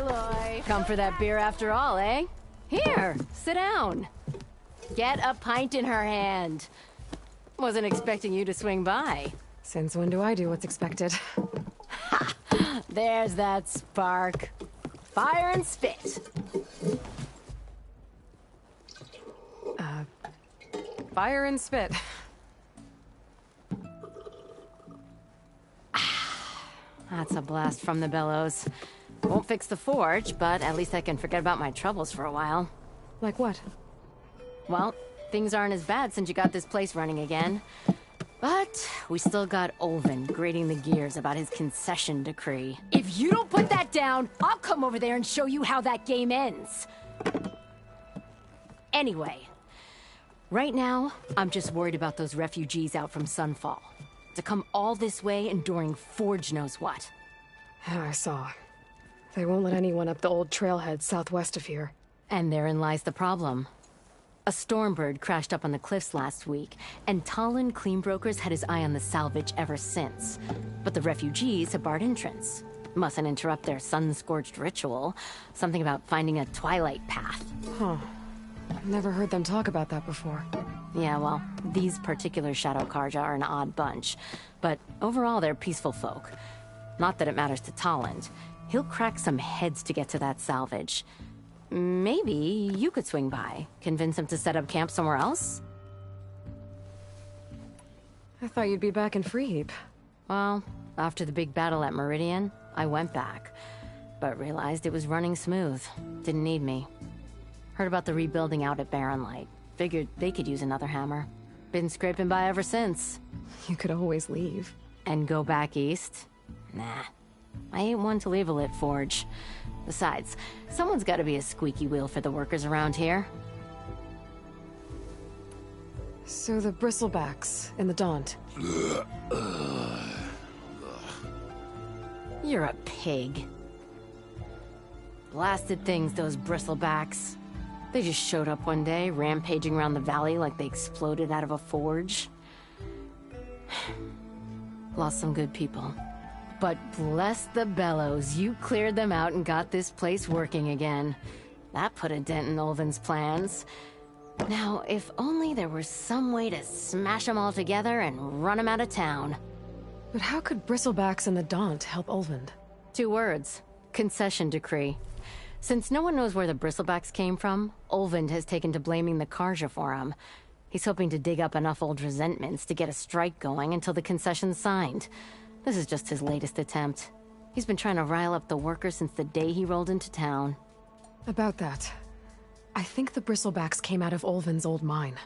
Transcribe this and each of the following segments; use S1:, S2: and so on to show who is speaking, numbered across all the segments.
S1: Aloy. Come for that beer after all, eh? Here, sit down. Get a pint in her hand. Wasn't expecting you to swing by.
S2: Since when do I do what's expected?
S1: Ha! There's that spark. Fire and spit.
S2: Fire and spit.
S1: That's a blast from the bellows. Won't fix the forge, but at least I can forget about my troubles for a while.
S2: Like what?
S1: Well, things aren't as bad since you got this place running again. But we still got Olvin grating the gears about his concession decree. If you don't put that down, I'll come over there and show you how that game ends. Anyway, right now, I'm just worried about those refugees out from Sunfall. To come all this way enduring Forge knows what.
S2: Yeah, I saw. They won't let anyone up the old trailhead southwest of here.
S1: And therein lies the problem. A Stormbird crashed up on the cliffs last week, and Talon Cleanbrokers had his eye on the salvage ever since. But the refugees have barred entrance. Mustn't interrupt their sun-scorched ritual. Something about finding a twilight path.
S2: Huh. Never heard them talk about that before.
S1: Yeah, well, these particular Shadow Karja are an odd bunch. But overall, they're peaceful folk. Not that it matters to Talon. He'll crack some heads to get to that salvage. Maybe you could swing by, convince him to set up camp somewhere else?
S2: I thought you'd be back in Freeheap.
S1: Well, after the big battle at Meridian, I went back. But realized it was running smooth. Didn't need me. Heard about the rebuilding out at Barren Light. Figured they could use another hammer. Been scraping by ever since.
S2: You could always leave.
S1: And go back east? Nah. I ain't one to leave a lit forge. Besides, someone's gotta be a squeaky wheel for the workers around here.
S2: So the bristlebacks in the Daunt.
S1: You're a pig. Blasted things, those bristlebacks. They just showed up one day, rampaging around the valley like they exploded out of a forge. Lost some good people. But bless the bellows, you cleared them out and got this place working again. That put a dent in Olvin's plans. Now, if only there were some way to smash them all together and run them out of town.
S2: But how could bristlebacks in the Daunt help Olvind?
S1: 2 words. Concession decree. Since no one knows where the bristlebacks came from, Olvind has taken to blaming the Karja for them. He's hoping to dig up enough old resentments to get a strike going until the concession's signed. This is just his latest attempt. He's been trying to rile up the workers since the day he rolled into town.
S2: About that, I think the bristlebacks came out of Olvin's old mine.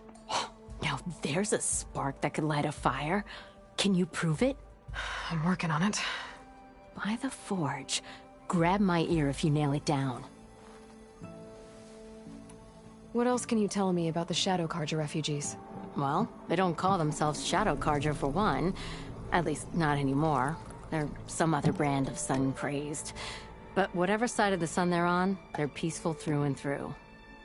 S1: Now there's a spark that could light a fire. Can you prove it?
S2: I'm working on it.
S1: By the forge. Grab my ear if you nail it down.
S2: What else can you tell me about the Shadow Karja refugees?
S1: Well, they don't call themselves Shadow Karja for one. At least, not anymore. They're some other brand of sun-crazed. But whatever side of the sun they're on, they're peaceful through and through.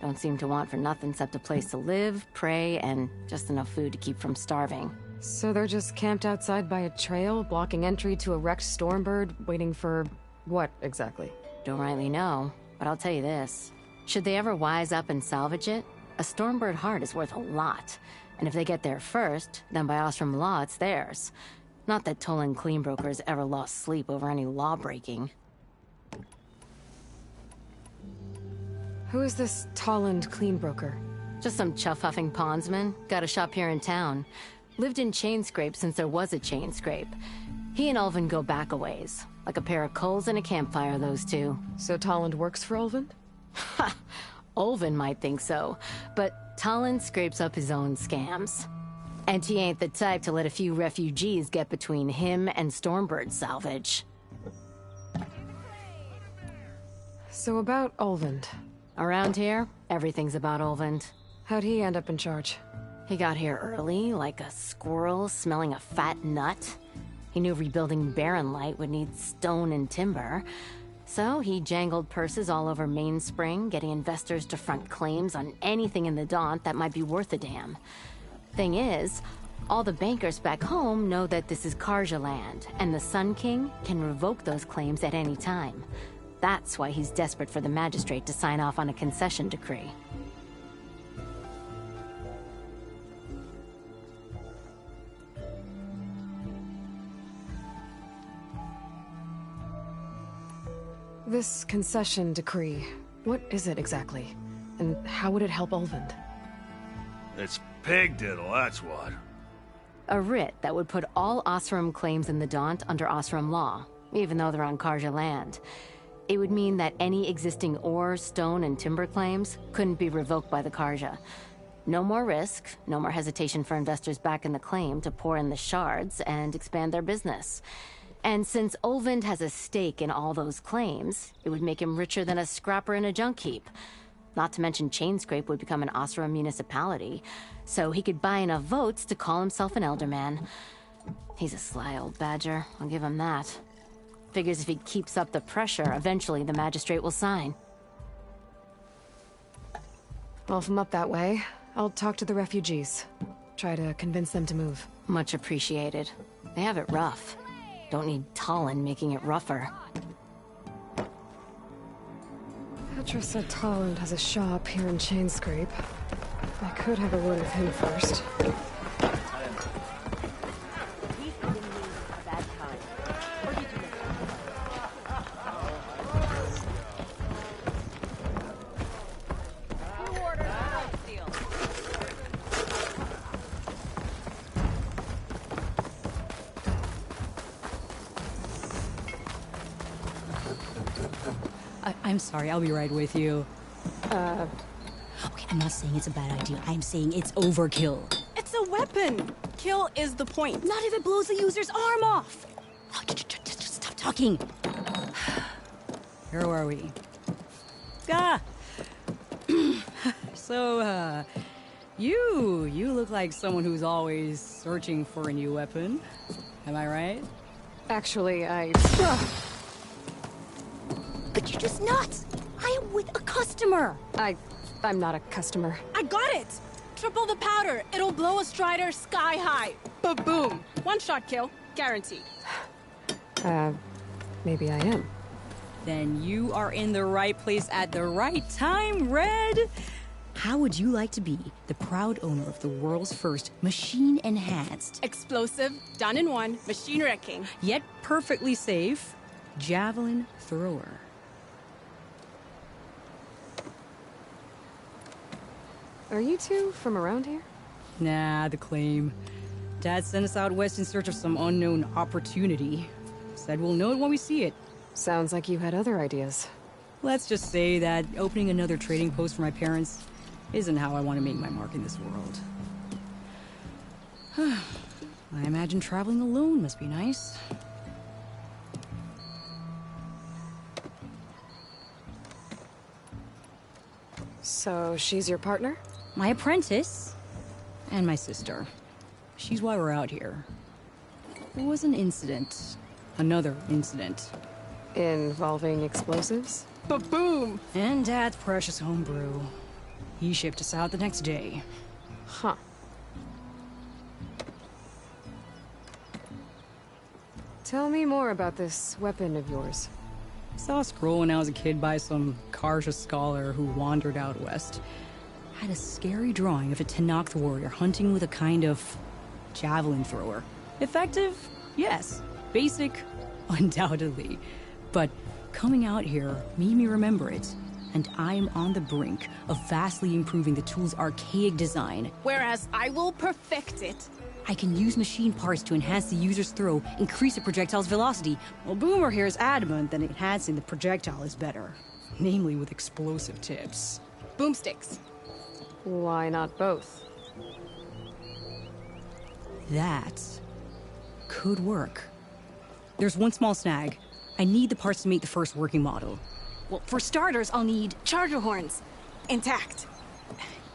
S1: Don't seem to want for nothing except a place to live, pray, and just enough food to keep from starving.
S2: So they're just camped outside by a trail, blocking entry to a wrecked Stormbird, waiting for... what, exactly?
S1: Don't rightly know, but I'll tell you this. Should they ever wise up and salvage it, a Stormbird heart is worth a lot. And if they get there first, then by Ostrom law, it's theirs. Not that Tolan Cleanbrokers ever lost sleep over any law breaking.
S2: Who is this Talland Cleanbroker?
S1: Just some chuff-huffing pondsman. Got a shop here in town. Lived in Chainscrape since there was a Chainscrape. He and Ulvin go back a ways. Like a pair of coals and a campfire, those two.
S2: So Talland works for Ulvin?
S1: Ha! Ulvin might think so, but Talland scrapes up his own scams. And he ain't the type to let a few refugees get between him and Stormbird salvage.
S2: So about Ulvind.
S1: Around here, everything's about Ulvind.
S2: How'd he end up in charge?
S1: He got here early, like a squirrel smelling a fat nut. He knew rebuilding Barren Light would need stone and timber. So he jangled purses all over Mainspring, getting investors to front claims on anything in the Daunt that might be worth a damn. Thing is, all the bankers back home know that this is Karja land, and the Sun King can revoke those claims at any time. That's why he's desperate for the magistrate to sign off on a concession decree.
S2: This concession decree, what is it exactly? And how would it help Ulvund?
S3: It's pig diddle, that's what.
S1: A writ that would put all Osram claims in the Daunt under Osram law, even though they're on Karja land. It would mean that any existing ore, stone, and timber claims couldn't be revoked by the Karja. No more risk, no more hesitation for investors back in the claim to pour in the shards and expand their business. And since Ulvund has a stake in all those claims, it would make him richer than a scrapper in a junk heap. Not to mention Chainscrape would become an Osram municipality, so he could buy enough votes to call himself an Elderman. He's a sly old badger, I'll give him that. Figures if he keeps up the pressure, eventually the magistrate will sign.
S2: Well, if I'm up that way, I'll talk to the refugees. Try to convince them to move.
S1: Much appreciated. They have it rough. Don't need Talon making it rougher.
S2: Petra said Talon has a shop here in Chainscrape. I could have a word with him first.
S4: I'm sorry, I'll be right with you.
S5: Okay, I'm not saying it's a bad idea. I'm saying it's overkill.
S6: It's a weapon! Kill is the point.
S5: Not if it blows the user's arm off! Oh, just stop talking.
S4: Where are we? Ah! So, you look like someone who's always searching for a new weapon. Am I right?
S2: Actually,
S5: But you're just nuts! I am with a customer!
S2: I'm not a customer.
S6: I got it! Triple the powder. It'll blow a Strider sky high. Ba-boom! One shot kill. Guaranteed.
S2: Maybe I am.
S4: Then you are in the right place at the right time, Red! How would you like to be the proud owner of the world's first machine-enhanced,
S6: Explosive, done in one, machine wrecking.
S4: yet perfectly safe, javelin thrower?
S2: Are you two from around here?
S4: Nah, the claim. Dad sent us out west in search of some unknown opportunity. Said we'll know it when we see it.
S2: Sounds like you had other ideas.
S4: Let's just say that opening another trading post for my parents isn't how I want to make my mark in this world. I imagine traveling alone must be nice.
S2: So she's your partner?
S4: My apprentice and my sister. She's why we're out here. There was an incident. Another incident.
S2: Involving explosives?
S6: Ba-boom!
S4: And Dad's precious homebrew. He shipped us out the next day.
S2: Huh. Tell me more about this weapon of yours.
S4: Saw a scroll when I was a kid by some Karja scholar who wandered out west. Had a scary drawing of a Tenakth warrior hunting with a kind of javelin thrower. Effective? Yes. Basic? Undoubtedly. But coming out here made me remember it. And I'm on the brink of vastly improving the tool's archaic design.
S6: Whereas I will perfect it.
S4: I can use machine parts to enhance the user's throw, increase a projectile's velocity. Well, Boomer here is adamant that enhancing the projectile is better. Namely with explosive tips.
S6: Boomsticks.
S2: Why not both?
S4: That could work. There's one small snag. I need the parts to make the first working model.
S6: Well, for starters, I'll need charger horns. Intact.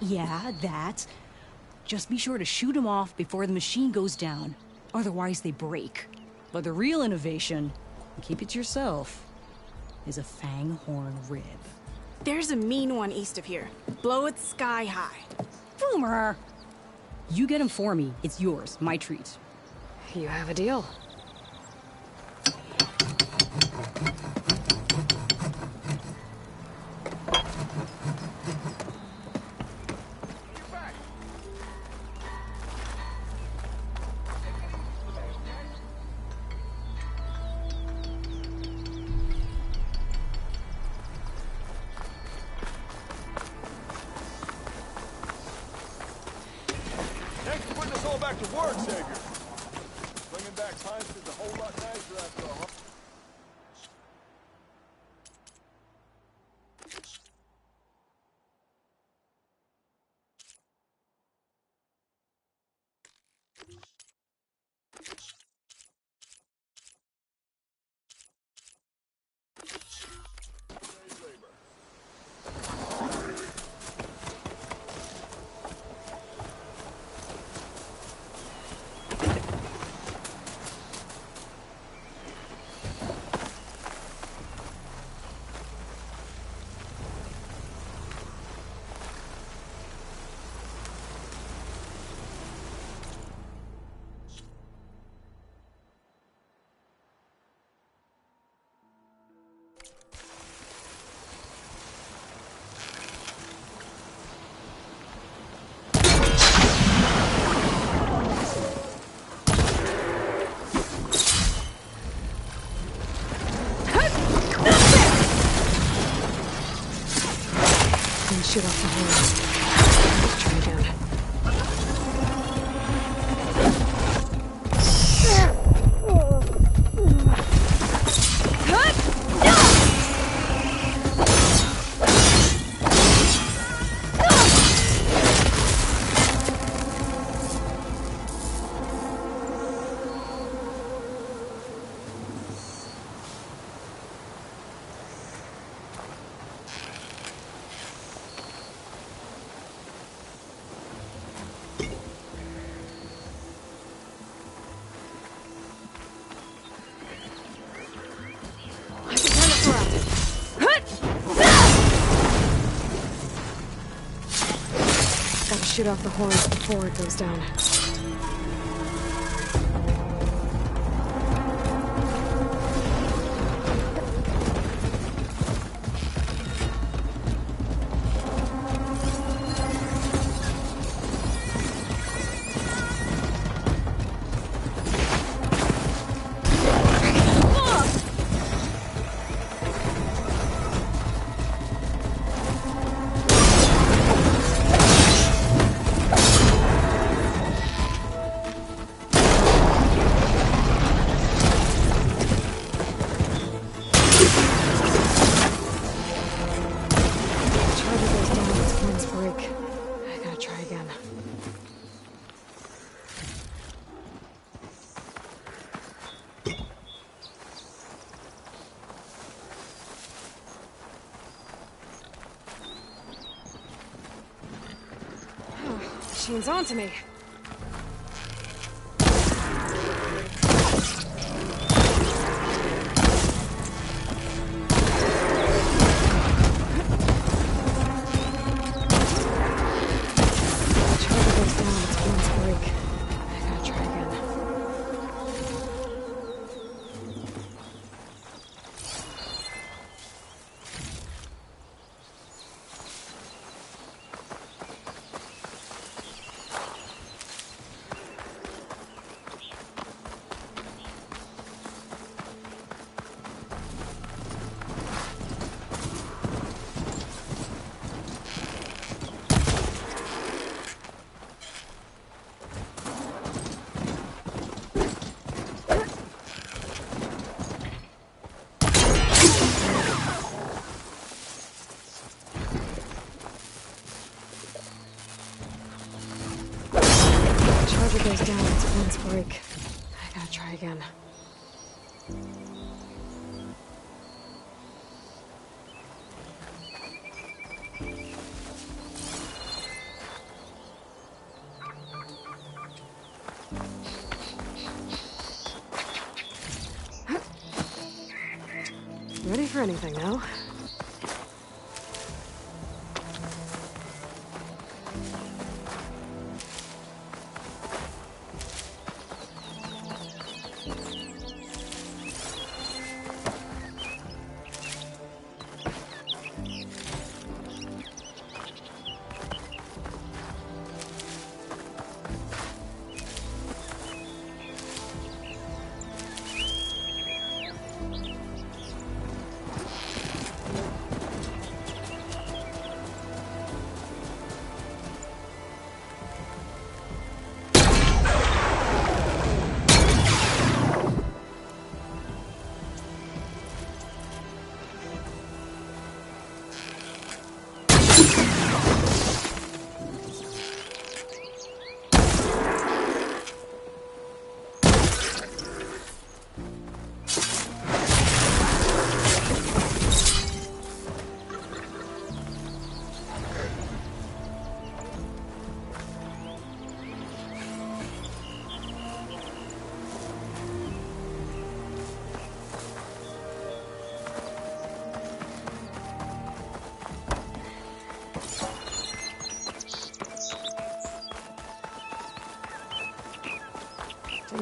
S4: Yeah, that. Just be sure to shoot them off before the machine goes down. Otherwise, they break. But the real innovation, and keep it to yourself, is a fang horn rib.
S6: There's a mean one east of here. Blow it sky high.
S4: Boomer! You get him for me. It's yours. My treat.
S2: You have a deal.
S7: Good work, Savior. Bringing back science is a whole lot nicer after all.
S2: Shoot off the horn. Let's try again. Shoot off the horns before it goes down. Machine's onto me. Goes down, its plans break. I gotta try again. Ready for anything now?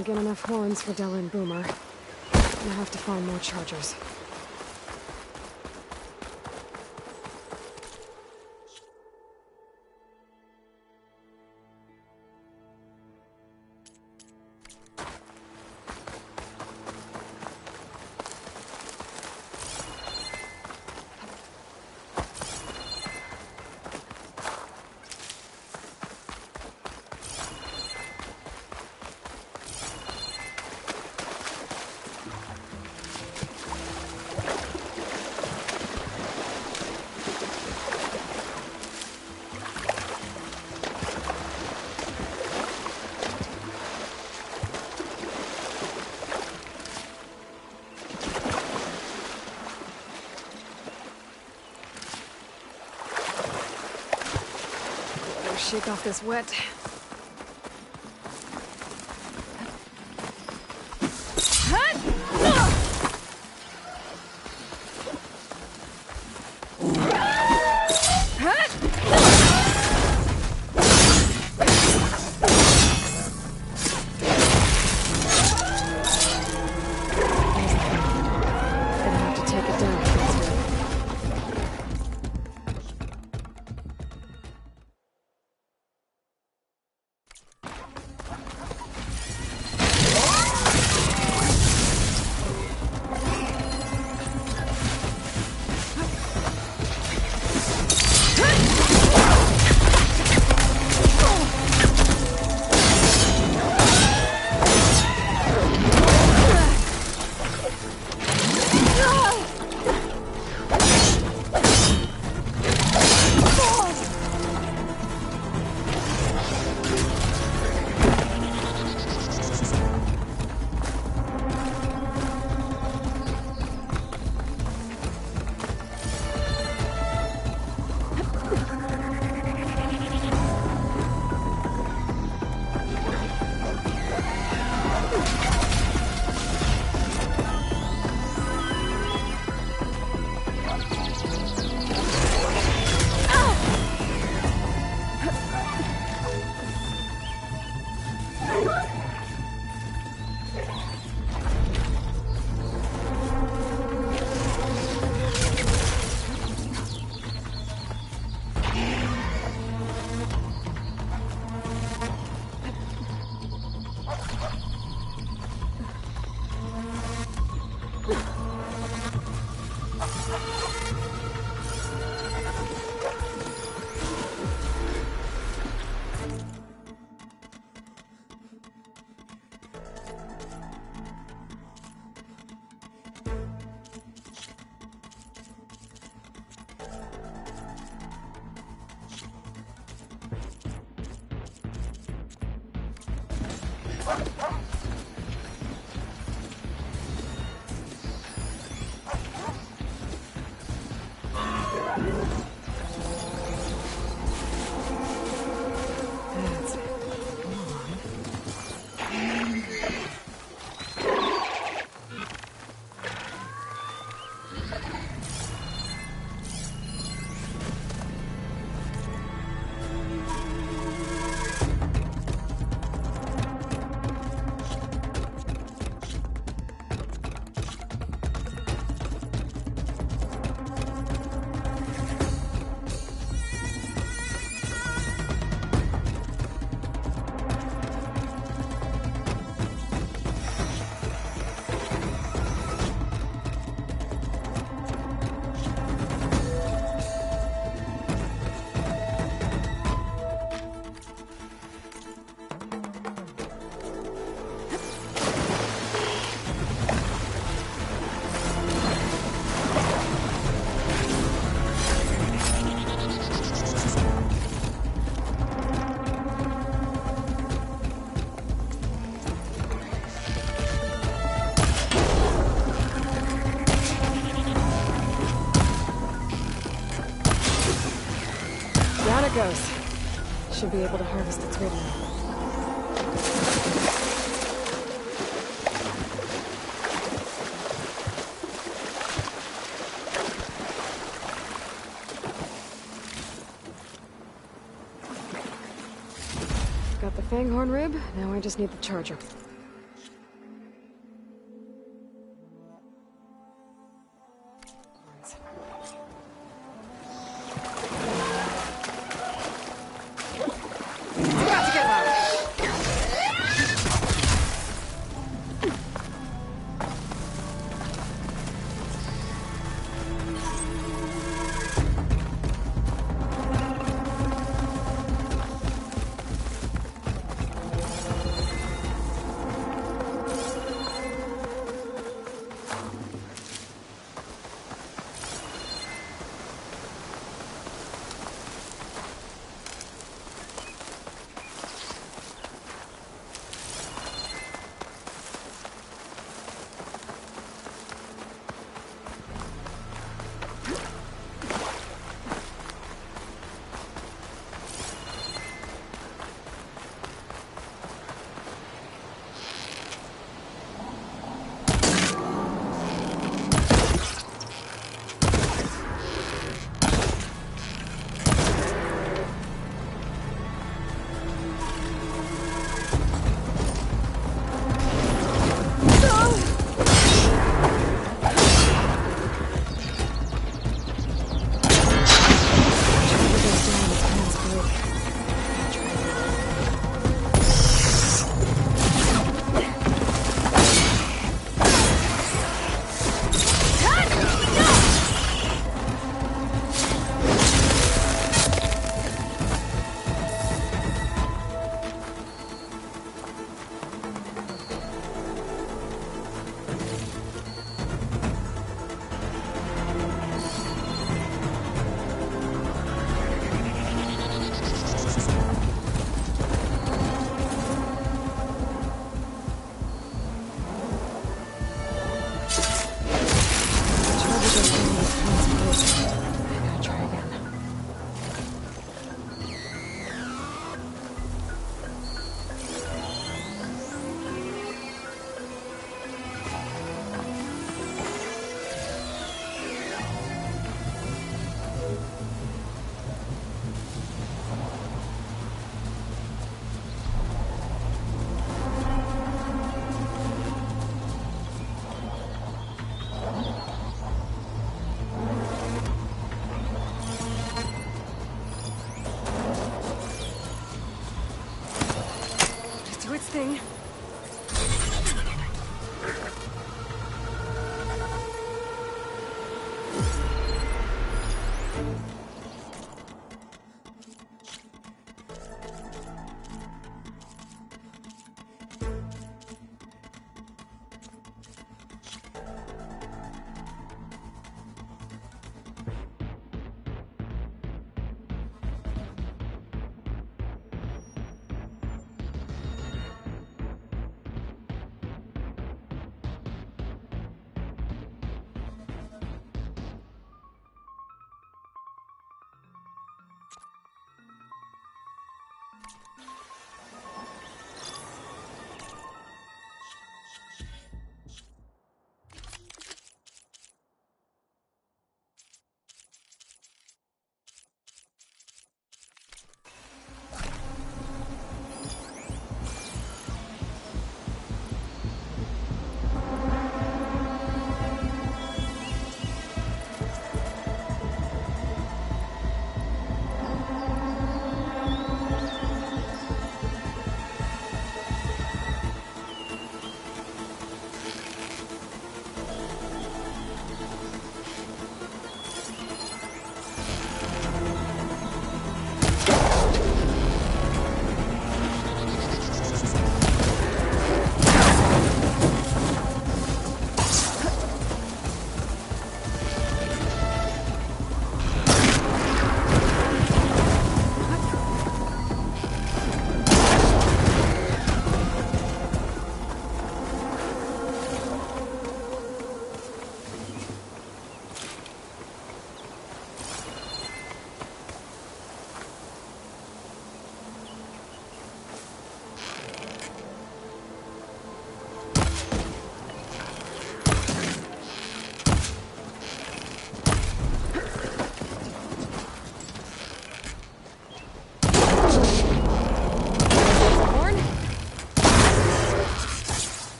S2: Didn't get enough horns for Della and Boomer. Gonna have to find more chargers. Shake off this wet. It goes. Should be able to harvest its rig now. Got the fanghorn rib, now I just need the charger.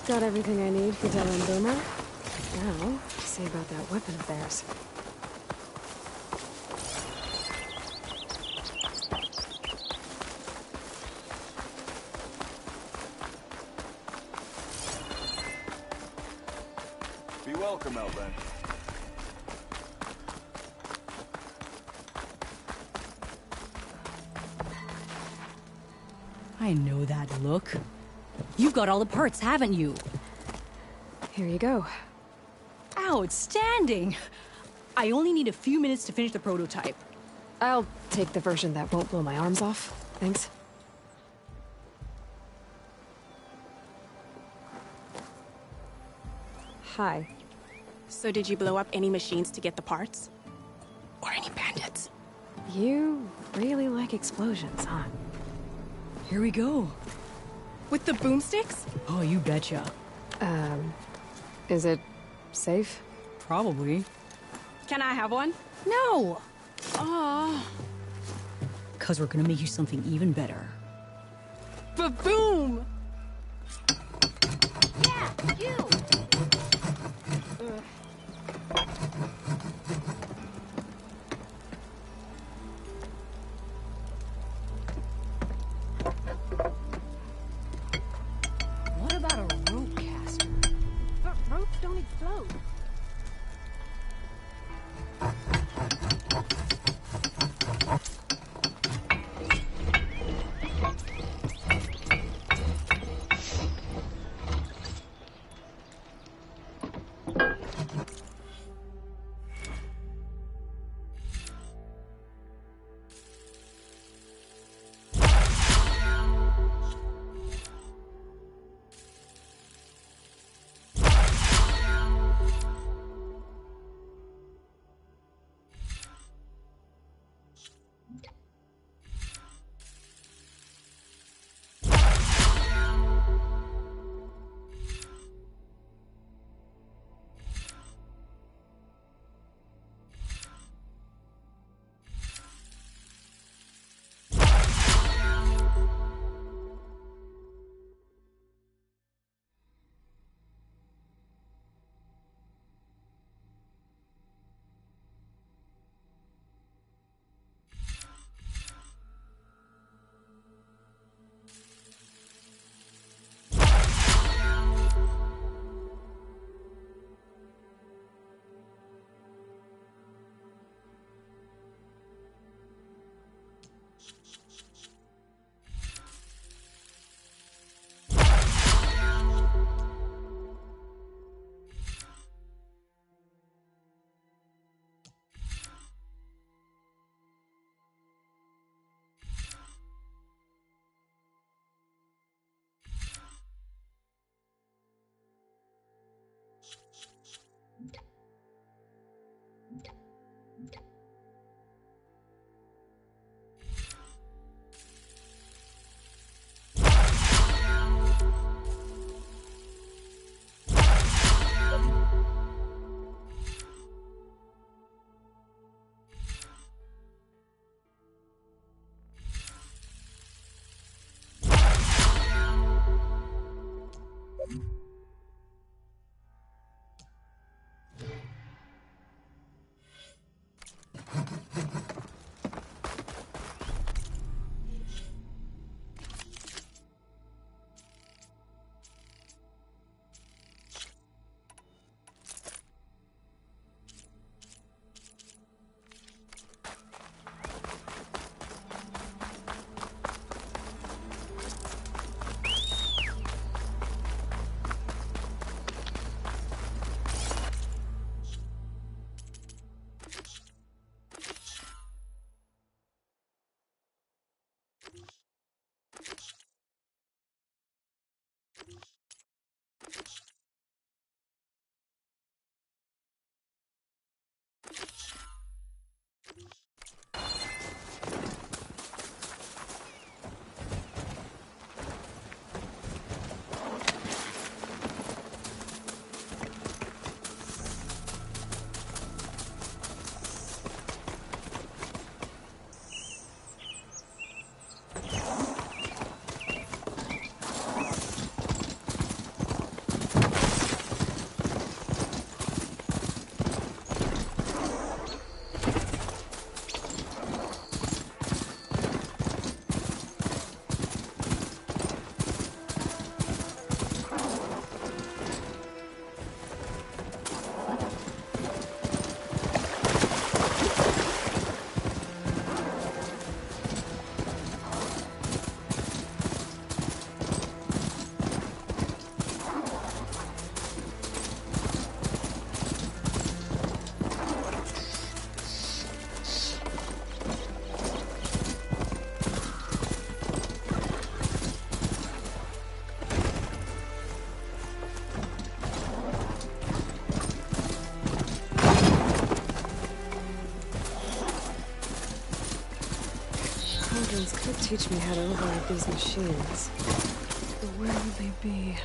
S2: Got everything I need for Dylan Boomer. Now, see about that weapon of theirs.
S7: Be welcome, Outlander.
S4: I know that look. You've got all the parts, haven't you?
S2: Here you go.
S4: Outstanding! I only need a few minutes to finish the prototype.
S2: I'll take the version that won't blow my arms off. Thanks. Hi.
S6: So did you blow up any machines to get the parts? Or any bandits?
S2: You really like explosions, huh?
S4: Here we go.
S6: With the boomsticks?
S4: Oh, you betcha.
S2: Is it safe?
S4: Probably.
S6: Can I have one?
S4: No!
S6: Oh.
S4: 'Cause we're gonna make you something even better.
S6: Ba-boom!
S1: Yeah, you!
S4: What about a rope caster?
S6: But ropes don't explode.
S2: teach me how to override these machines. But where would they be?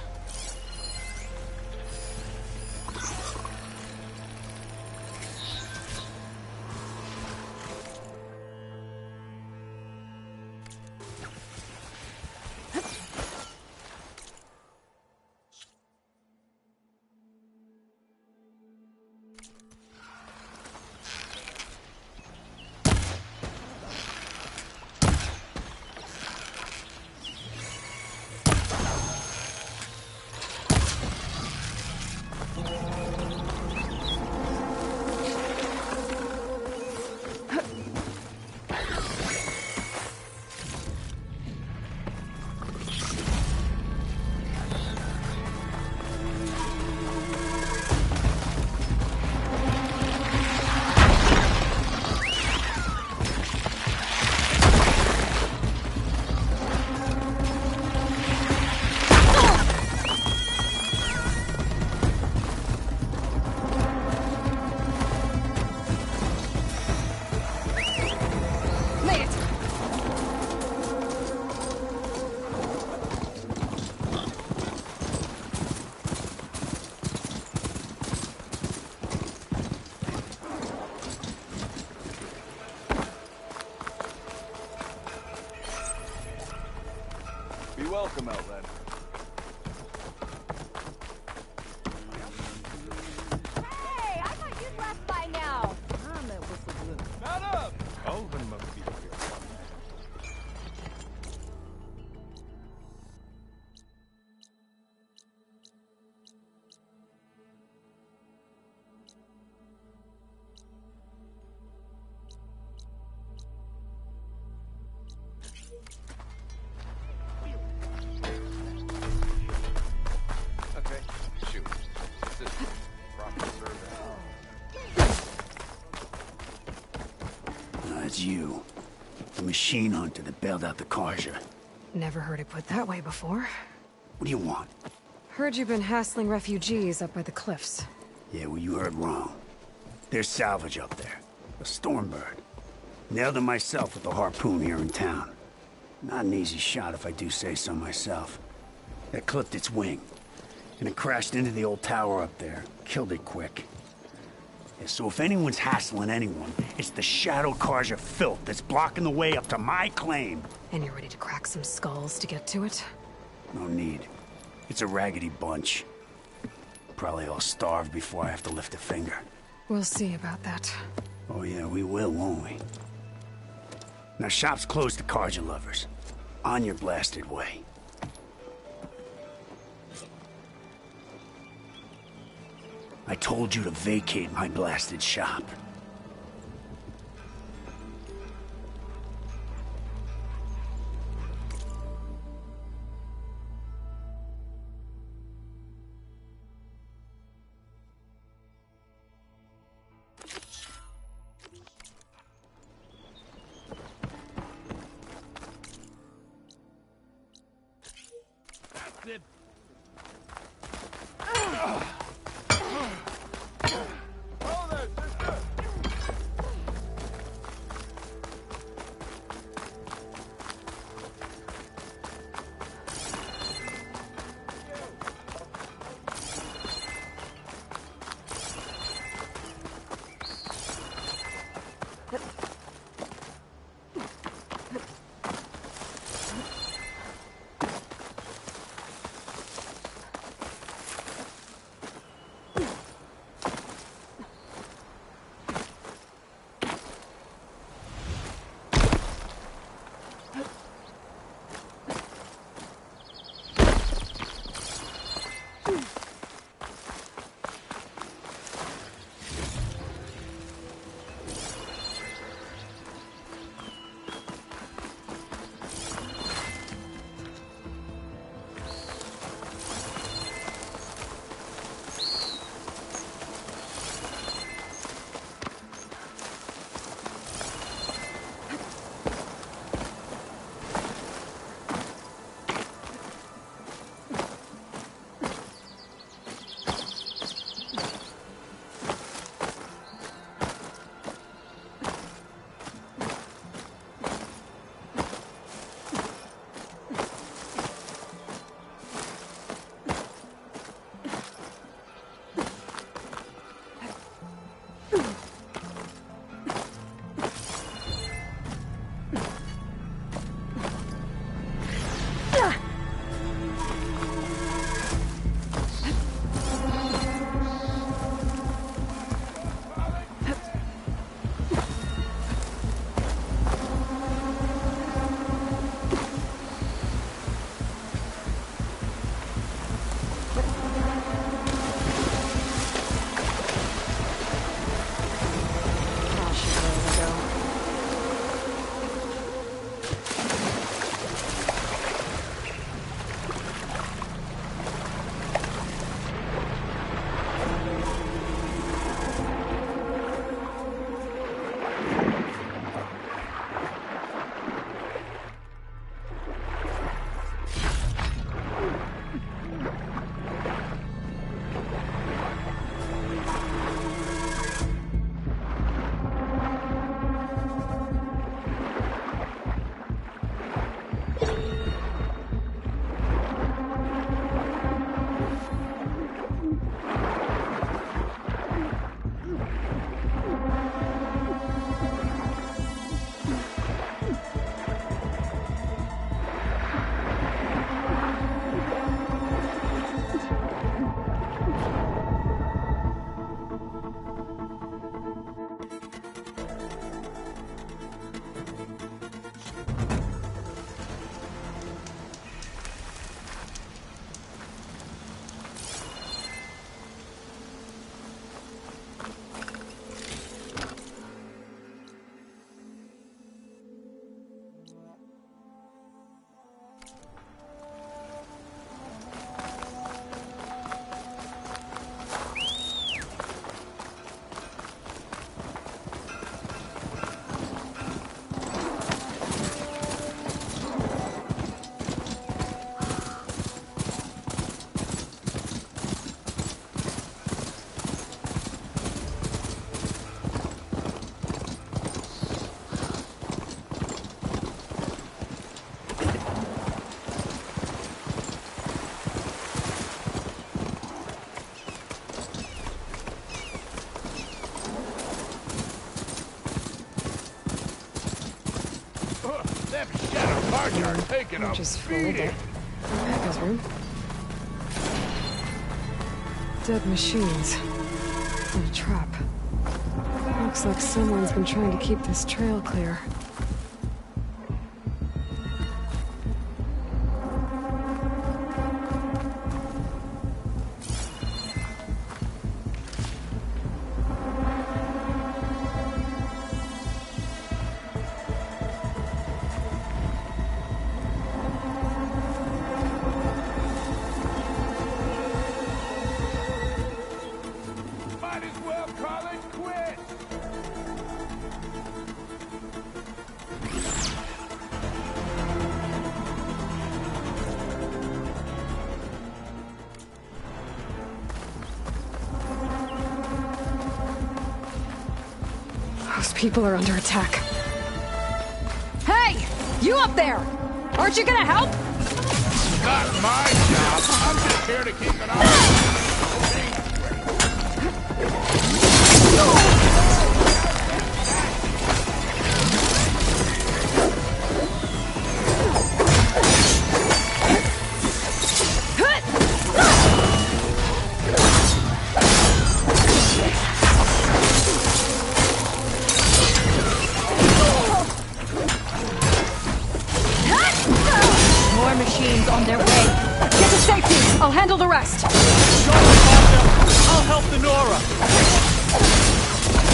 S7: Be welcome, Outlander.
S8: Hey, I thought you'd left by now.
S7: Not up! Calvin must be here. Okay, shoot. This is proper survey.
S9: It's you. The machine hunter that bailed out the Karja.
S2: Never heard it put that way before.
S9: What do you want?
S2: Heard you've been hassling refugees up by the cliffs.
S9: Yeah, well, you heard wrong. There's salvage up there. A Stormbird. Nailed it myself with a harpoon here in town. Not an easy shot if I do say so myself. It clipped its wing. And it crashed into the old tower up there. Killed it quick. Yeah, so if anyone's hassling anyone, it's the Shadow Karja filth that's blocking the way up to my claim.
S2: And you're ready to crack some skulls to get to it?
S9: No need. It's a raggedy bunch. Probably all starved before I have to lift a finger.
S2: We'll see about that.
S9: Oh yeah, we will, won't we? Now shop's closed to Karja lovers. On your blasted way. I told you to vacate my blasted shop.
S7: Oh, there, sister! Taking a
S2: Just full
S7: beating.
S2: Packers room. Dead machines. And a trap. Looks like someone's been trying to keep this trail clear.
S7: Might as well call it quits.
S2: Those people are under attack.
S4: Hey! You up there! Aren't you gonna help?
S7: Not my job. I'm just here to keep an eye.
S4: More machines on their way. Get to safety. I'll handle the rest.
S3: I'll help the Nora.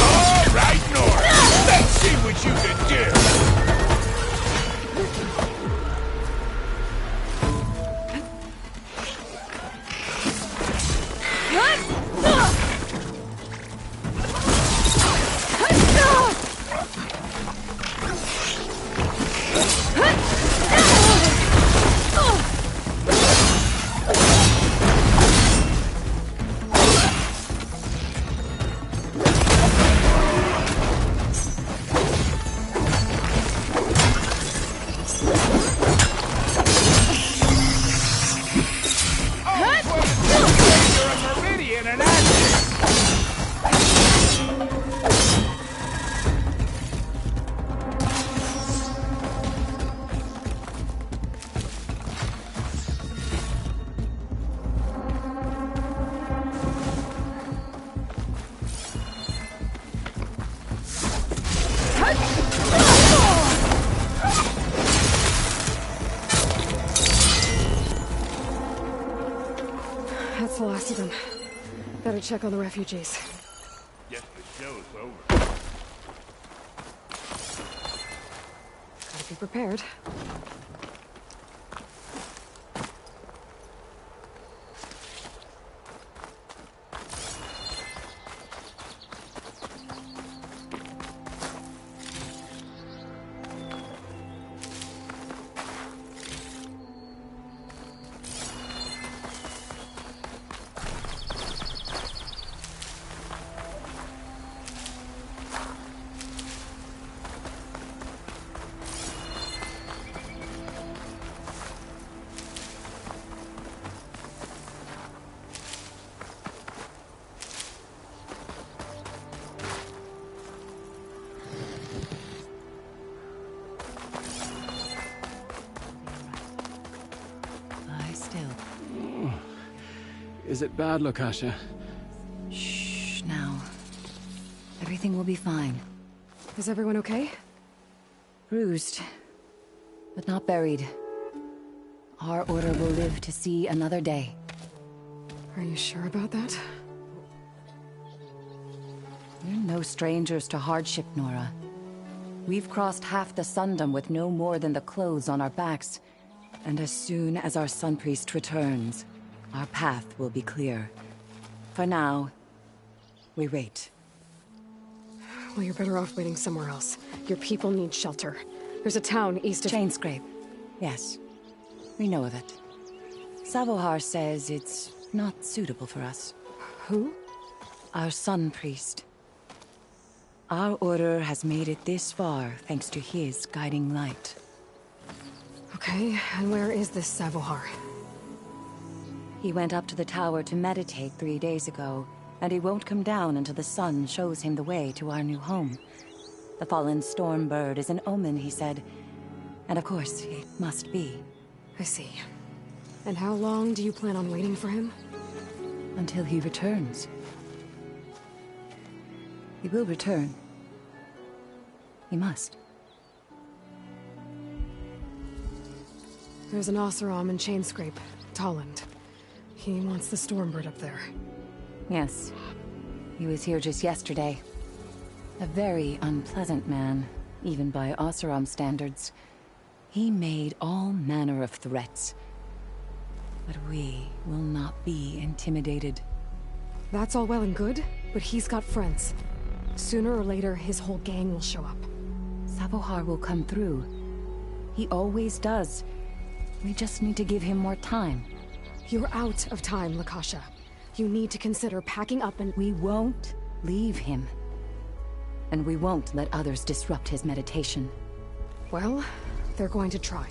S7: All right, Nora. Let's see what you can do. You're a Meridian and action.
S2: That's the last of them. Better check on the refugees.
S7: Guess the show's over.
S2: Gotta be prepared.
S10: Lie still.
S11: Is it bad, Lokasha?
S10: Shh, now. Everything will be fine.
S2: Is everyone okay?
S10: Bruised, but not buried. Our order will live to see another day.
S2: Are you sure about that?
S10: We're no strangers to hardship, Nora. We've crossed half the Sundom with no more than the clothes on our backs. And as soon as our Sun Priest returns, our path will be clear. For now, we wait.
S2: Well, you're better off waiting somewhere else. Your people need shelter. There's a town east of...
S10: Chainscrape. Yes. We know of it. Savohar says it's not suitable for us.
S2: Who?
S10: Our Sun Priest. Our order has made it this far thanks to his guiding light.
S2: Okay, and where is this Savohar?
S10: He went up to the tower to meditate 3 days ago, and he won't come down until the sun shows him the way to our new home. The fallen storm bird is an omen, he said. And of course, it must be.
S2: I see. And how long do you plan on waiting for him?
S10: Until he returns. He will return. He must.
S2: There's an Oseram in Chainscrape, Tolland. He wants the Stormbird up there.
S10: Yes. He was here just yesterday. A very unpleasant man, even by Oseram standards. He made all manner of threats. But we will not be intimidated.
S2: That's all well and good, but he's got friends. Sooner or later, his whole gang will show up.
S10: Savohar will come through. He always does. We just need to give him more time.
S2: You're out of time, Lakasha. You need to consider packing up and—
S10: We won't leave him. And we won't let others disrupt his meditation.
S2: Well, they're going to try.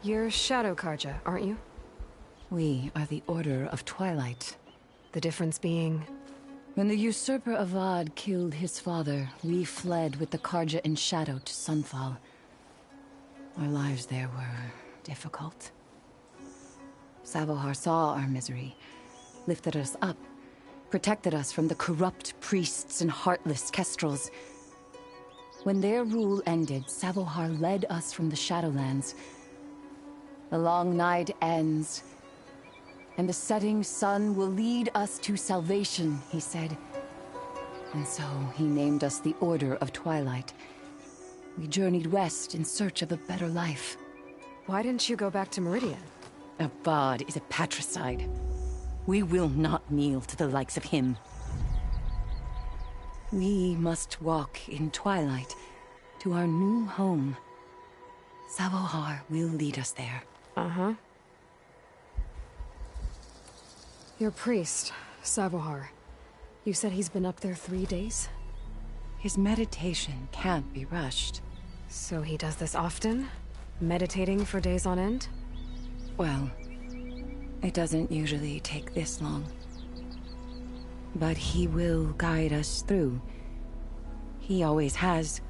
S2: You're Shadow Karja, aren't you?
S10: We are the Order of Twilight.
S2: The difference being—
S10: When the usurper Avad killed his father, we fled with the Karja in shadow to Sunfall. Our lives there were difficult. Savohar saw our misery, lifted us up, protected us from the corrupt priests and heartless kestrels. When their rule ended, Savohar led us from the Shadowlands. The long night ends, and the setting sun will lead us to salvation, he said. And so he named us the Order of Twilight. We journeyed west in search of a better life.
S2: Why didn't you go back to Meridian?
S10: Avad is a patricide. We will not kneel to the likes of him. We must walk in twilight to our new home. Savohar will lead us there.
S2: Uh-huh. Your priest, Savohar. You said he's been up there 3 days?
S10: His meditation can't be rushed.
S2: So he does this often? Meditating for days on end?
S10: Well, it doesn't usually take this long. But he will guide us through. He always has.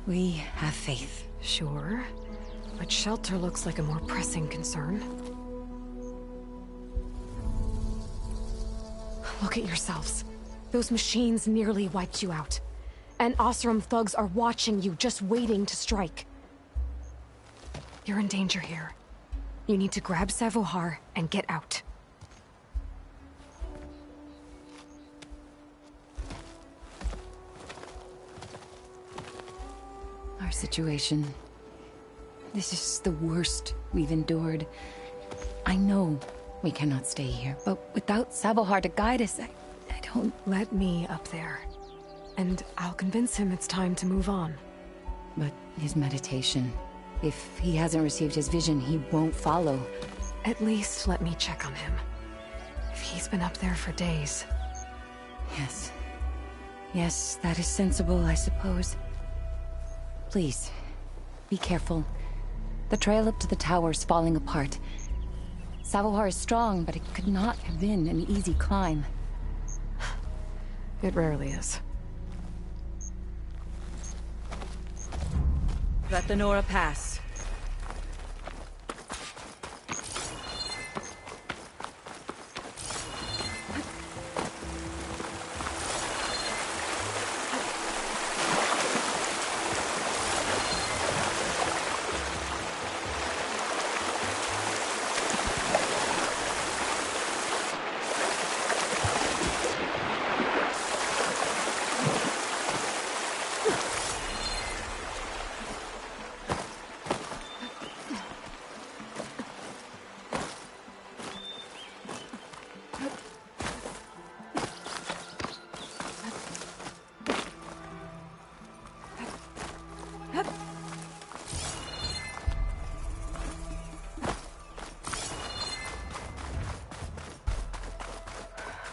S10: We have faith.
S2: Sure. But shelter looks like a more pressing concern. Look at yourselves. Those machines nearly wiped you out. And Oseram thugs are watching you, just waiting to strike. You're in danger here. You need to grab Savohar and get out.
S10: Our situation. This is the worst we've endured. I know we cannot stay here, but without Savohar to guide us, I don't...
S2: Let me up there. And I'll convince him it's time to move on.
S10: But his meditation... If he hasn't received his vision, he won't follow.
S2: At least let me check on him. If he's been up there for days.
S10: Yes. Yes, that is sensible, I suppose. Please, be careful. The trail up to the tower's falling apart. Savohar is strong, but it could not have been an easy climb.
S2: It rarely is.
S4: Let the Nora pass.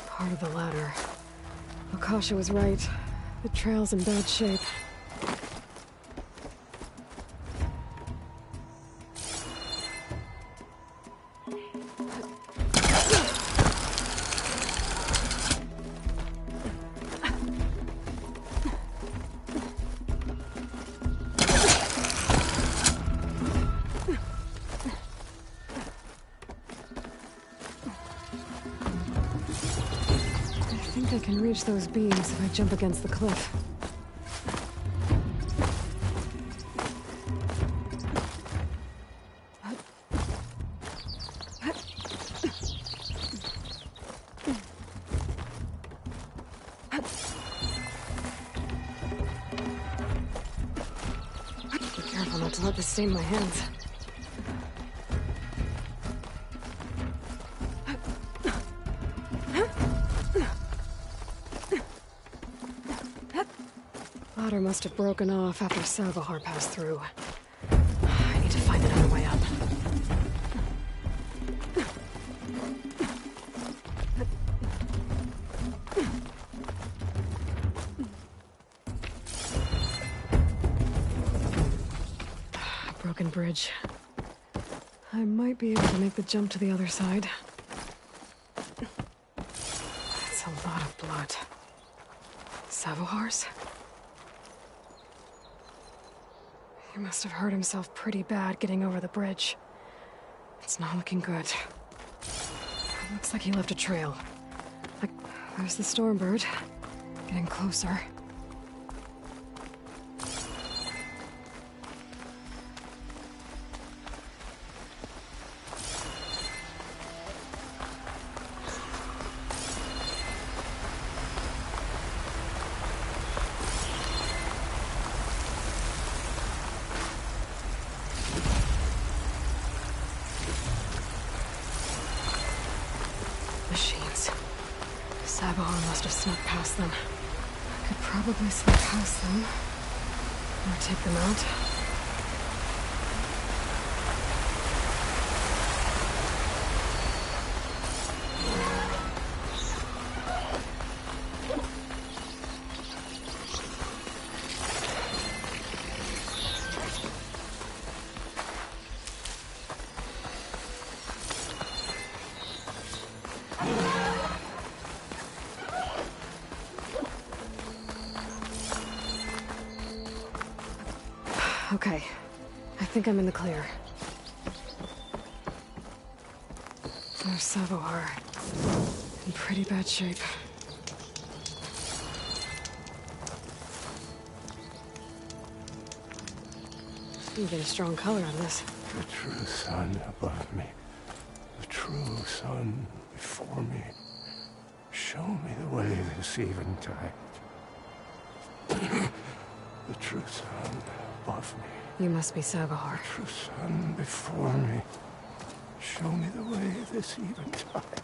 S2: Part of the ladder. Akasha was right. The trail's in bad shape. can reach those beams if I jump against the cliff. Be careful not to let this stain my hands. Ladder must have broken off after Savahar passed through. I need to find another way up. A broken bridge. I might be able to make the jump to the other side. That's a lot of blood. Savohar's? He must have hurt himself pretty bad getting over the bridge. It's not looking good. Looks like he left a trail. Like, there's the Stormbird. Getting closer. Machines. Savahar must have snuck past them. I could probably slip past them. Or take them out. Okay. I think I'm in the clear. There's Savahar. In pretty bad shape. You get a strong color on this.
S12: The true sun above me. The true sun before me. Show me the way this eventide. The true sun above me.
S2: You must be Savahar.
S12: The true sun before me. Show me the way this eventide.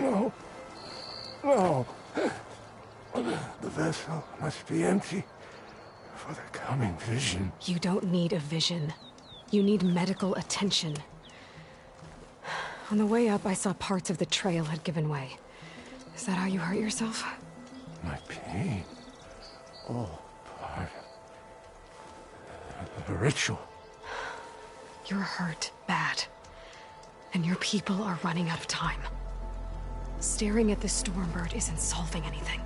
S12: No. No. The vessel must be empty for the coming vision.
S2: You don't need a vision. You need medical attention. On the way up, I saw parts of the trail had given way. Is that how you hurt yourself?
S12: My pain. All part of the ritual.
S2: You're hurt bad. And your people are running out of time. Staring at the Stormbird isn't solving anything.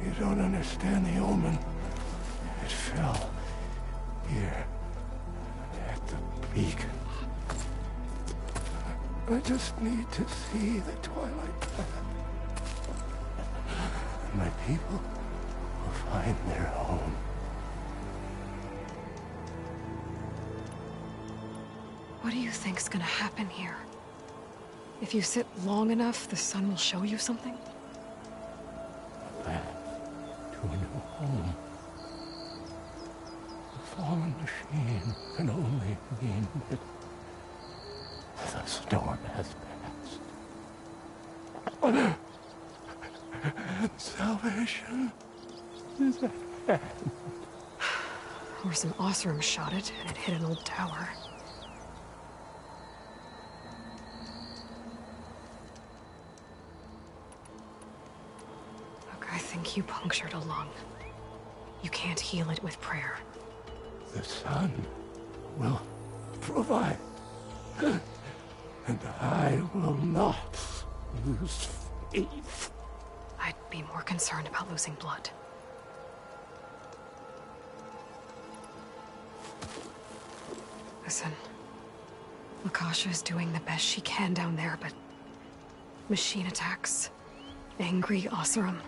S12: You don't understand the omen. It fell here at the beacon. I just need to see the twilight path. My people will find their home.
S2: What do you think's gonna happen here? If you sit long enough, the sun will show you something?
S12: A path to a new home. The fallen machine can only mean that the storm has passed. And salvation is at hand.
S2: Or some Osram shot it, and it hit an old tower. Look, I think you punctured a lung. You can't heal it with prayer.
S12: The sun will provide. And I will not lose faith.
S2: I'd be more concerned about losing blood. The Listen, Lakasha is doing the best she can down there, but machine attacks, angry Oseram.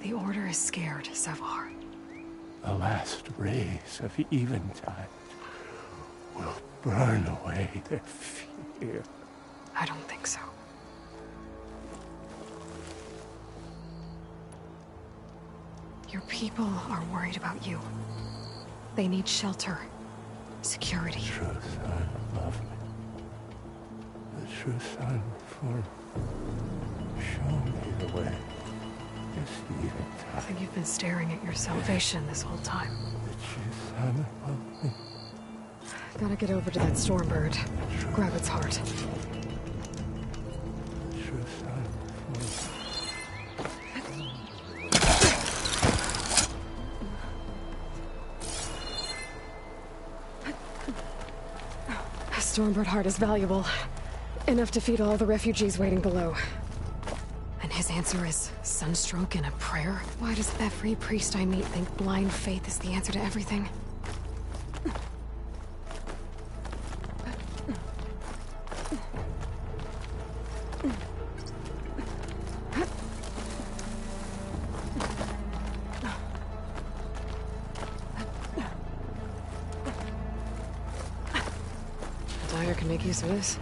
S2: The Order is scared, Savar.
S12: The last rays of Eventide will burn away their fear.
S2: I don't think so. Your people are worried about you. They need shelter, security.
S12: The true son love me. The true son for show me the way. Yes, Eventide.
S2: I think you've been staring at your salvation this whole time.
S12: The true son love me.
S2: Gotta get over to that Stormbird. Grab its heart.
S12: The true son for...
S2: Stormbird heart is valuable. Enough to feed all the refugees waiting below. And his answer is sunstroke and a prayer? Why does every priest I meet think blind faith is the answer to everything? Dyer can make use of this.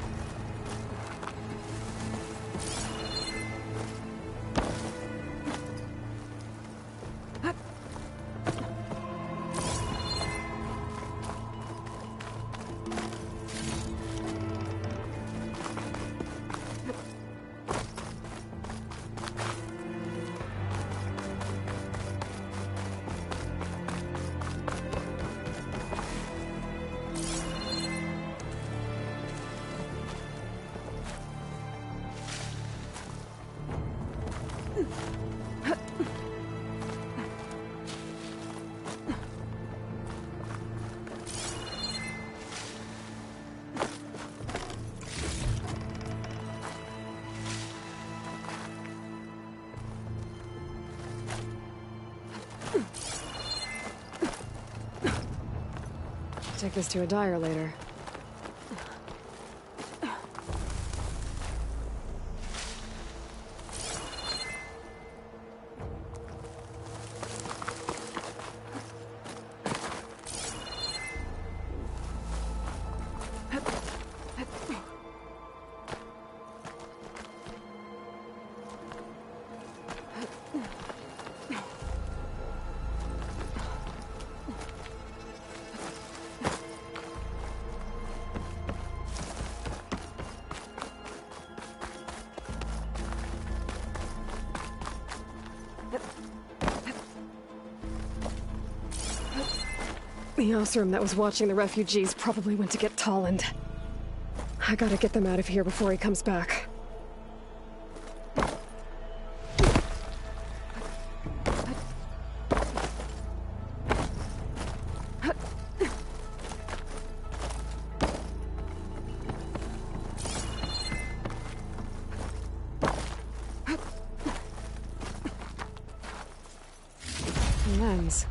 S2: Take this to a dyer later. The Oseram that was watching the refugees probably went to get Tolland. I gotta get them out of here before he comes back. Lens.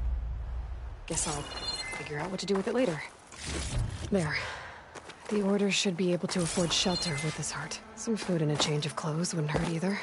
S2: Guess I'll figure out what to do with it later. There. The Order should be able to afford shelter with this heart. Some food and a change of clothes wouldn't hurt either.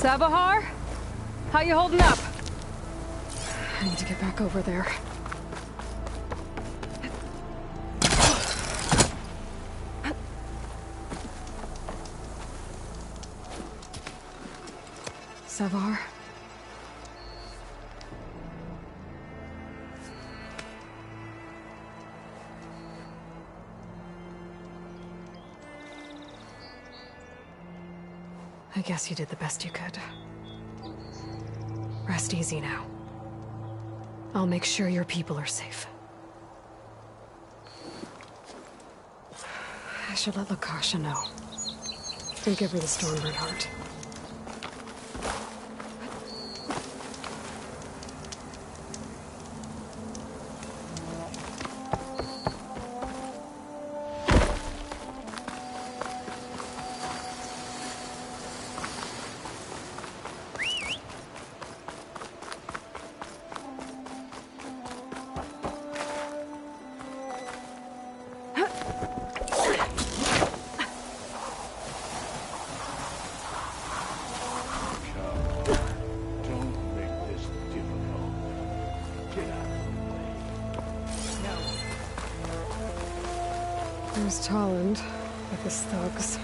S6: Sabahar?
S2: How you holding up? I need to get back over there. Savar? I guess you did the best you could. Rest easy now. I'll make sure your people are safe. I should let Lukasha know. And give her the Stormbird heart. There's Tolland with his thugs.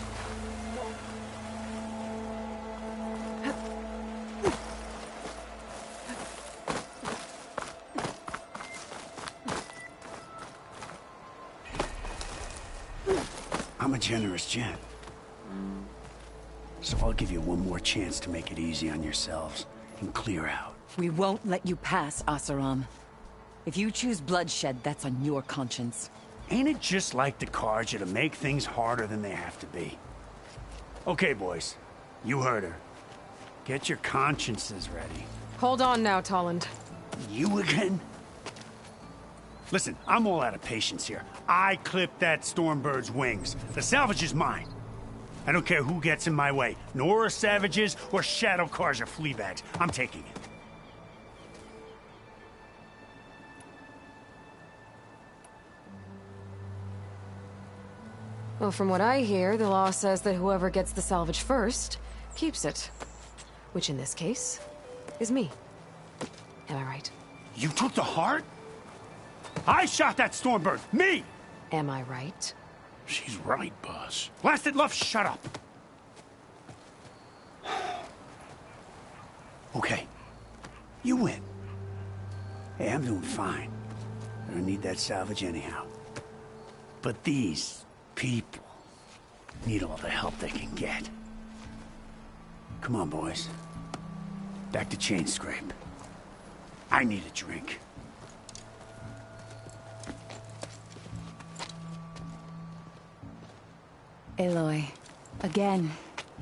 S9: I'm a generous gent. So I'll give you one more chance to make it easy on yourselves and clear out.
S10: We won't let you pass, Asaram. If you choose bloodshed, that's on your conscience.
S9: Ain't it just like the Carja to make things harder than they have to be? Okay, boys. You heard her. Get your consciences ready.
S2: Hold on now, Tolland.
S9: You again? Listen, I'm all out of patience here. I clipped that Stormbird's wings. The salvage is mine. I don't care who gets in my way. Nora savages or Shadow Carja fleabags. I'm taking it.
S2: Well, from what I hear, the law says that whoever gets the salvage first keeps it. Which in this case is me. Am I right?
S9: You took the heart? I shot that Stormbird! Me!
S2: Am I right?
S3: She's right, boss.
S9: Blasted Luff, shut up! Okay. You win. Hey, I'm doing fine. I don't need that salvage anyhow. But these people need all the help they can get. Come on, boys. Back to Chain Scrape. I need a drink.
S10: Aloy, again,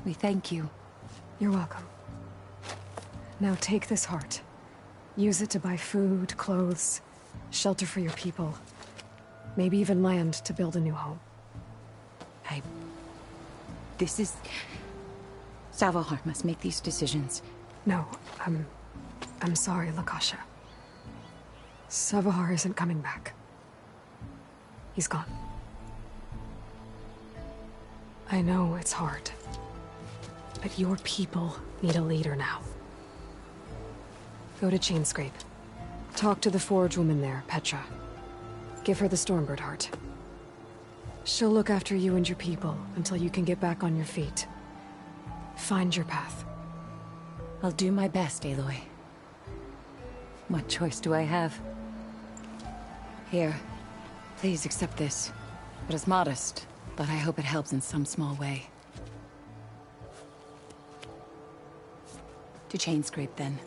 S10: we thank you.
S2: You're welcome. Now take this heart. Use it to buy food, clothes, shelter for your people. Maybe even land to build a new home.
S10: This is... Savar must make these decisions.
S2: No, I'm sorry, Lukasha. Savar isn't coming back. He's gone. I know it's hard, but your people need a leader now. Go to Chainscrape. Talk to the forge woman there, Petra. Give her the Stormbird heart. She'll look after you and your people until you can get back on your feet. Find your path.
S10: I'll do my best, Aloy. What choice do I have? Here, please accept this. It is modest, but I hope it helps in some small way. To Chainscrape, then.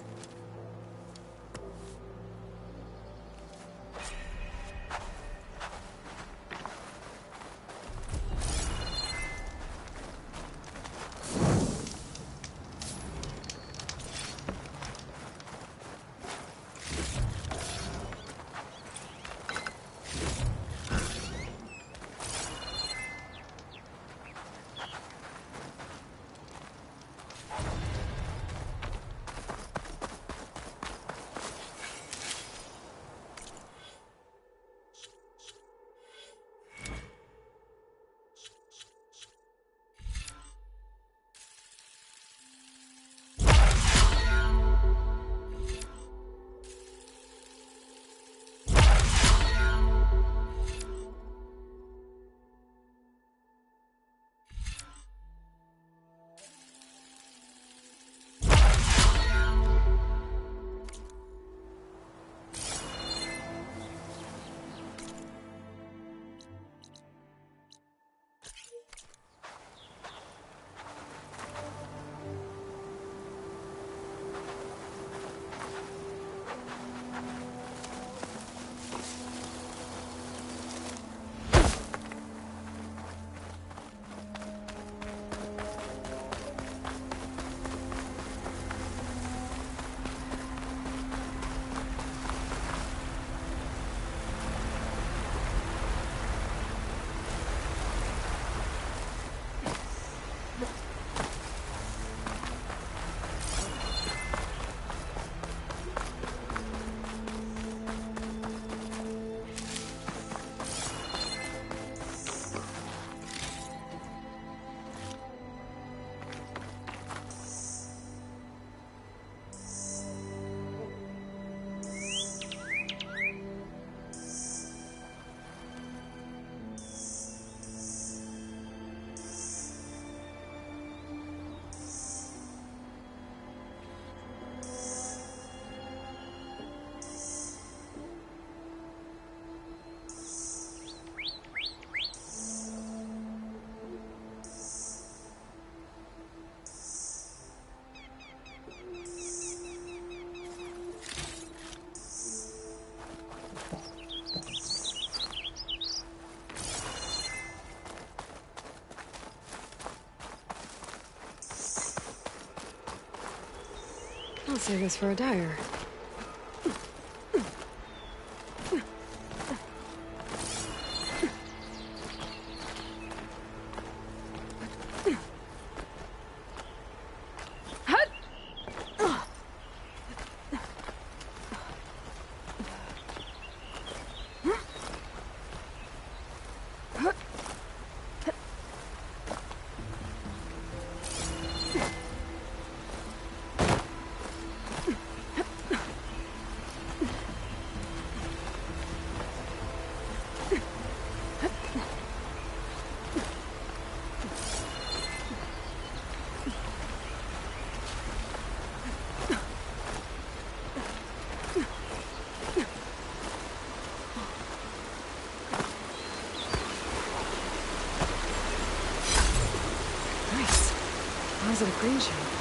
S2: say this for a dyer. Positive green show.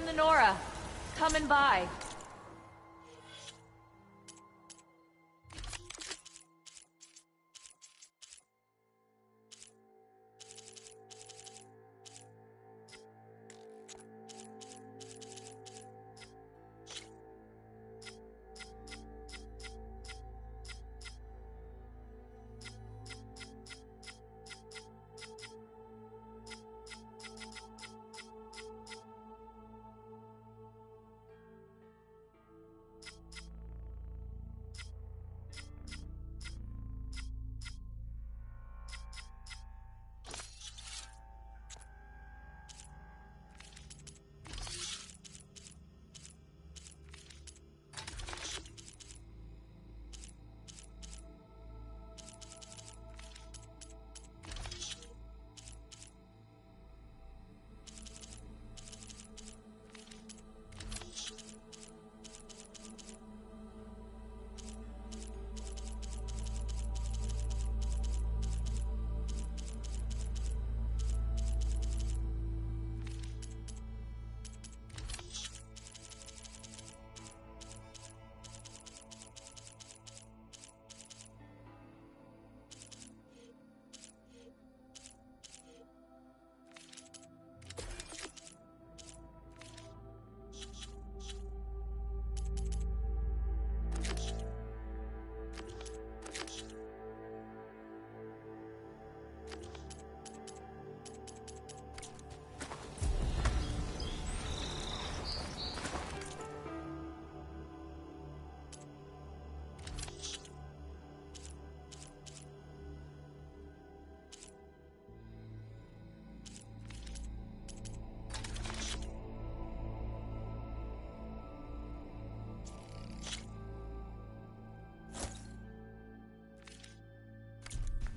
S8: from the Nora. Coming by.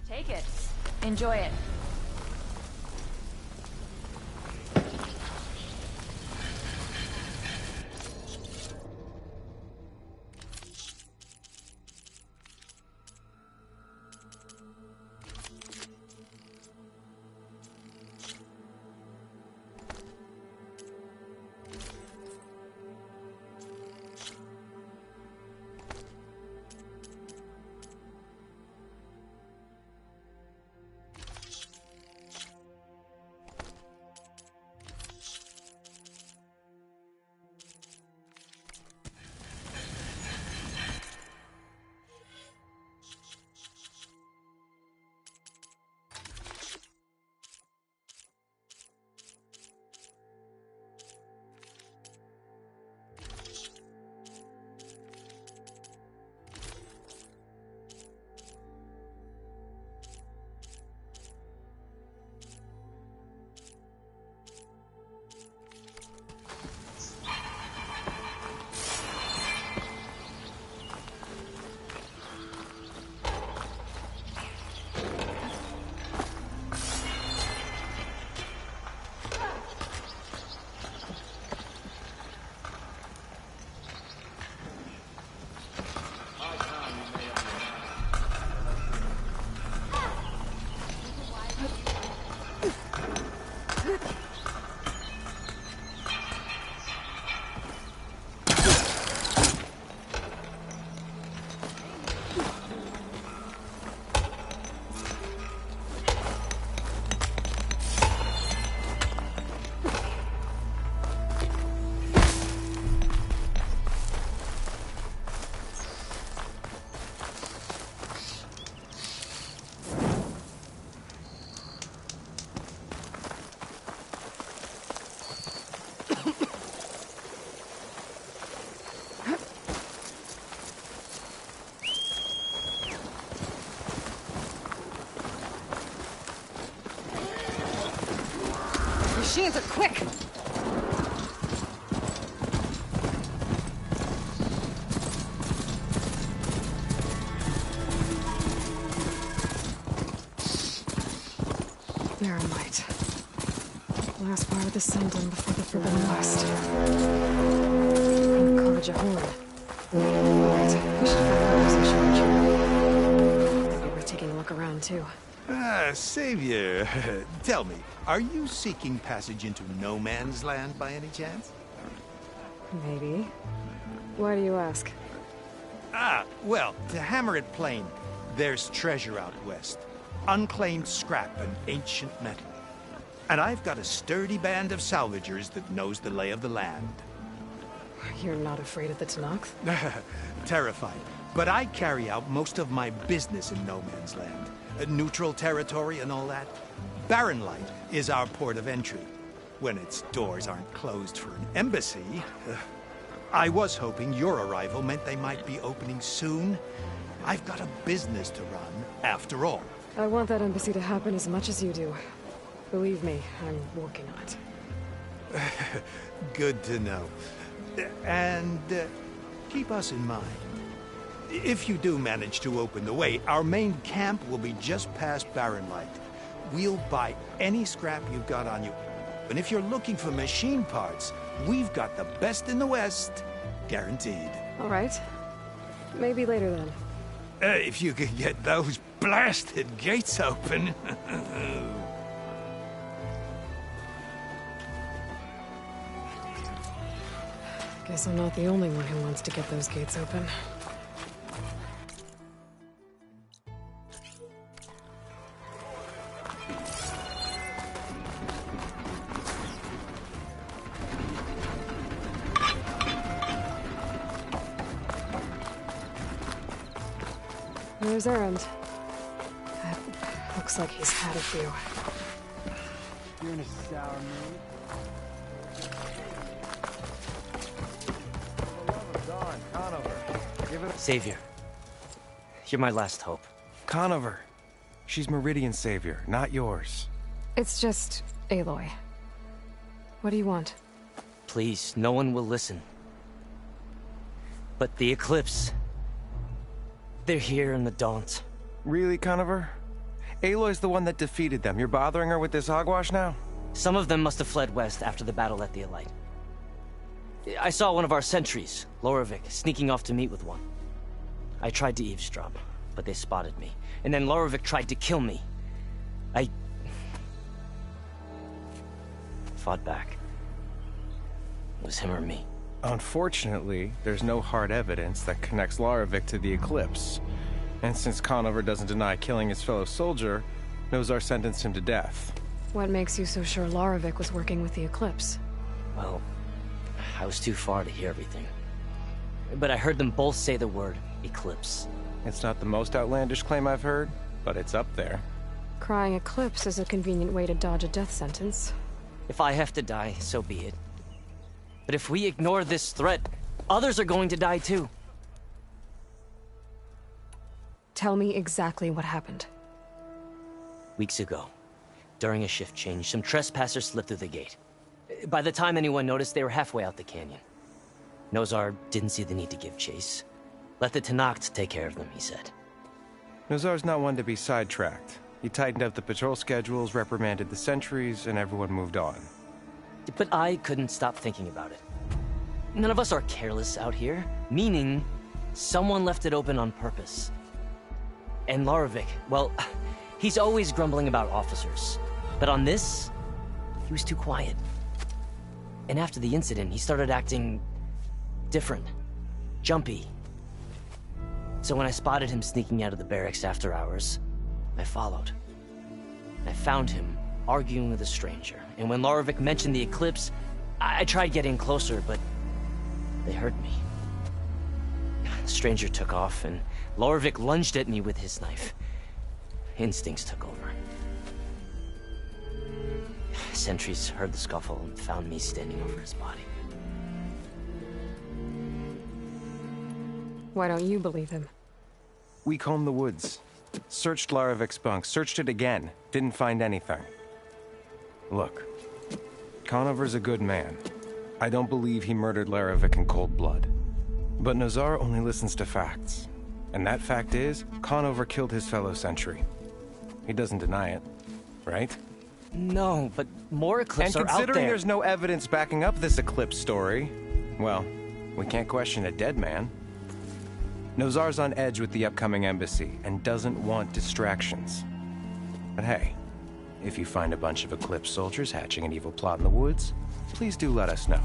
S8: Take it. Enjoy it.
S2: Machines are quick! Baronite. Last part of the Sundom before the Forbidden West. From the College of Horn. Right, we should find out who's in charge here. Maybe we're taking a look around, too.
S13: Savior, tell me, are you seeking passage into no man's land by any chance?
S2: Maybe. Why do you ask?
S13: Well, to hammer it plain, there's treasure out west. Unclaimed scrap and ancient metal. And I've got a sturdy band of salvagers that knows the lay of the land.
S2: You're not afraid of the Tenakth?
S13: Terrified. But I carry out most of my business in no man's land. Neutral territory and all that. Barren Light is our port of entry. When its doors aren't closed for an embassy. I was hoping your arrival meant they might be opening soon. I've got a business to run, after all.
S2: I want that embassy to happen as much as you do. Believe me, I'm working on it.
S13: Good to know. And keep us in mind. If you do manage to open the way, our main camp will be just past Barren Light. We'll buy any scrap you've got on you. And if you're looking for machine parts, we've got the best in the West. Guaranteed.
S2: All right. Maybe later then.
S13: If you could get those blasted gates open.
S2: Guess I'm not the only one who wants to get those gates open. There's Erend. Looks like he's had a few.
S14: You're in a sour mood.
S15: Savior. You're my last hope.
S16: Conover. She's Meridian's savior, not yours.
S2: It's just Aloy. What do you want?
S15: Please, no one will listen. But the Eclipse... they're here in the Daunt.
S16: Really, Conover? Aloy's the one that defeated them. You're bothering her with this hogwash now?
S15: Some of them must have fled west after the battle at the Elite. I saw one of our sentries, Loravik, sneaking off to meet with one. I tried to eavesdrop, but they spotted me. And then Loravik tried to kill me. I... fought back. It was him or me.
S16: Unfortunately, there's no hard evidence that connects Loravik to the Eclipse. And since Conover doesn't deny killing his fellow soldier, Nozar sentenced him to death.
S2: What makes you so sure Loravik was working with the Eclipse?
S15: Well, I was too far to hear everything. But I heard them both say the word Eclipse.
S16: It's not the most outlandish claim I've heard, but it's up there.
S2: Crying Eclipse is a convenient way to dodge a death sentence.
S15: If I have to die, so be it. But if we ignore this threat, others are going to die too.
S2: Tell me exactly what happened.
S15: Weeks ago, during a shift change, some trespassers slipped through the gate. By the time anyone noticed, they were halfway out the canyon. Nozar didn't see the need to give chase. Let the Tenakth take care of them, he said.
S16: Nozar's not one to be sidetracked. He tightened up the patrol schedules, reprimanded the sentries, and everyone moved on.
S15: But I couldn't stop thinking about it. None of us are careless out here, meaning someone left it open on purpose. And Loravik, well, he's always grumbling about officers. But on this, he was too quiet. And after the incident, he started acting different, jumpy. So when I spotted him sneaking out of the barracks after hours, I followed. I found him arguing with a stranger. And when Loravik mentioned the Eclipse, I tried getting closer, but they heard me. The stranger took off, and Loravik lunged at me with his knife. Instincts took over. Sentries heard the scuffle and found me standing over his body.
S2: Why don't you believe him?
S16: We combed the woods. Searched Laravik's bunk, searched it again. Didn't find anything. Look, Conover's a good man. I don't believe he murdered Laravik in cold blood. But Nozar only listens to facts. And that fact is, Conover killed his fellow sentry. He doesn't deny it, right?
S15: No, but more Eclipse are out there.
S16: And considering there's no evidence backing up this Eclipse story, well, we can't question a dead man. Nozar's on edge with the upcoming embassy and doesn't want distractions. But hey, if you find a bunch of Eclipse soldiers hatching an evil plot in the woods, please do let us know.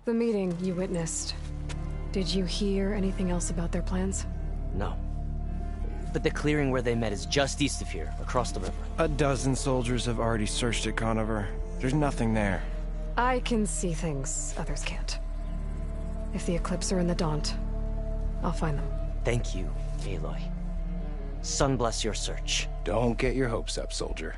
S2: The meeting you witnessed. Did you hear anything else about their plans?
S15: No. But the clearing where they met is just east of here, across the river.
S16: A dozen soldiers have already searched it, Conover. There's nothing there.
S2: I can see things others can't. If the Eclipse are in the Daunt, I'll find them.
S15: Thank you, Aloy. Sun bless your search.
S16: Don't get your hopes up, soldier.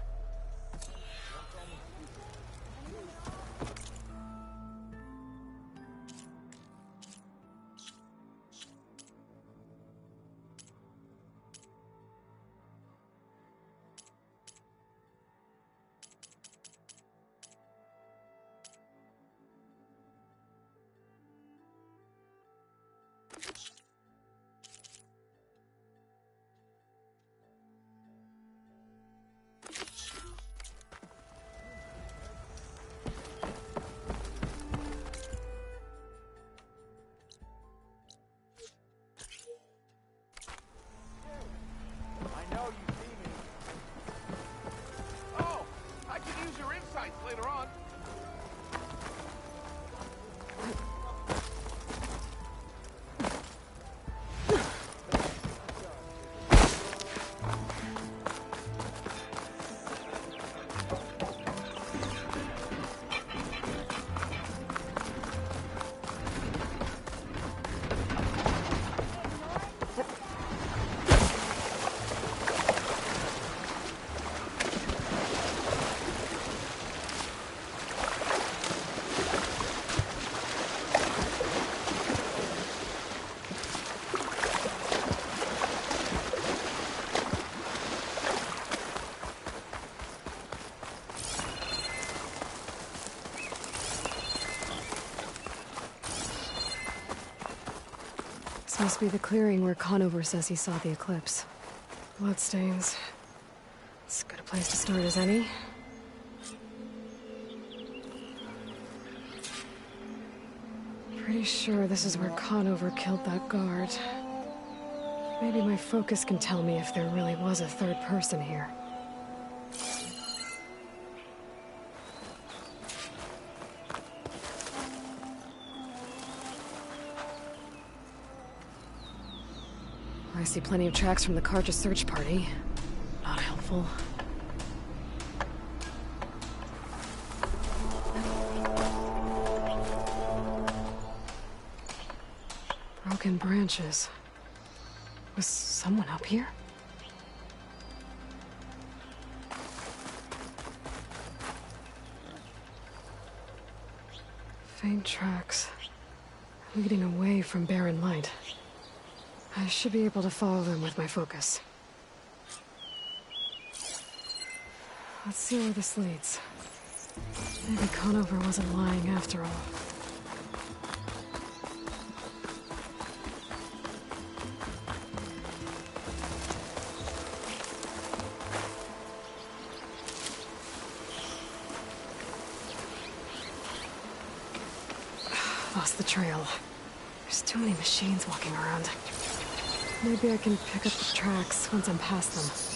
S2: This must be the clearing where Conover says he saw the Eclipse. Bloodstains. As good a place to start as any. Pretty sure this is where Conover killed that guard. Maybe my focus can tell me if there really was a third person here. I see plenty of tracks from the Karja search party. Not helpful. Broken branches. Was someone up here? Faint tracks. Leading away from barren light. I should be able to follow them with my focus. Let's see where this leads. Maybe Conover wasn't lying after all. Lost the trail. There's too many machines walking around. Maybe I can pick up the tracks once I'm past them.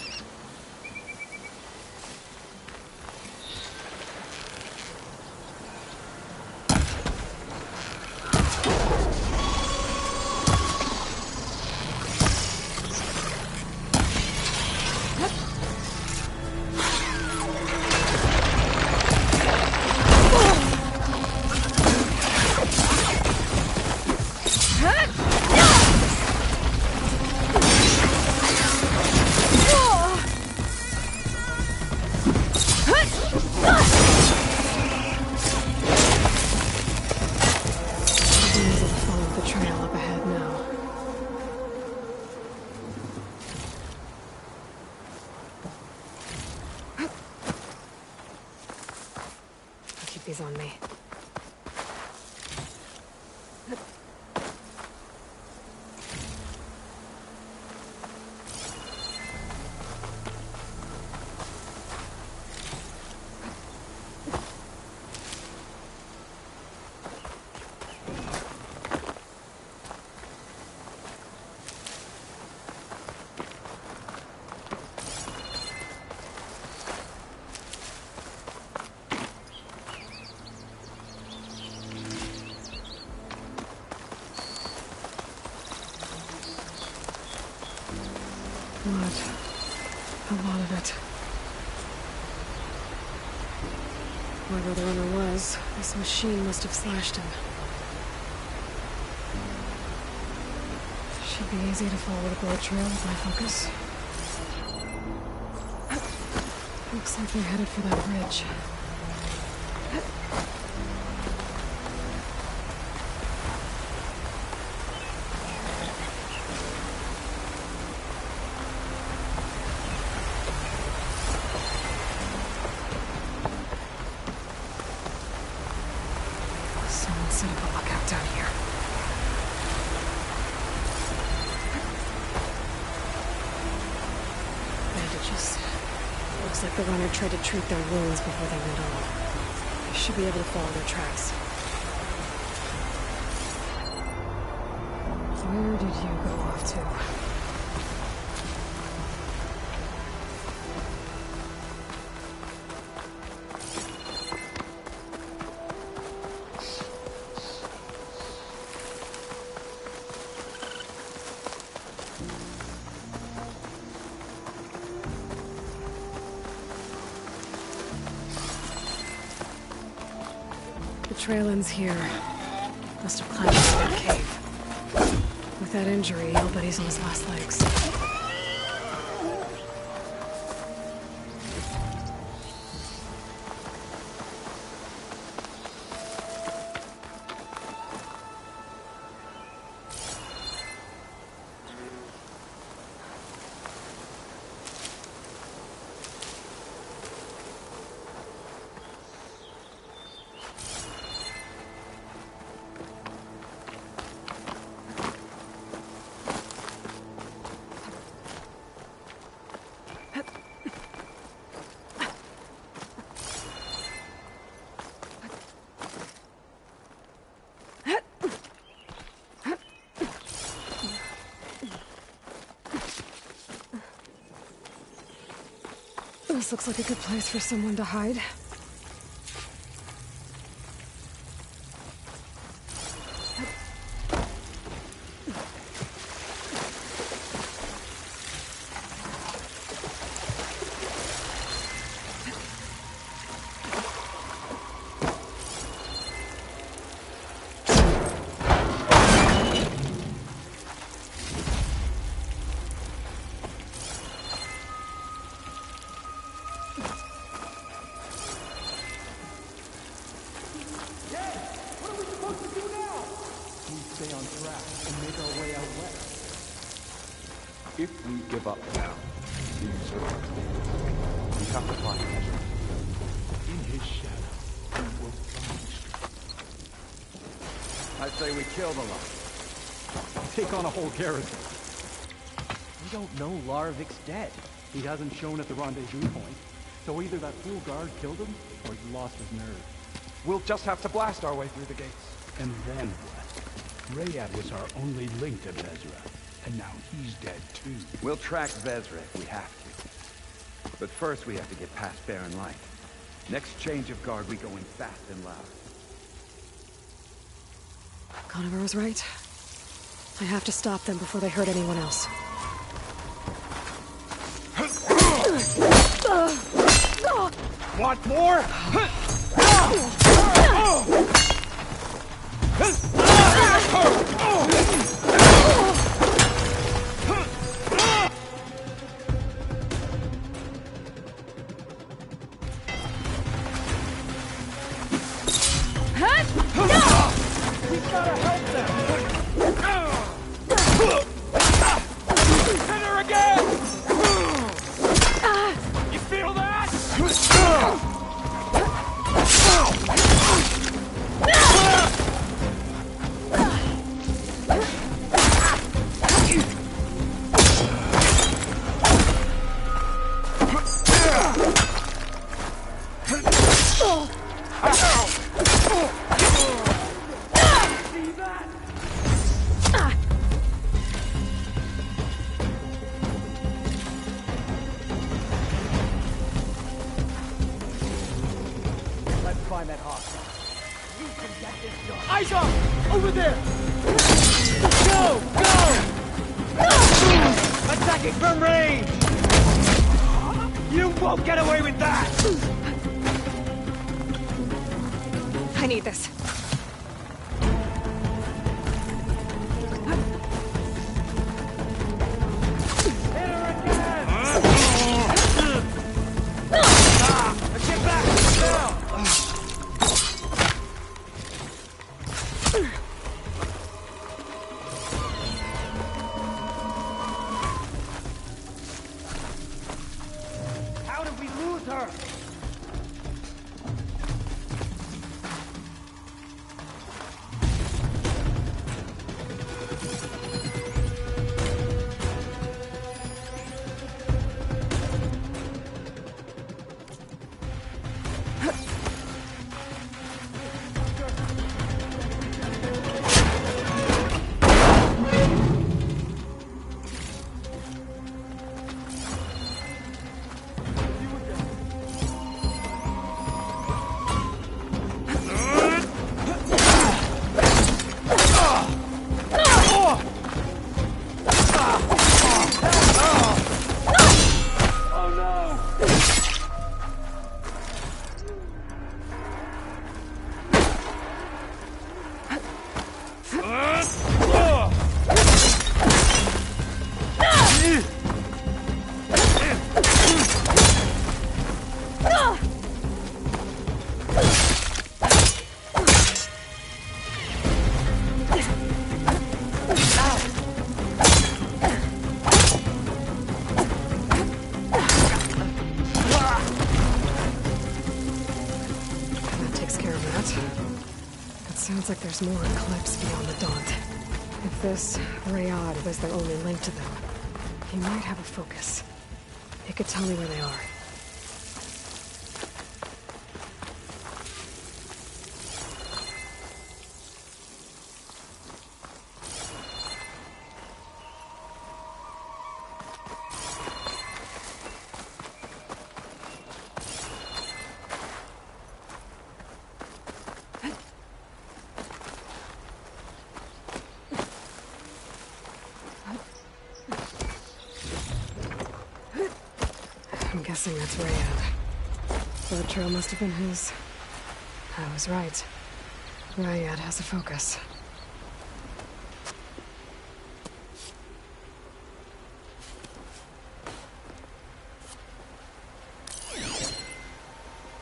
S2: On me. Blood. A lot of it. Wherever the runner was, this machine must have slashed him. Should be easy to follow the bullet trail with my focus. Looks like they're headed for that bridge. Someone set up a lookout down here. Bandages. Looks like the runner tried to treat their wounds before they went on. I should be able to follow their tracks. Where did you go off to? The trail ends here. Must have climbed into that cave. With that injury, I'll bet he's on his last legs. This looks like a good place for someone to hide.
S17: Stay on track and make our way out west. If we give up now, these are we have to find Ezra. In his shadow, we will find strength.
S7: I say we kill the lot.
S17: Take on a whole garrison.
S14: We don't know Larovic's dead.
S17: He hasn't shown at the rendezvous point, so either that fool guard killed him, or he lost his nerve.
S14: We'll just have to blast our way through the gates.
S12: And then what? Rayad was our only link to Vezra, and now he's dead too.
S7: We'll track Vezra if we have to. But first we have to get past Barren Light. Next change of guard, we go in fast and loud.
S2: Conover was right. I have to stop them before they hurt anyone else.
S7: Want more?
S14: We've gotta help them! Hit her again! You feel that? Find that hostile. You can get this done. Eyes up! Over there! Go! Go! Attack
S3: Target from range! You won't get away with that!
S2: I need this.
S3: How did we lose her?
S2: Sounds like there's more Eclipse beyond the Daunt. If this Rayad was their only link to them, he might have a focus. He could tell me where they are. I'm guessing that's Rayad. Blood trail must have been his. I was right. Rayad has a focus.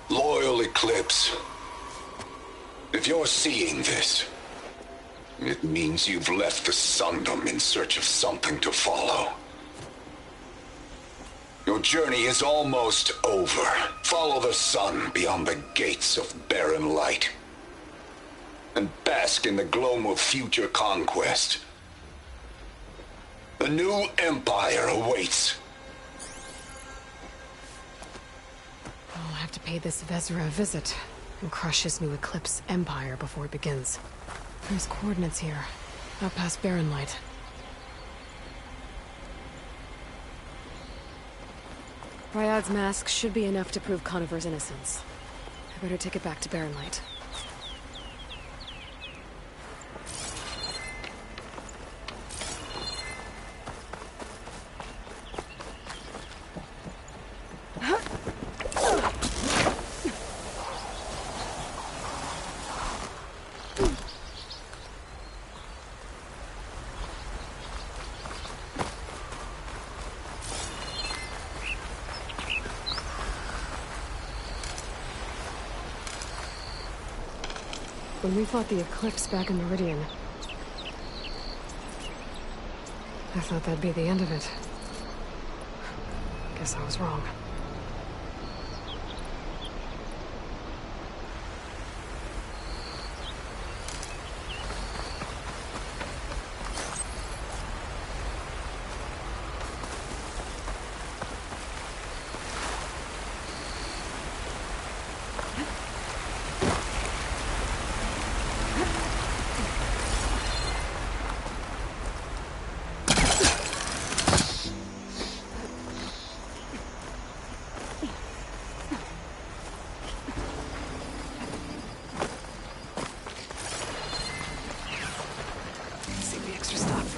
S18: Loyal Eclipse. If you're seeing this, it means you've left the Sundom in search of something to follow. Your journey is almost over. Follow the sun beyond the gates of barren light. And bask in the gloam of future conquest. The new empire awaits.
S2: I'll have to pay this Vezra a visit and crush his new Eclipse empire before it begins. There's coordinates here, out past barren light. Ryad's mask should be enough to prove Conover's innocence. I better take it back to barren light. When we fought the Eclipse back in Meridian, I thought that'd be the end of it. Guess I was wrong.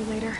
S2: Later.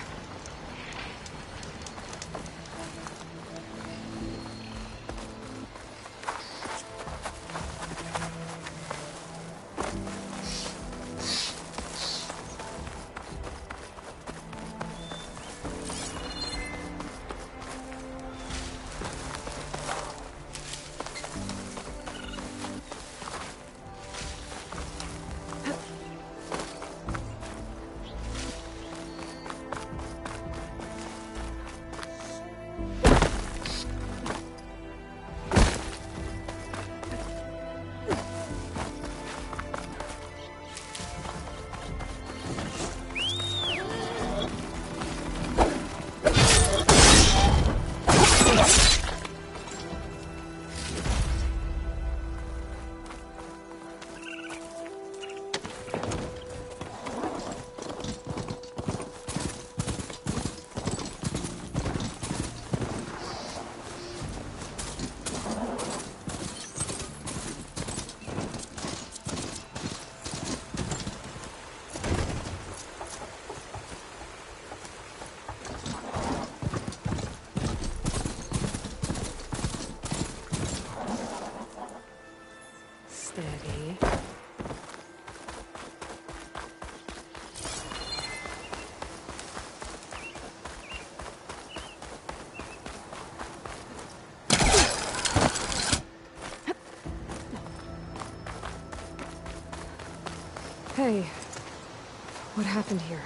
S2: What happened here?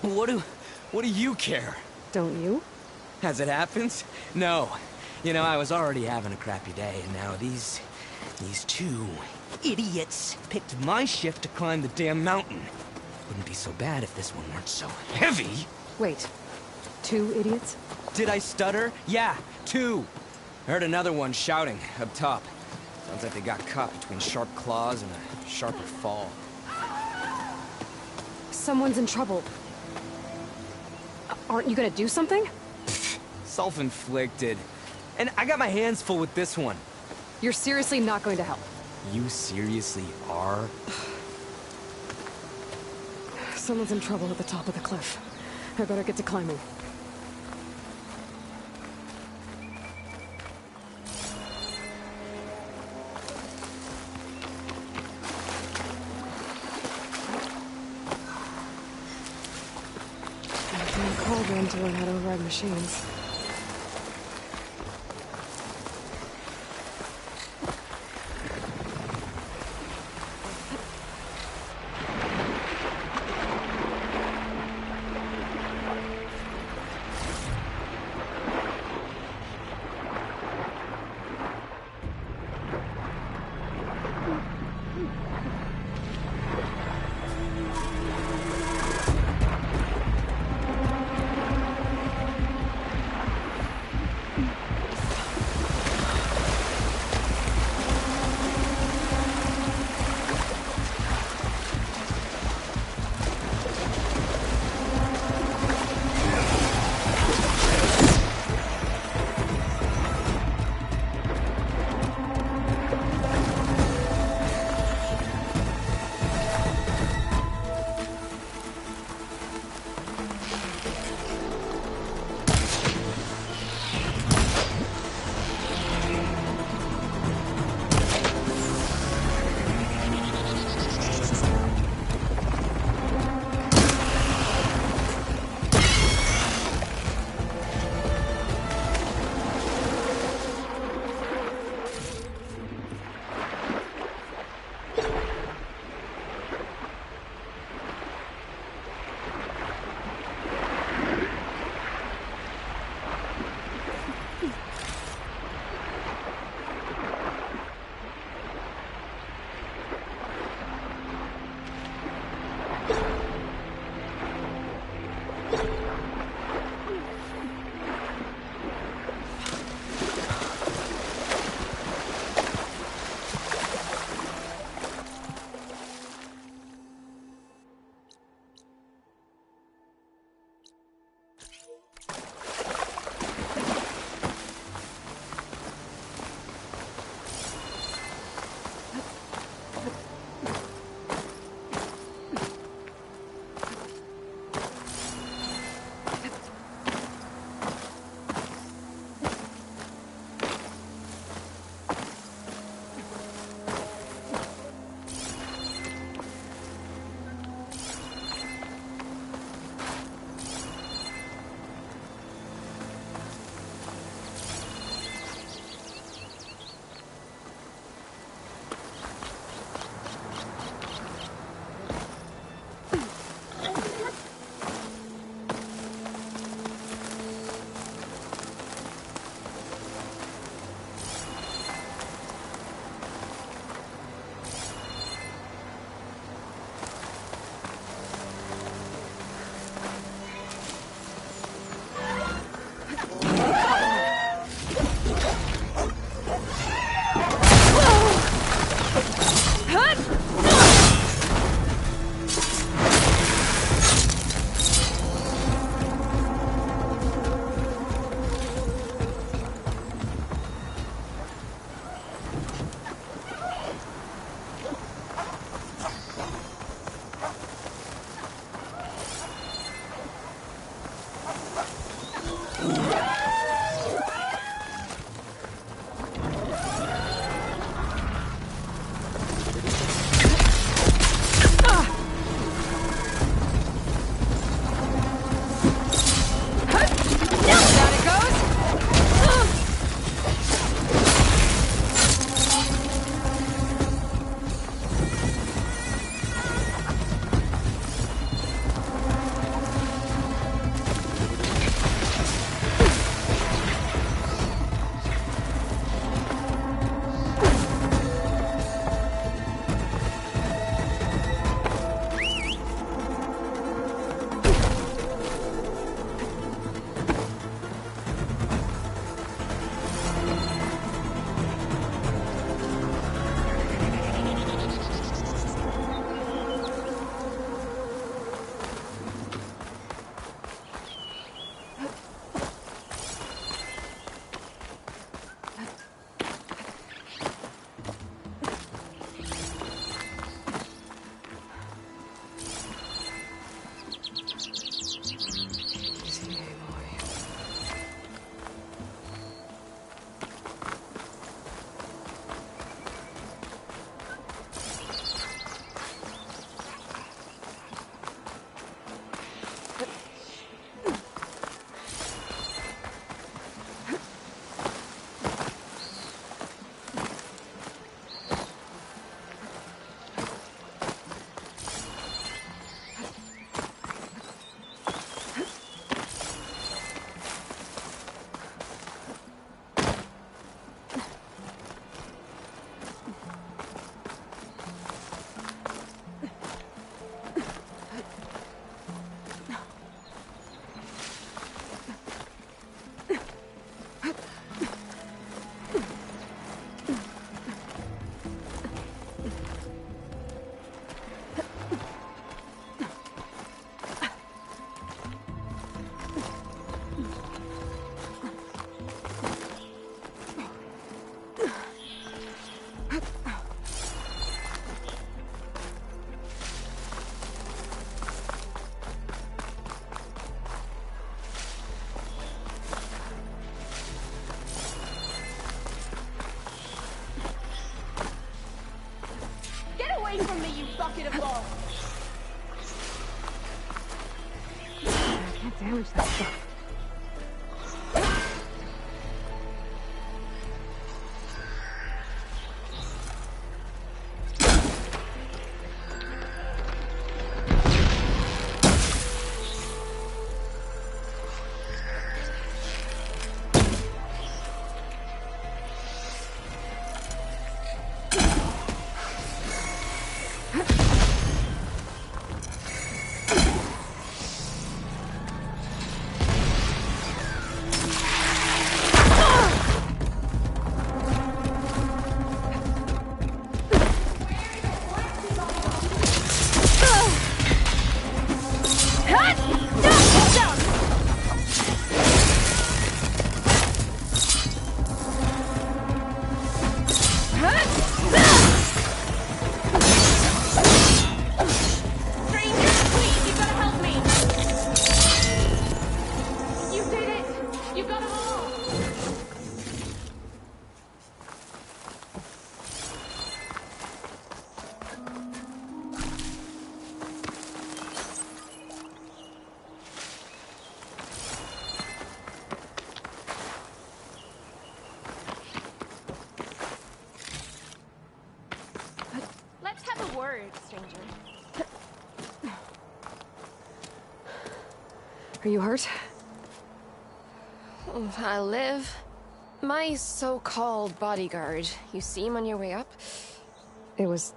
S15: What do you care?
S2: Don't you?
S15: As it happens? No. You know, I was already having a crappy day, and now these two idiots picked my shift to climb the damn mountain. Wouldn't be so bad if this one weren't so heavy.
S2: Wait. 2 idiots?
S15: Did I stutter? Yeah, 2. I heard another one shouting up top. Sounds like they got caught between sharp claws and a sharper fall.
S2: Someone's in trouble. Aren't you gonna do something?
S15: Self-inflicted. And I got my hands full with this one.
S2: You're seriously not going to help?
S15: You seriously are?
S2: Someone's in trouble at the top of the cliff. I better get to climbing. I'm called in to learn how to ride machines.
S6: socket of law.
S2: I can't damage that stuff. Are you hurt?
S19: I live. My so-called bodyguard. You see him on your way up?
S2: It was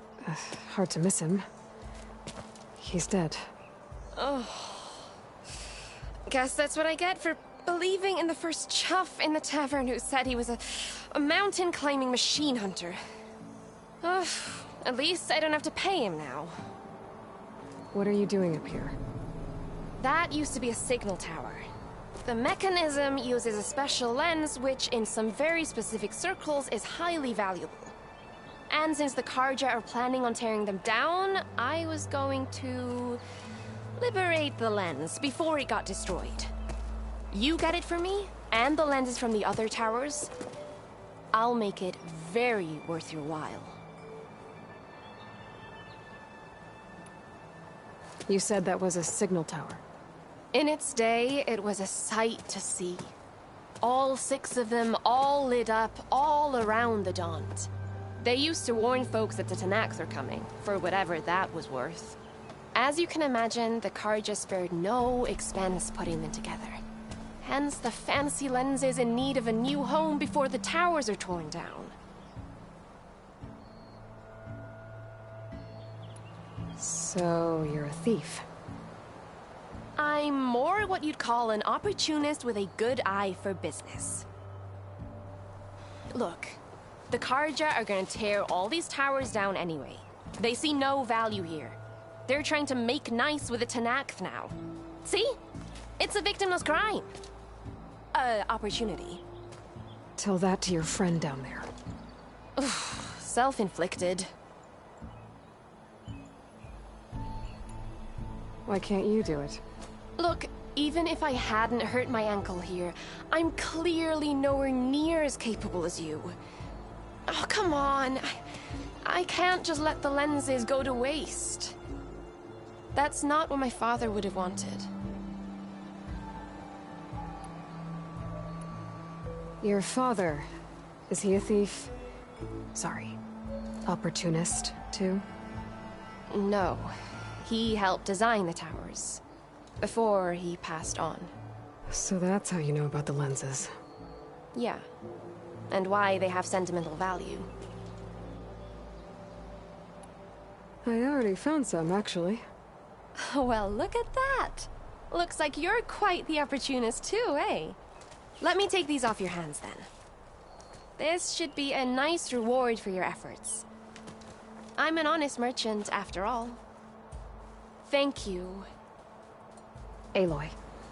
S2: hard to miss him. He's dead.
S19: Oh. Guess that's what I get for believing in the first chuff in the tavern who said he was a mountain-climbing machine hunter. At least I don't have to pay him now.
S2: What are you doing up here?
S19: That used to be a signal tower. The mechanism uses a special lens which, in some very specific circles, is highly valuable. And since the Karja are planning on tearing them down, I was going to liberate the lens before it got destroyed. You get it for me, and the lenses from the other towers. I'll make it very worth your while.
S2: You said that was a signal tower.
S19: In its day, it was a sight to see. All 6 of them, all lit up, all around the Daunt. They used to warn folks that the Tanakhs are coming, for whatever that was worth. As you can imagine, the Karja spared no expense putting them together. Hence the fancy lenses in need of a new home before the towers are torn down.
S2: So, you're a thief.
S19: I'm more what you'd call an opportunist with a good eye for business. Look, the Karja are gonna tear all these towers down anyway. They see no value here. They're trying to make nice with the Tanakh now. See? It's a victimless crime. Opportunity.
S2: Tell that to your friend down there.
S19: Self-inflicted.
S2: Why can't you do it?
S19: Look, even if I hadn't hurt my ankle here, I'm clearly nowhere near as capable as you. Oh, come on. I can't just let the lenses go to waste. That's not what my father would have wanted.
S2: Your father, is he a thief? Sorry, opportunist, too?
S19: No. He helped design the towers. Before he passed on.
S2: So that's how you know about the lenses.
S19: Yeah. And why they have sentimental value.
S2: I already found some, actually.
S19: Well, look at that! Looks like you're quite the opportunist too, eh? Let me take these off your hands, then. This should be a nice reward for your efforts. I'm an honest merchant, after all. Thank you.
S2: Aloy.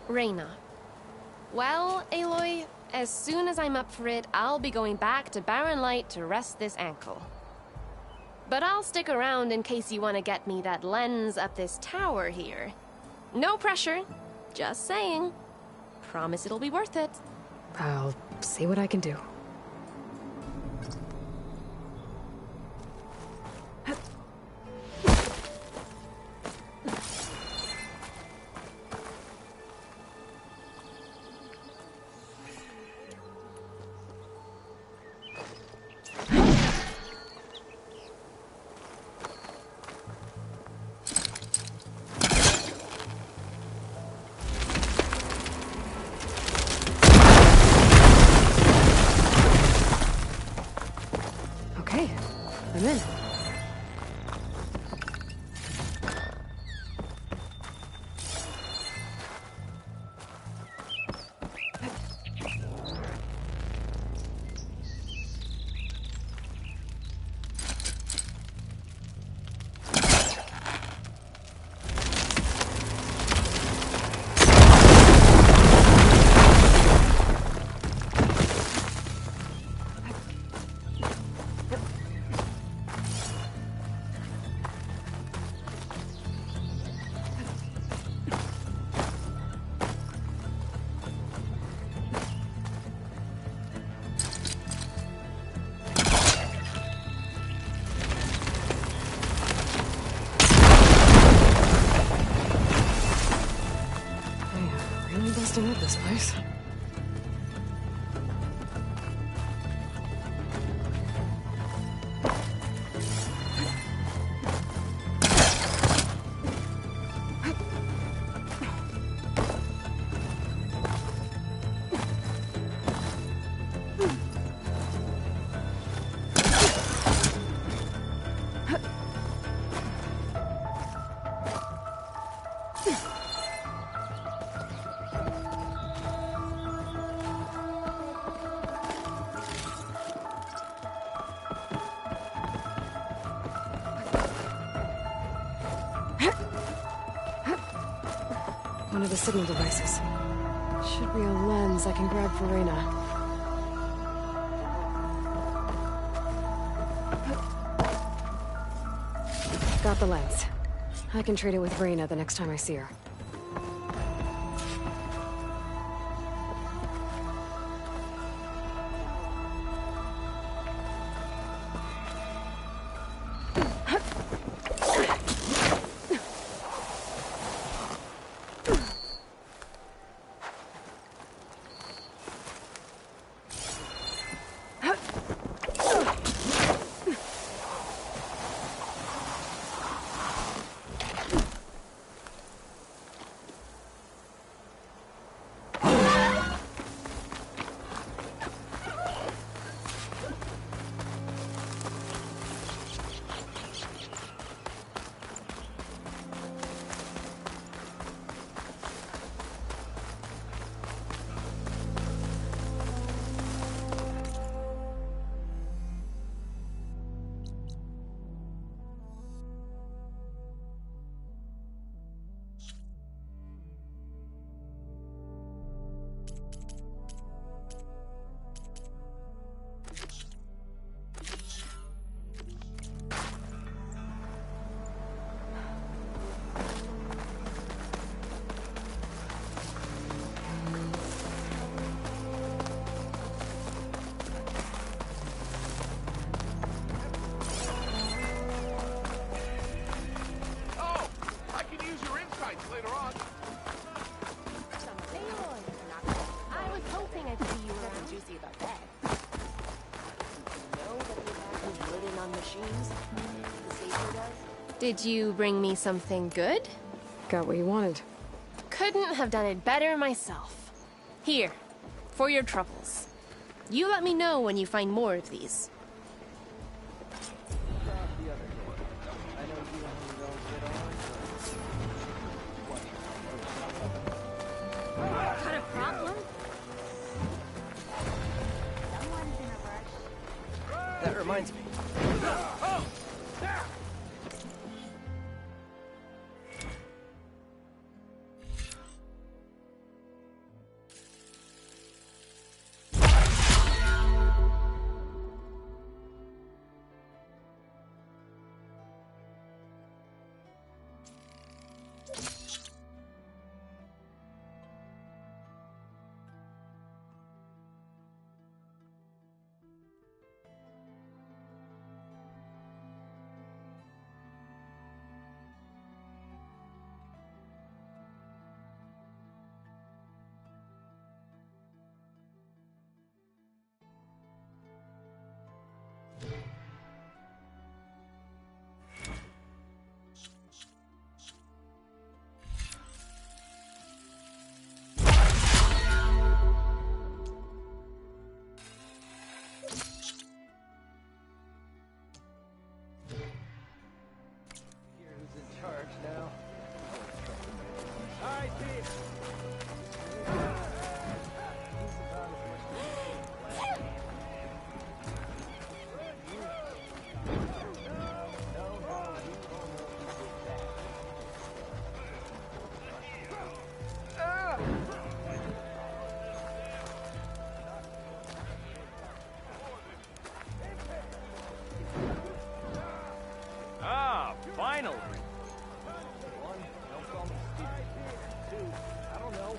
S19: Reyna. Well, Aloy, as soon as I'm up for it, I'll be going back to Barren Light to rest this ankle. But I'll stick around in case you want to get me that lens up this tower here. No pressure. Just saying. Promise it'll be worth it.
S2: I'll see what I can do. Really busting up this place. One of the signal devices. Should be a lens I can grab for Reyna. Got the lens. I can trade it with Reyna the next time I see her.
S19: Did you bring me something good?
S2: Got what you wanted.
S19: Couldn't have done it better myself. Here, for your troubles. You let me know when you find more of these.
S8: Got a problem?
S15: That reminds me.
S3: Finally!
S14: One, don't call me stupid. Two, I don't know.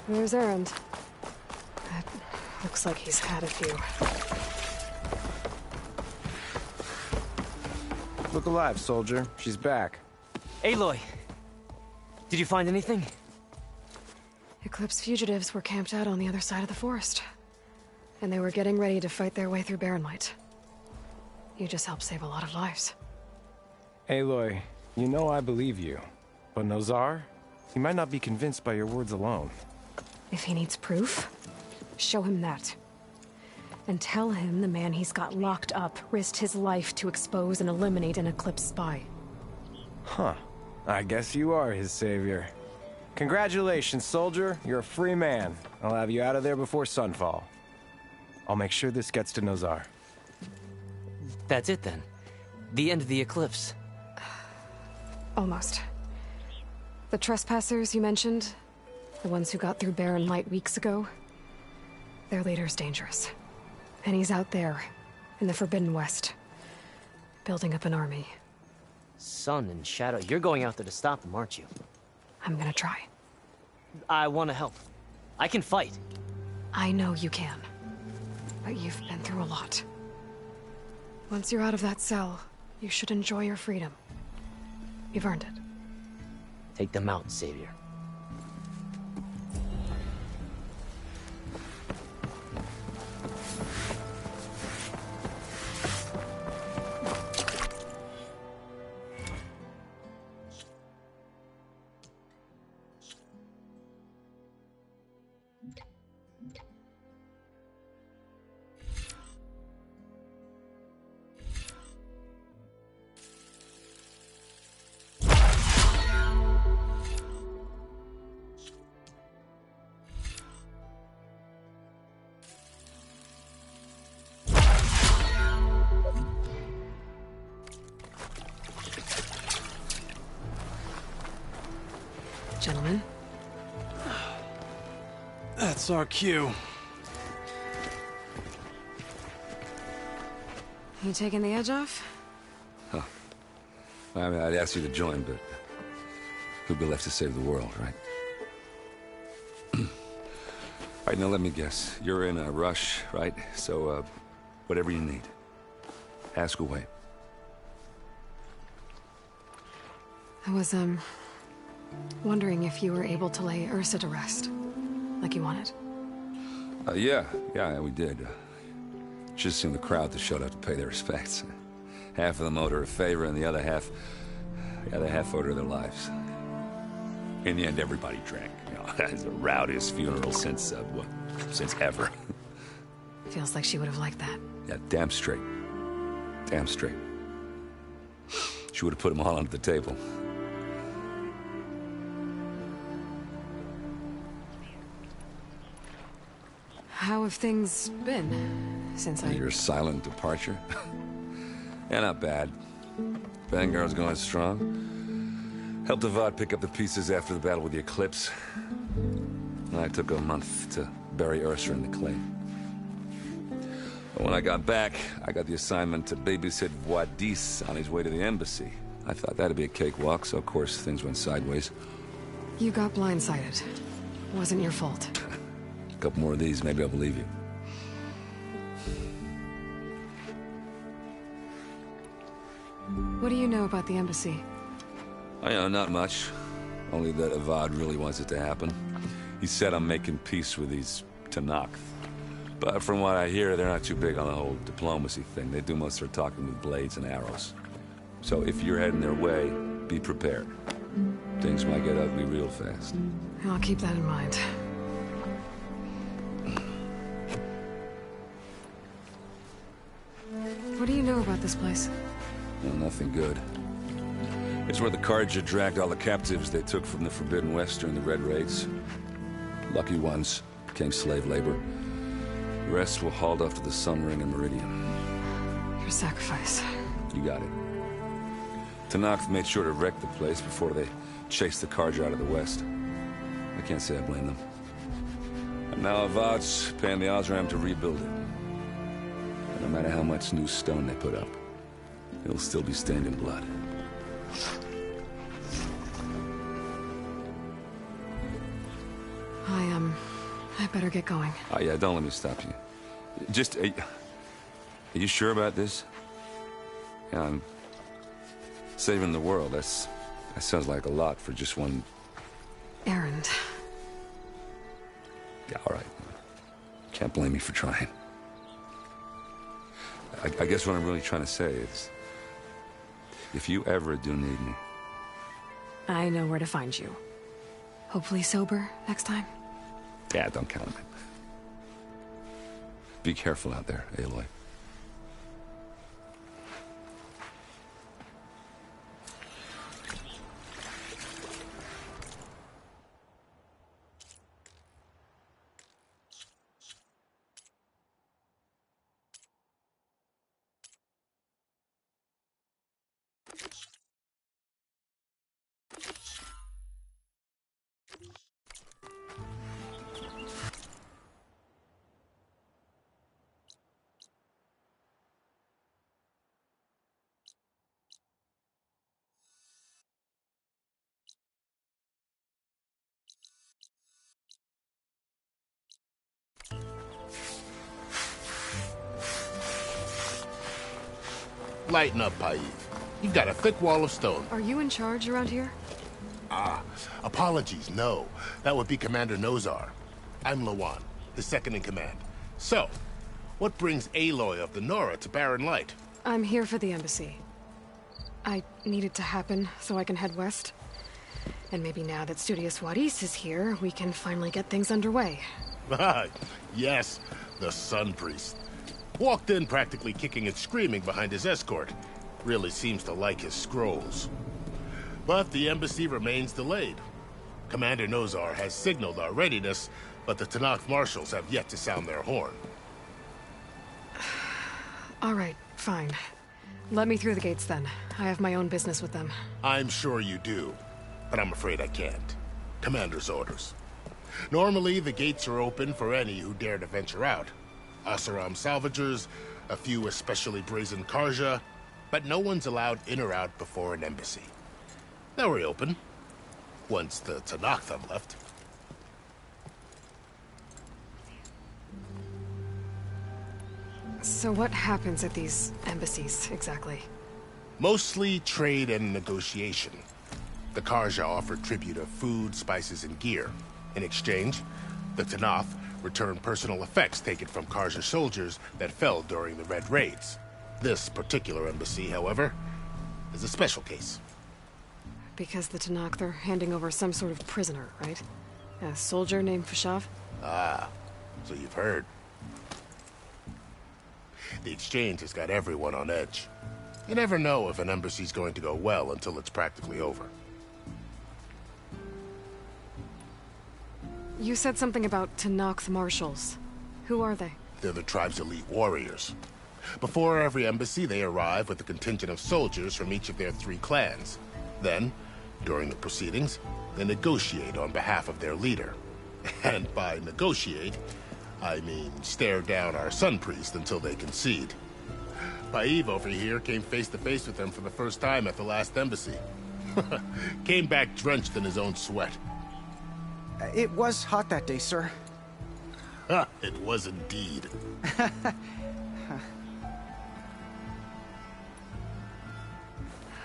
S2: There's Erend. It looks like he's had a few.
S16: Look alive, soldier. She's back.
S15: Aloy! Did you find anything?
S2: Eclipse fugitives were camped out on the other side of the forest. And they were getting ready to fight their way through Barren Light. You just helped save a lot of lives.
S16: Aloy, you know I believe you. But Nozar? He might not be convinced by your words alone.
S2: If he needs proof, show him that. And tell him the man he's got locked up risked his life to expose and eliminate an Eclipse spy.
S16: Huh. I guess you are his savior. Congratulations, soldier. You're a free man. I'll have you out of there before sunfall. I'll make sure this gets to Nozar.
S15: That's it then. The end of the Eclipse.
S2: Almost. The trespassers you mentioned, the ones who got through Barren Light weeks ago, their leader's dangerous. And he's out there, in the Forbidden West, building up an army.
S15: Sun and Shadow, you're going out there to stop them, aren't you?
S2: I'm gonna try.
S15: I want to help. I can fight.
S2: I know you can. But you've been through a lot. Once you're out of that cell, you should enjoy your freedom. You've earned it.
S15: Take them out, Savior.
S2: Gentlemen.
S11: That's our cue.
S2: You taking the edge off?
S20: Huh. I mean, I'd ask you to join, but who'd be left to save the world, right? All right, now let me guess. You're in a rush, right? So, whatever you need. Ask away.
S2: I was, wondering if you were able to lay Ursa to rest, like you wanted.
S20: Yeah, we did. Just seen the crowd that showed up to pay their respects. Half of them owed her a favor, and the other half owed her their lives. In the end, everybody drank. You know, it's the rowdiest funeral since ever.
S2: Feels like she would have liked that.
S20: Yeah, damn straight. Damn straight. She would have put them all under the table.
S2: How have things been since
S20: Your silent departure? Yeah, not bad. Vanguard's going strong. Helped Avad pick up the pieces after the battle with the Eclipse. And I took a month to bury Ursa in the clay. But when I got back, I got the assignment to babysit Wadis on his way to the embassy. I thought that'd be a cakewalk, so of course things went sideways.
S2: You got blindsided. Wasn't your fault.
S20: A couple more of these, maybe I'll believe you.
S2: What do you know about the embassy?
S20: I know, not much. Only that Avad really wants it to happen. He said I'm making peace with these Tenakth. But from what I hear, they're not too big on the whole diplomacy thing. They do most of their talking with blades and arrows. So if you're heading their way, be prepared. Things might get ugly real fast.
S2: I'll keep that in mind. What do you know about this place?
S20: Well, nothing good. It's where the Carja dragged all the captives they took from the Forbidden West during the Red Raids. Lucky ones became slave labor. The rest were hauled off to the Sun Ring and Meridian.
S2: Your sacrifice.
S20: You got it. Tenakth made sure to wreck the place before they chased the Carja out of the West. I can't say I blame them. And now Avad's paying the Osram to rebuild it. And no matter how much new stone they put up, it'll still be stained in blood.
S2: I better get going.
S20: Oh, yeah, don't let me stop you. Just, are you sure about this? Yeah, Saving the world, that sounds like a lot for just one...
S2: Errand.
S20: Yeah, all right. Can't blame me for trying. I guess what I'm really trying to say is, if you ever do need me...
S2: I know where to find you. Hopefully sober next time.
S20: Yeah, don't count on it. Be careful out there, Aloy.
S21: Lighten up, Paiv. You've got a thick wall of stone.
S2: Are you in charge around here?
S21: Ah, apologies, no. That would be Commander Nozar. I'm Lawan, his second in command. So, what brings Aloy of the Nora to Barren Light?
S2: I'm here for the embassy. I need it to happen so I can head west. And maybe now that Studious Juarez is here, we can finally get things underway.
S21: Yes, the Sun Priest. Walked in practically kicking and screaming behind his escort. Really seems to like his scrolls. But the embassy remains delayed. Commander Nozar has signaled our readiness, but the Tenakth marshals have yet to sound their horn.
S2: All right, fine. Let me through the gates then. I have my own business with them.
S21: I'm sure you do, but I'm afraid I can't. Commander's orders. Normally, the gates are open for any who dare to venture out. Oseram salvagers, a few especially brazen Karja, but no one's allowed in or out before an embassy. They'll reopen, once the Tenakth have left.
S2: So what happens at these embassies, exactly?
S21: Mostly trade and negotiation. The Karja offer tribute of food, spices, and gear. In exchange, the Tenakth return personal effects taken from Karja soldiers that fell during the Red Raids. This particular embassy, however, is a special case.
S2: Because the Tenakth are handing over some sort of prisoner, right? A soldier named Fashav?
S21: Ah, so you've heard. The exchange has got everyone on edge. You never know if an embassy's going to go well until it's practically over.
S2: You said something about Tenakth marshals. Who are they?
S21: They're the tribe's elite warriors. Before every embassy, they arrive with a contingent of soldiers from each of their 3 clans. Then, during the proceedings, they negotiate on behalf of their leader. And by negotiate, I mean stare down our Sun Priest until they concede. Paiv over here came face to face with them for the first time at the last embassy. Came back drenched in his own sweat.
S22: It was hot that day, sir.
S21: It was indeed.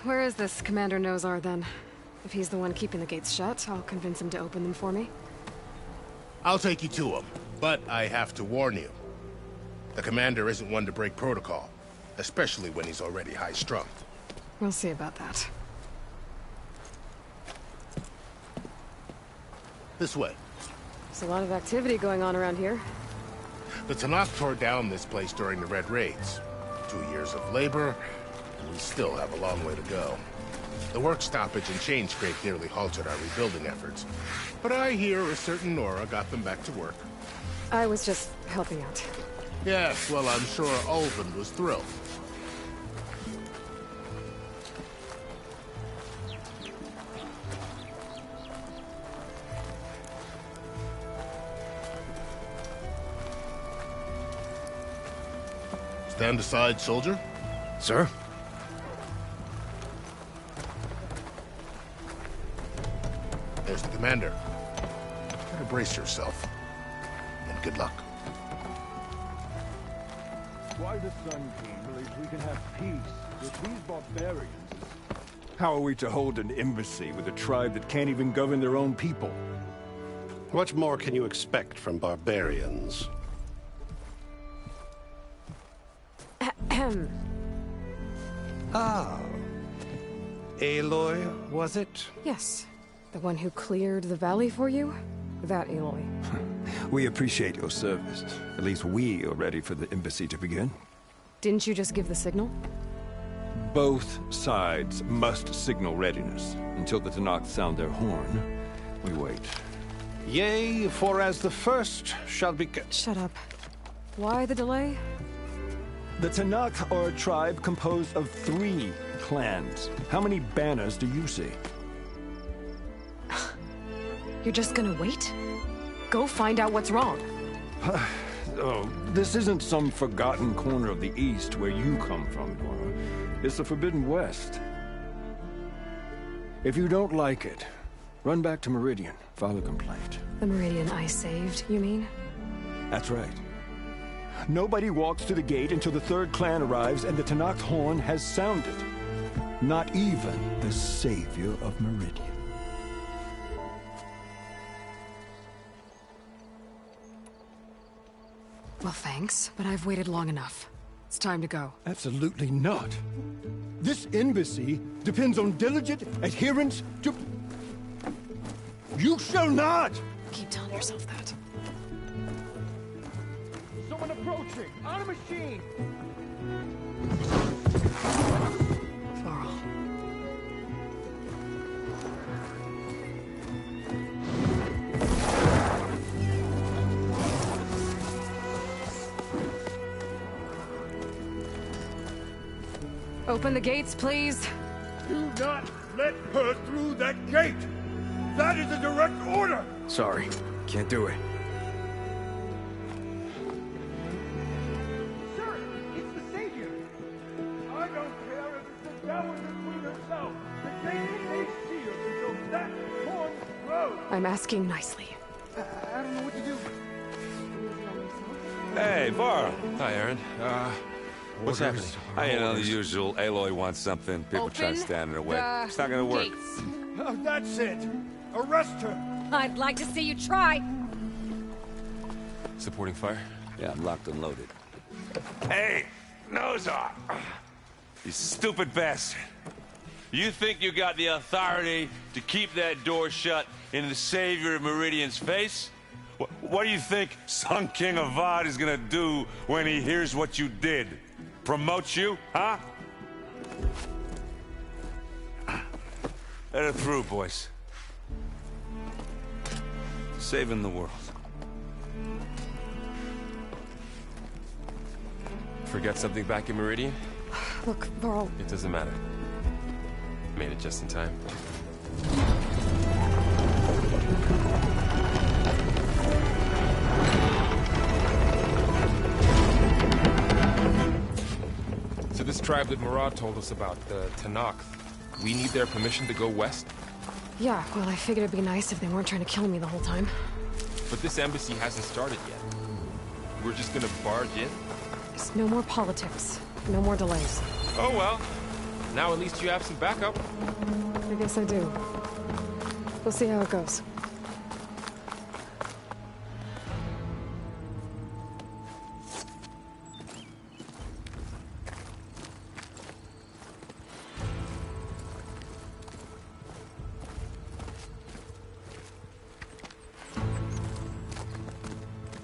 S2: Where is this Commander Nozar, then? If he's the one keeping the gates shut, I'll convince him to open them for me.
S21: I'll take you to him, but I have to warn you. The commander isn't one to break protocol, especially when he's already high-strung.
S2: We'll see about that.
S21: This way.
S2: There's a lot of activity going on around here.
S21: The Tenakth tore down this place during the Red Raids. 2 years of labor, and we still have a long way to go. The work stoppage and chain scrape nearly halted our rebuilding efforts. But I hear a certain Nora got them back to work.
S2: I was just helping out.
S21: Yes, well, I'm sure Ulvin was thrilled. Stand aside, soldier. Sir? There's the commander. Better brace yourself. And good luck.
S17: Why the Sun King believes we can have peace with these barbarians
S1: How are we to hold an embassy with a tribe that can't even govern their own people?
S5: What more can you expect from barbarians?
S2: Ahem.
S13: Ah. Aloy, was it?
S2: Yes. The one who cleared the valley for you? That Aloy.
S1: We appreciate your service. At least we are ready for the embassy to begin.
S2: Didn't you just give the signal?
S1: Both sides must signal readiness. Until the Tenakth sound their horn, we wait.
S5: Yea, for as the first shall be...
S2: Shut up. Why the delay?
S1: The Tenakth are a tribe composed of 3 clans. How many banners do you see?
S2: You're just gonna wait? Go find out what's wrong.
S1: Oh, this isn't some forgotten corner of the East where you come from, Nora. It's the Forbidden West. If you don't like it, run back to Meridian, file a complaint.
S2: The Meridian I saved, you mean?
S1: That's right. Nobody walks to the gate until the 3rd clan arrives and the Tenakth horn has sounded. Not even the savior of Meridian.
S2: Well, thanks, but I've waited long enough. It's time to go.
S1: Absolutely not. This embassy depends on diligent adherence to... You shall not!
S2: Keep telling yourself that.
S3: Someone approaching! On a machine!
S2: Varl. Open the gates, please.
S1: Do not let her through that gate! That is a direct order!
S22: Sorry, can't do it.
S3: Sir, it's the Savior!
S1: I don't care if it's the Dowager Queen herself! The gate is a shield until that horn grows!
S2: I'm asking nicely.
S3: I don't know what to do.
S20: Hey, Varl.
S16: Hi, Aaron. What's happening?
S20: You know, the usual. Aloy wants something. People try to stand in her way. It's not gonna work.
S6: Gates.
S1: Oh, that's it! Arrest her!
S6: I'd like to see you try.
S16: Supporting fire?
S20: Yeah, I'm locked and loaded. Hey, Nozar! You stupid bastard. You think you got the authority to keep that door shut in the savior of Meridian's face? What do you think Sun King Avad is gonna do when he hears what you did? Promote you, huh? Let her through, boys. Saving the world.
S16: Forget something back in Meridian?
S2: Look, Varl.
S16: It doesn't matter. Made it just in time. So this tribe that Murad told us about, the Tenakth, we need their permission to go west?
S2: Yeah, well, I figured it'd be nice if they weren't trying to kill me the whole time.
S16: But this embassy hasn't started yet. We're just gonna barge in?
S2: There's no more politics. No more delays.
S16: Oh well. Now at least you have some backup.
S2: I guess I do. We'll see how it goes.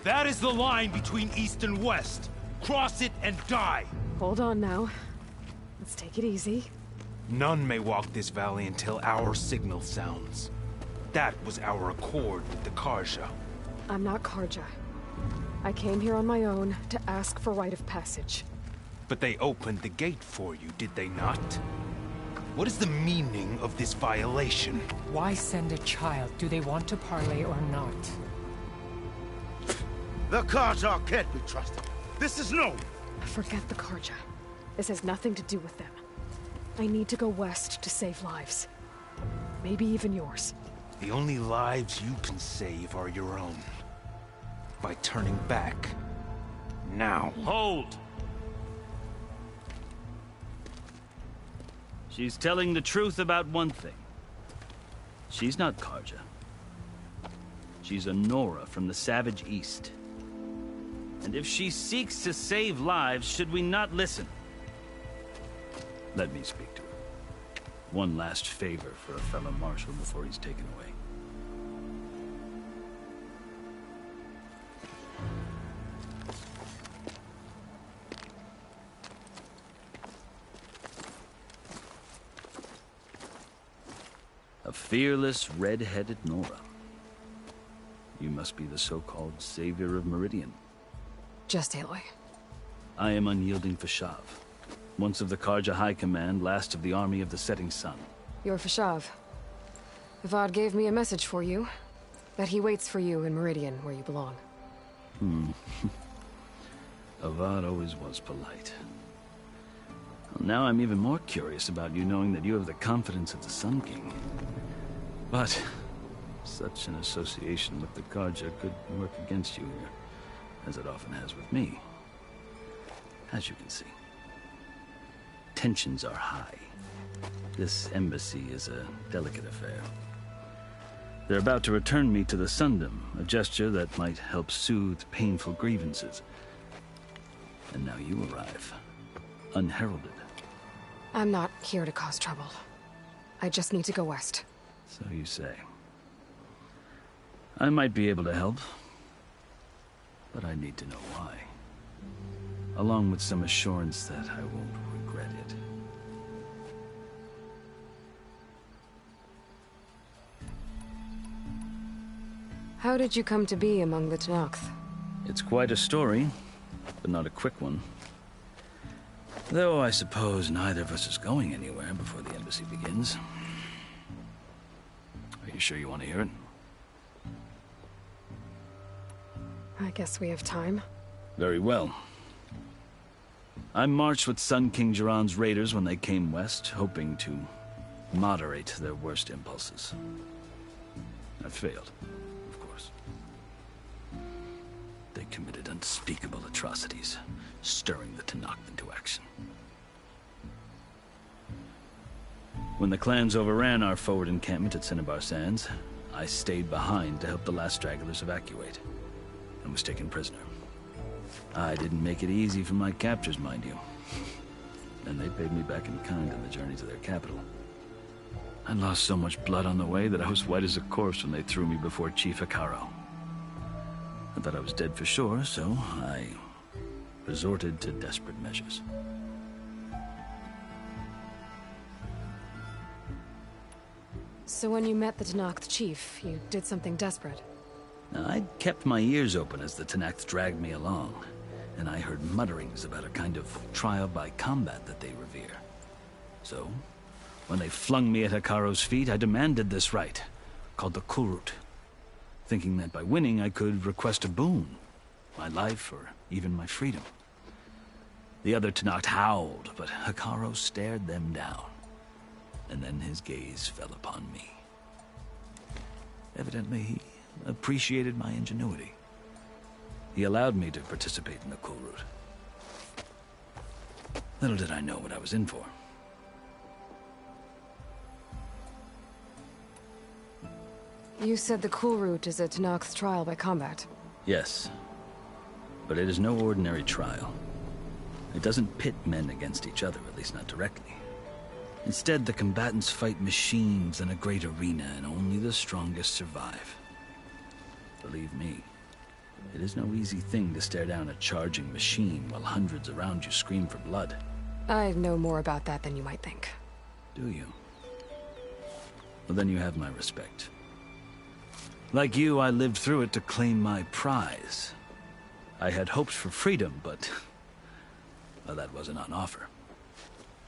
S13: That is the line between East and West. Cross it and die.
S2: Hold on now. Let's take it easy.
S13: None may walk this valley until our signal sounds. That was our accord with the Karja.
S2: I'm not Karja. I came here on my own to ask for rite of passage.
S13: But they opened the gate for you, did they not? What is the meaning of this violation?
S23: Why send a child? Do they want to parley or not?
S9: The Karja can't be trusted. This is known.
S2: Forget the Karja. This has nothing to do with them. I need to go west to save lives. Maybe even yours.
S13: The only lives you can save are your own. By turning back. Now.
S24: Hold!
S4: She's telling the truth about one thing. She's not Karja. She's a Nora from the Savage East. And if she seeks to save lives, should we not listen? Let me speak to her. One last favor for a fellow marshal before he's taken away. A fearless, red-headed Nora. You must be the so-called savior of Meridian.
S2: Just Aloy.
S4: I am Unyielding Fashav, once of the Karja High Command, last of the army of the Setting Sun.
S2: You're Fashav. Avad gave me a message for you. That he waits for you in Meridian, where you belong.
S4: Avad always was polite. Well, now I'm even more curious about you knowing that you have the confidence of the Sun King. But such an association with the Karja could work against you here, as it often has with me. As you can see, tensions are high. This embassy is a delicate affair. They're about to return me to the Sundom, a gesture that might help soothe painful grievances. And now you arrive, unheralded.
S2: I'm not here to cause trouble. I just need to go west.
S4: So you say. I might be able to help, but I need to know why. Along with some assurance that I won't regret it.
S2: How did you come to be among the Tenakth?
S4: It's quite a story, but not a quick one. Though I suppose neither of us is going anywhere before the embassy begins. Are you sure you want to hear it?
S2: I guess we have time.
S4: Very well. I marched with Sun King Jiran's raiders when they came west, hoping to moderate their worst impulses. I failed, of course. They committed unspeakable atrocities, stirring the Tenakth into action. When the clans overran our forward encampment at Cinnabar Sands, I stayed behind to help the last stragglers evacuate, and was taken prisoner. I didn't make it easy for my captors, mind you. And they paid me back in kind on the journey to their capital. I lost so much blood on the way that I was white as a corpse when they threw me before Chief Hekaro. I thought I was dead for sure, so I resorted to desperate measures.
S2: So when you met the Tenakth chief, you did something desperate?
S4: Now, I'd kept my ears open as the Tenakth dragged me along, and I heard mutterings about a kind of trial by combat that they revere. So, when they flung me at Hekaro's feet, I demanded this right, called the Kulrut, thinking that by winning I could request a boon, my life or even my freedom. The other Tenakth howled, but Hekaro stared them down, and then his gaze fell upon me. Evidently, he appreciated my ingenuity. He allowed me to participate in the Kulrut. Little did I know what I was in for.
S2: You said the Kulrut is a Tenakth trial by combat.
S4: Yes, but it is no ordinary trial. It doesn't pit men against each other, at least not directly. Instead, the combatants fight machines in a great arena, and only the strongest survive. Believe me, it is no easy thing to stare down a charging machine while hundreds around you scream for blood.
S2: I know more about that than you might think.
S4: Do you? Well, then you have my respect. Like you, I lived through it to claim my prize. I had hoped for freedom, but well, that wasn't on offer.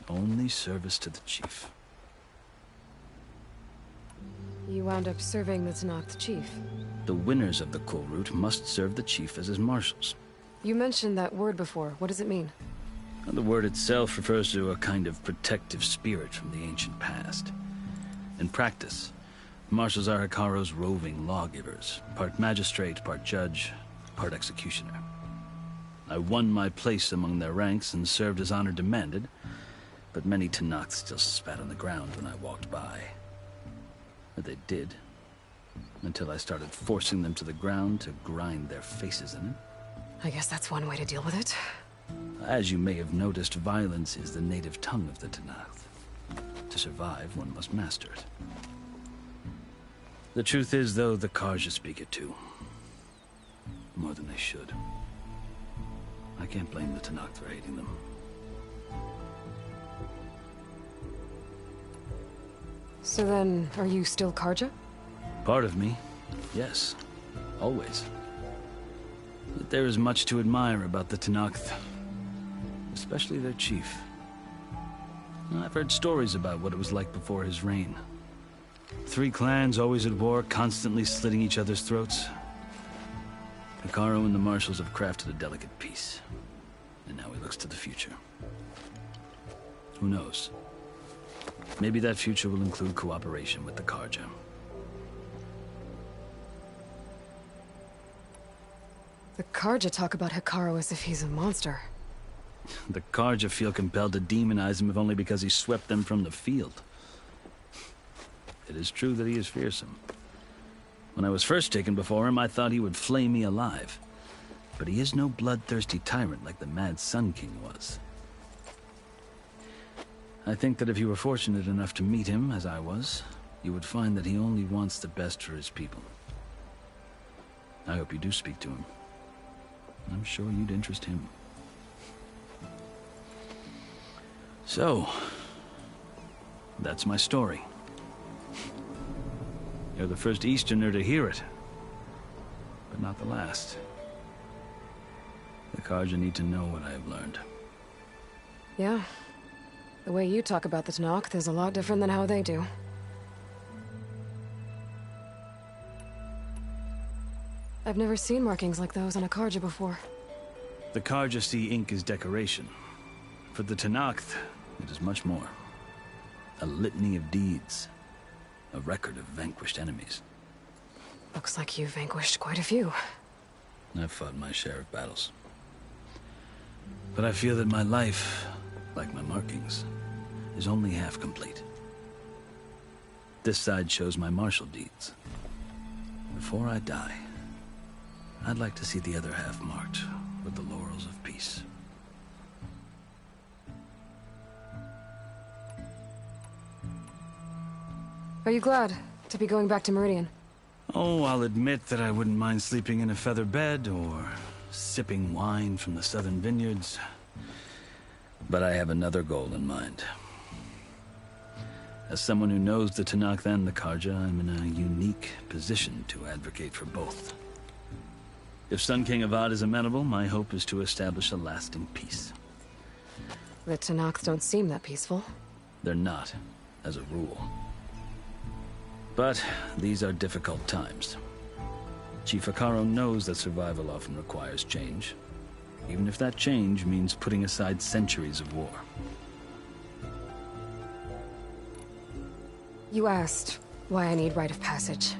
S4: Only service to the chief.
S2: You wound up serving the Tenakth chief.
S4: The winners of the Kulrut must serve the chief as his marshals.
S2: You mentioned that word before. What does it mean?
S4: The word itself refers to a kind of protective spirit from the ancient past. In practice, marshals are Hekaro's roving lawgivers, part magistrate, part judge, part executioner. I won my place among their ranks and served as honor demanded, but many Tenakth still spat on the ground when I walked by. Or they did, until I started forcing them to the ground to grind their faces in it.
S2: I guess that's one way to deal with it.
S4: As you may have noticed, violence is the native tongue of the Tenakth. To survive, one must master it. The truth is, though, the Karja speak it too. More than they should. I can't blame the Tenakth for hating them.
S2: So then, are you still Karja?
S4: Part of me, yes. Always. But there is much to admire about the Tenakth. Especially their chief. I've heard stories about what it was like before his reign. 3 clans always at war, constantly slitting each other's throats. Hekarro and the Marshals have crafted a delicate peace. And now he looks to the future. Who knows? Maybe that future will include cooperation with the Karja.
S2: The Karja talk about Hekarro as if he's a monster.
S4: The Karja feel compelled to demonize him if only because he swept them from the field. It is true that he is fearsome. When I was first taken before him, I thought he would flay me alive. But he is no bloodthirsty tyrant like the Mad Sun King was. I think that if you were fortunate enough to meet him, as I was, you would find that he only wants the best for his people. I hope you do speak to him. I'm sure you'd interest him. So, that's my story. You're the first Easterner to hear it, but not the last. The Karja need to know what I have learned.
S2: Yeah. The way you talk about the Tenakth is a lot different than how they do. I've never seen markings like those on a Karja before.
S4: The Karja see ink as decoration. For the Tenakth, it is much more. A litany of deeds. A record of vanquished enemies.
S2: Looks like you've vanquished quite a few.
S4: I've fought my share of battles. But I feel that my life, like my markings, is only half complete. This side shows my martial deeds. Before I die, I'd like to see the other half marked with the laurels of peace.
S2: Are you glad to be going back to Meridian?
S4: Oh, I'll admit that I wouldn't mind sleeping in a feather bed or sipping wine from the southern vineyards. But I have another goal in mind. As someone who knows the Tenakth and the Karja, I'm in a unique position to advocate for both. If Sun King Avad is amenable, my hope is to establish a lasting peace.
S2: The Tenakth don't seem that peaceful.
S4: They're not, as a rule. But these are difficult times. Chief Hekarro knows that survival often requires change, even if that change means putting aside centuries of war.
S2: You asked why I need rite of passage.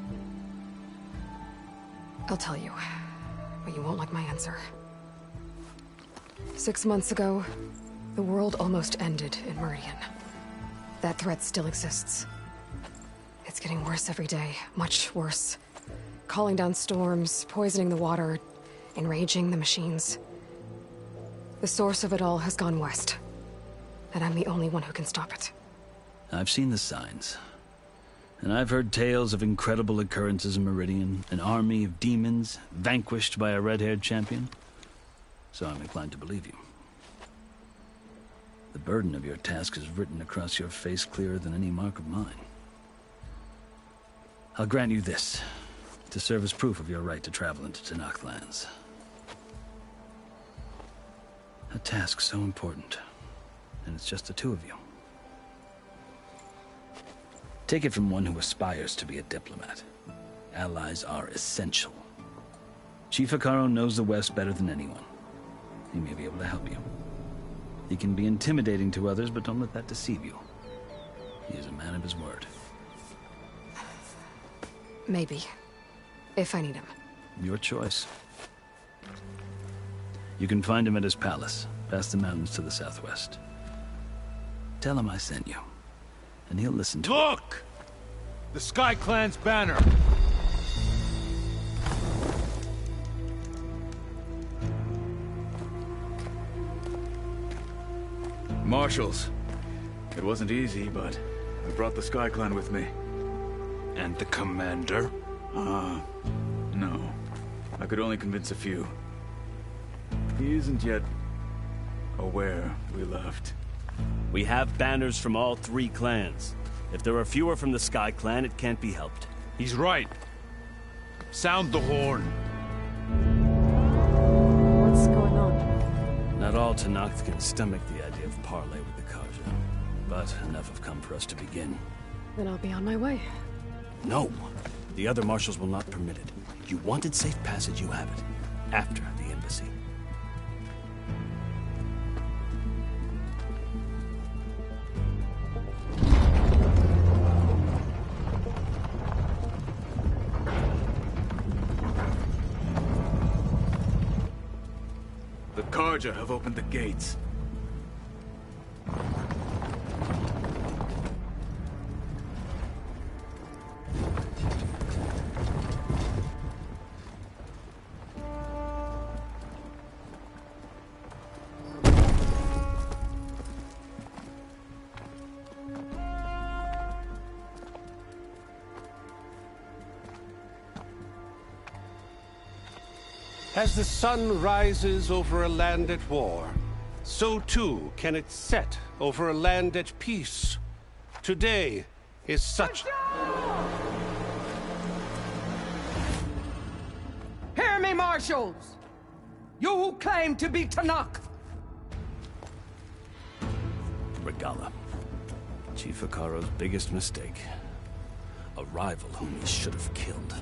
S2: I'll tell you, but you won't like my answer. 6 months ago, the world almost ended in Meridian. That threat still exists. It's getting worse every day, much worse. Calling down storms, poisoning the water, enraging the machines. The source of it all has gone west, and I'm the only one who can stop it.
S4: I've seen the signs. And I've heard tales of incredible occurrences in Meridian, an army of demons vanquished by a red-haired champion. So I'm inclined to believe you. The burden of your task is written across your face clearer than any mark of mine. I'll grant you this, to serve as proof of your right to travel into Tenakth lands. A task so important, and it's just the two of you. Take it from one who aspires to be a diplomat. Allies are essential. Chief Hekarro knows the West better than anyone. He may be able to help you. He can be intimidating to others, but don't let that deceive you. He is a man of his word.
S2: Maybe. If I need him.
S4: Your choice. You can find him at his palace, past the mountains to the southwest. Tell him I sent you. And he'll listen to it.
S7: Look! The Sky Clan's banner.
S10: Marshals. It wasn't easy, but I brought the Sky Clan with me.
S7: And the commander?
S10: No. I could only convince a few. He isn't yet aware we left.
S12: We have banners from all 3 clans. If there are fewer from the Sky Clan, it can't be helped.
S7: He's right. Sound the horn.
S2: What's going on?
S12: Not all Tenakth can stomach the idea of parley with the Karja. But enough have come for us to begin.
S2: Then I'll be on my way.
S12: No! The other marshals will not permit it. You wanted safe passage, you have it. After the embassy.
S10: The Karja have opened the gates.
S5: As the sun rises over a land at war, so too can it set over a land at peace. Today is such...
S23: Hear me, marshals! You who claim to be Tenakth!
S12: Regala. Chief Hikaro's biggest mistake. A rival whom he should have killed.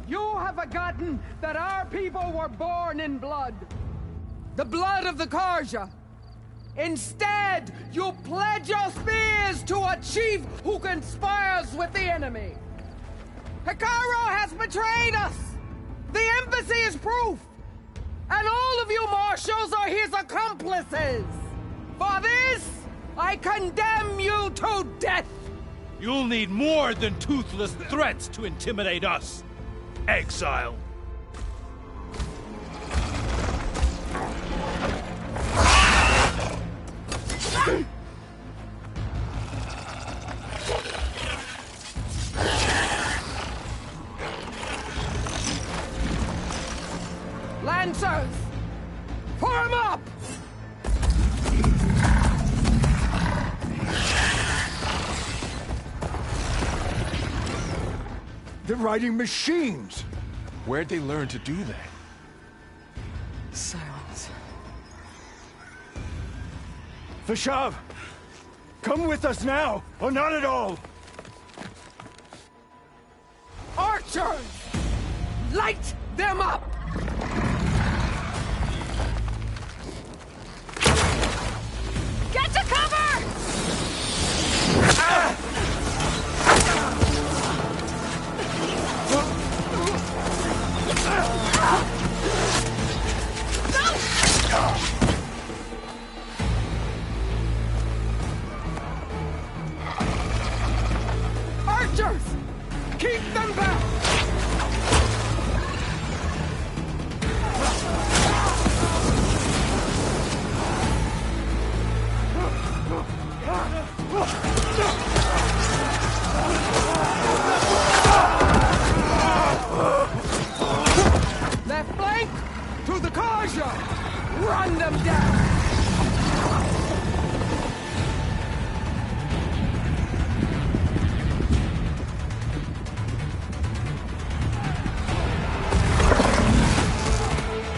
S23: You have forgotten that our people were born in blood. The blood of the Karja. Instead, you pledge your spears to a chief who conspires with the enemy. Hikaro has betrayed us! The embassy is proof! And all of you marshals are his accomplices! For this, I condemn you to death!
S7: You'll need more than toothless threats to intimidate us. Exile.
S23: Lancers! Form up!
S1: They're riding machines!
S17: Where'd they learn to do that?
S23: Silence.
S1: Vashav! Come with us now, or not at all!
S23: Archers! Light them up!
S8: Get to cover!
S23: Archers! Keep them back! Left flank! To the Karja! Run them down!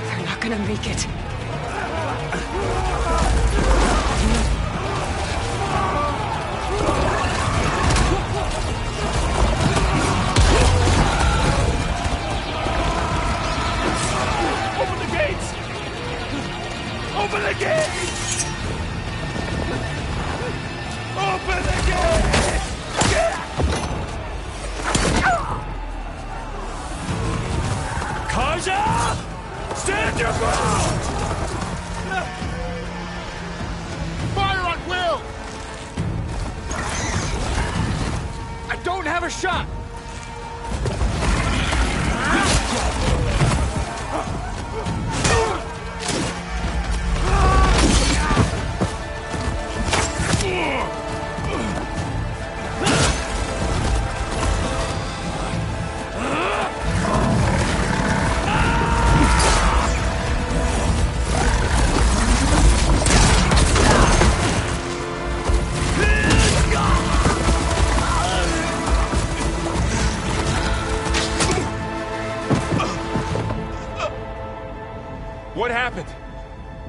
S2: They're not gonna make it.
S3: a shot!
S7: What happened?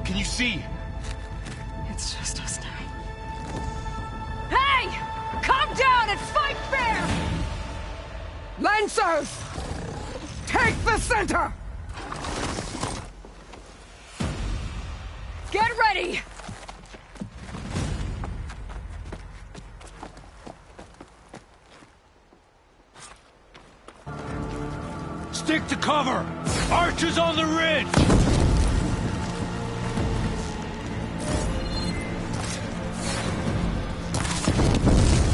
S7: Can you see?
S2: It's just us now.
S23: Hey! Calm down and fight fair! Lancers! Take the center! Get ready!
S7: Stick to cover! Archers on the ridge!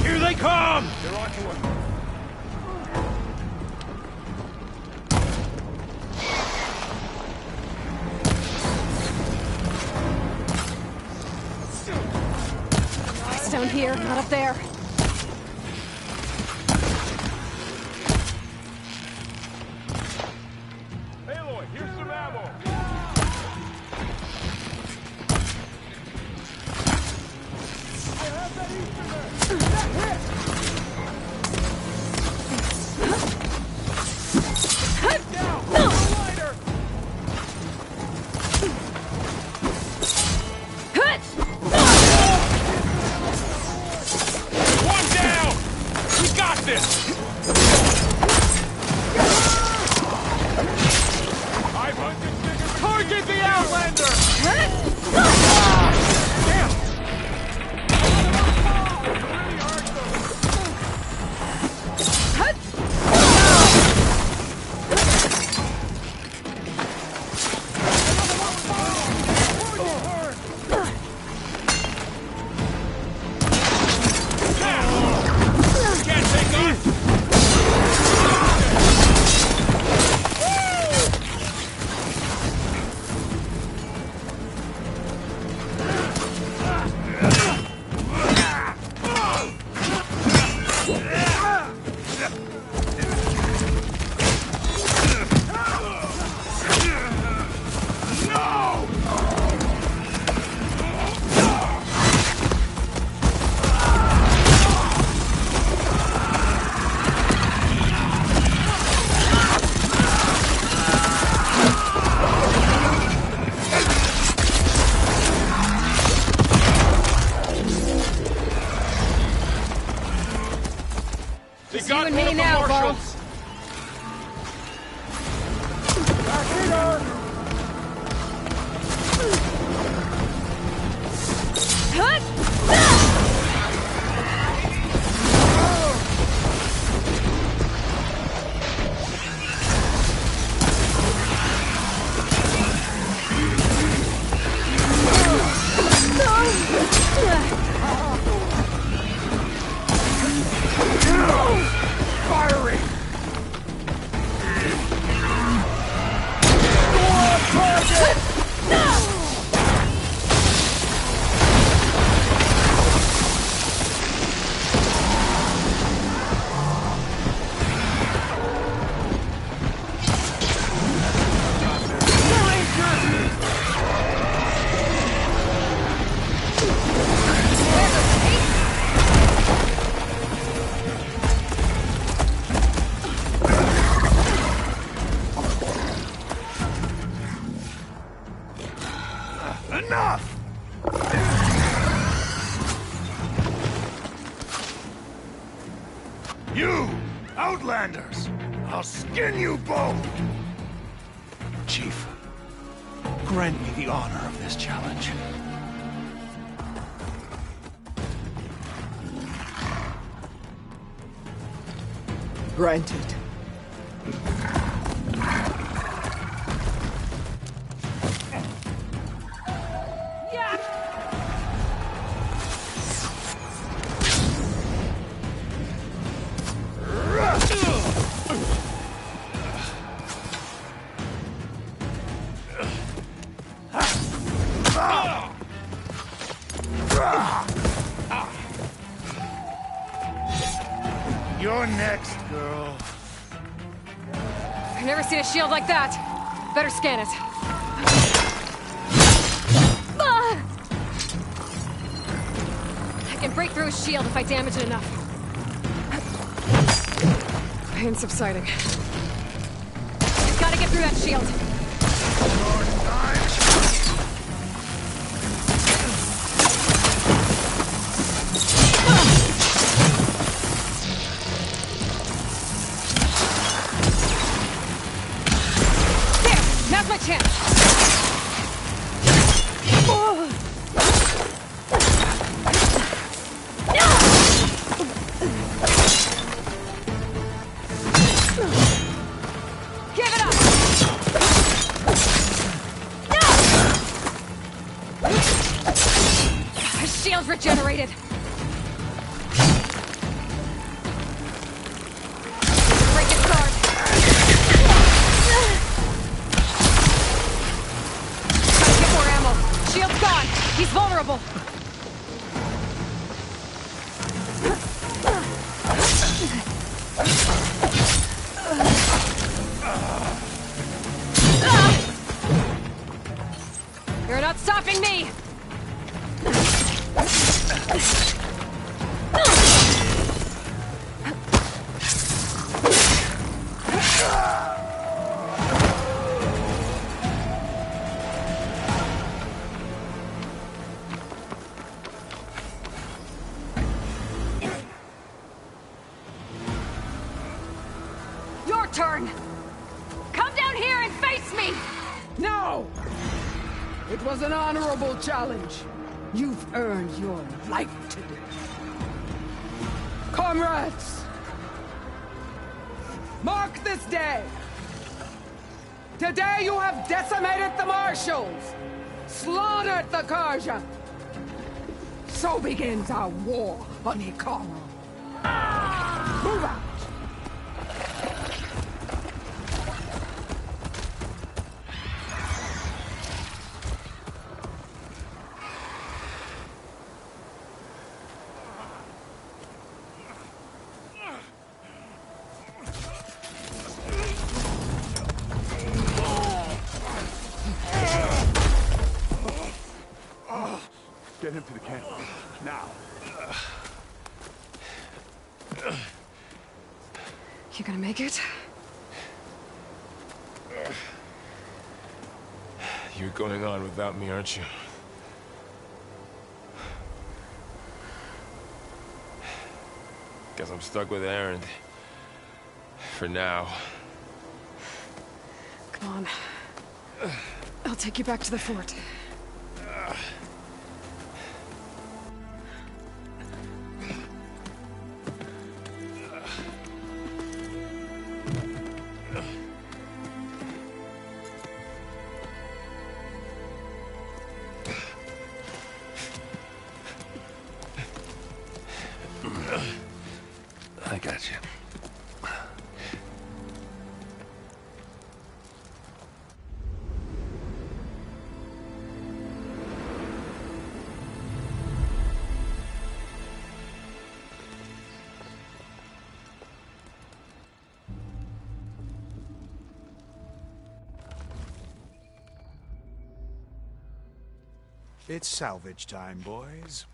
S7: Here they come!
S3: They're on to us.
S2: It's down here, not up there.
S3: Aloy, here's some ammo. I have that Easterner. That hit! Down! No lighter!
S7: One down! We got this!
S3: Target the Outlander!
S7: Can't take us! They
S23: It's
S7: got
S23: you and
S7: one
S23: me
S7: of the
S23: now,
S7: marshals.
S3: Firing!
S9: Enough! You, Outlanders! I'll skin you both!
S13: Chief, grant me the honor of this challenge.
S23: Granted.
S21: You're next, girl.
S2: I've never seen a shield like that. Better scan it. I can break through a shield if I damage it enough. Pain subsiding. Gotta get through that shield. There! Now's my chance! Regenerated. Break its guard. Gotta get more ammo. Shield's gone. He's vulnerable. You're not stopping me. Your turn. Come down here and face me.
S23: No! It was an honorable challenge. You've earned your life today. Comrades! Mark this day! Today you have decimated the Marshals! Slaughtered the Karja! So begins our war on E04. Move out!
S17: Get him to the camp. Now.
S2: You gonna make it?
S14: You're going on without me, aren't you? Guess I'm stuck with Aaron. For now.
S2: Come on. I'll take you back to the fort.
S21: I got you.
S13: It's salvage time, boys.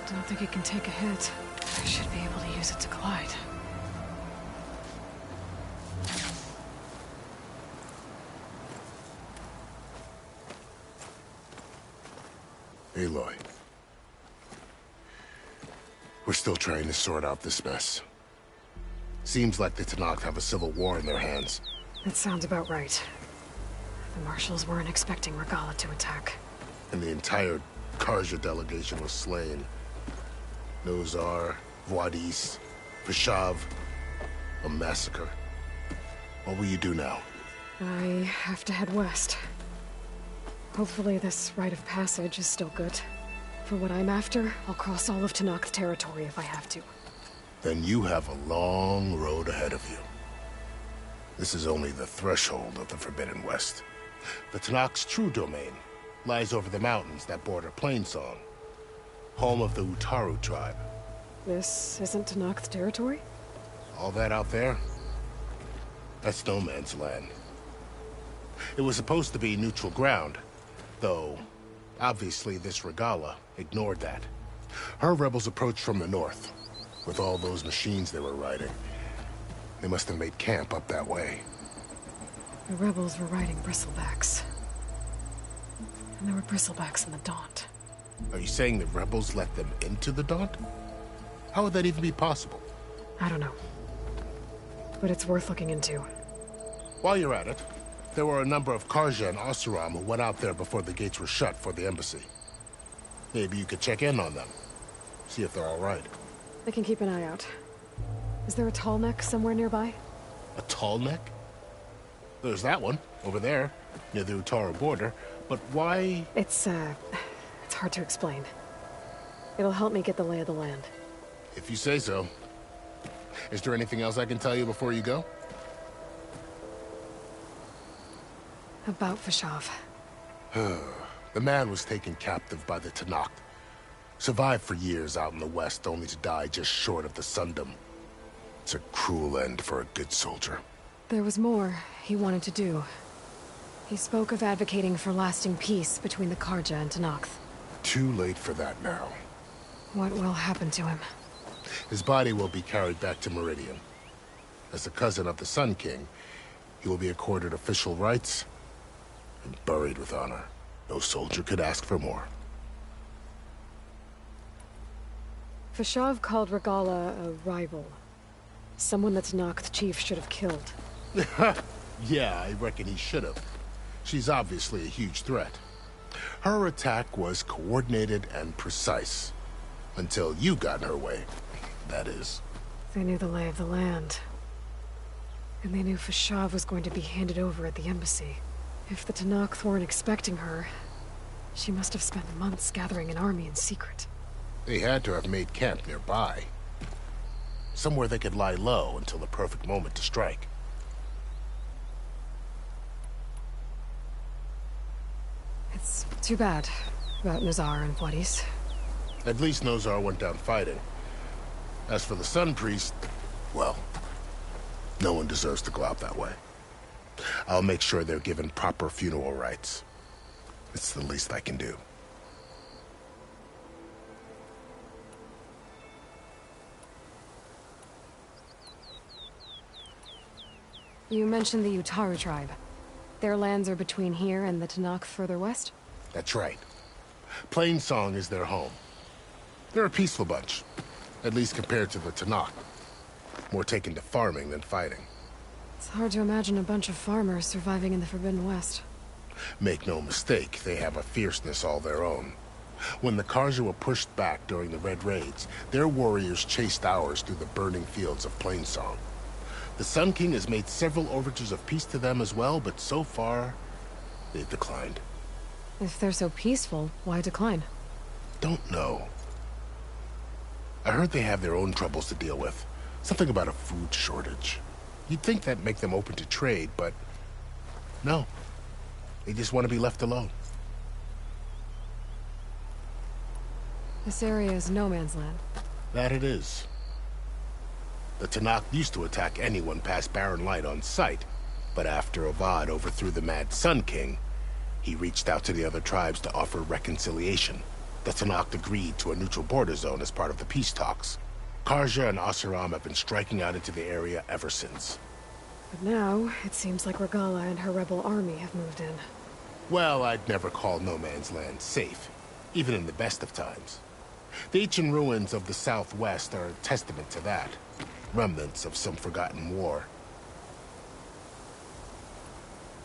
S2: I don't think it can take a hit. I should be able to use it to glide.
S21: Aloy. We're still trying to sort out this mess. Seems like the Tenakth have a civil war in their hands.
S2: That sounds about right. The Marshals weren't expecting Regala to attack.
S21: And the entire Karja delegation was slain. Nozar, Voidis, Peshav, a massacre. What will you do now?
S2: I have to head west. Hopefully this rite of passage is still good. For what I'm after, I'll cross all of Tenakth territory if I have to.
S21: Then you have a long road ahead of you. This is only the threshold of the Forbidden West. The Tenakth's true domain lies over the mountains that border Plainsong, home of the Utaru tribe.
S2: This isn't Tenakth territory?
S21: All that out there? That's no man's land. It was supposed to be neutral ground, though obviously this Regala ignored that. Her rebels approached from the north, with all those machines they were riding. They must have made camp up that way.
S2: The rebels were riding bristlebacks. And there were bristlebacks in the Daunt.
S21: Are you saying the rebels let them into the Daunt? How would that even be possible?
S2: I don't know. But it's worth looking into.
S21: While you're at it, there were a number of Karja and Oseram who went out there before the gates were shut for the embassy. Maybe you could check in on them. See if they're all right.
S2: I can keep an eye out. Is there a tall neck somewhere nearby?
S21: A tall neck? There's that one, over there, near the Utaru border. But why...
S2: It's hard to explain. It'll help me get the lay of the land.
S21: If you say so. Is there anything else I can tell you before you go?
S2: About Fashav.
S21: The man was taken captive by the Tenakth. Survived for years out in the west, only to die just short of the Sundom. It's a cruel end for a good soldier.
S2: There was more he wanted to do. He spoke of advocating for lasting peace between the Karja and Tenakth.
S21: Too late for that now.
S2: What will happen to him?
S21: His body will be carried back to Meridian. As the cousin of the Sun King, he will be accorded official rights and buried with honor. No soldier could ask for more.
S2: Fashav called Regala a rival. Someone that Tenakth chief should have killed.
S21: Yeah, I reckon he should have. She's obviously a huge threat. Her attack was coordinated and precise. Until you got in her way, that is.
S2: They knew the lay of the land. And they knew Fashav was going to be handed over at the embassy. If the Tenakth weren't expecting her, she must have spent months gathering an army in secret.
S21: They had to have made camp nearby. Somewhere they could lie low until the perfect moment to strike.
S2: It's too bad about Nazar and Vladis.
S21: At least Nozar went down fighting. As for the Sun Priest, well, no one deserves to go out that way. I'll make sure they're given proper funeral rites. It's the least I can do.
S2: You mentioned the Utaru tribe. Their lands are between here and the Tenakth further west?
S21: That's right. Plainsong is their home. They're a peaceful bunch, at least compared to the Tenakth. More taken to farming than fighting.
S2: It's hard to imagine a bunch of farmers surviving in the Forbidden West.
S21: Make no mistake, they have a fierceness all their own. When the Karja were pushed back during the Red Raids, their warriors chased ours through the burning fields of Plainsong. The Sun King has made several overtures of peace to them as well, but so far, they've declined.
S2: If they're so peaceful, why decline?
S21: Don't know. I heard they have their own troubles to deal with. Something about a food shortage. You'd think that'd make them open to trade, but no. They just want to be left alone.
S2: This area is no man's land.
S21: That it is. The Tenakth used to attack anyone past Barren Light on sight, but after Avad overthrew the Mad Sun King, he reached out to the other tribes to offer reconciliation. The Tenakth agreed to a neutral border zone as part of the peace talks. Karja and Oseram have been striking out into the area ever since.
S2: But now, it seems like Regala and her rebel army have moved in.
S21: Well, I'd never call no man's land safe, even in the best of times. The ancient ruins of the Southwest are a testament to that. Remnants of some forgotten war.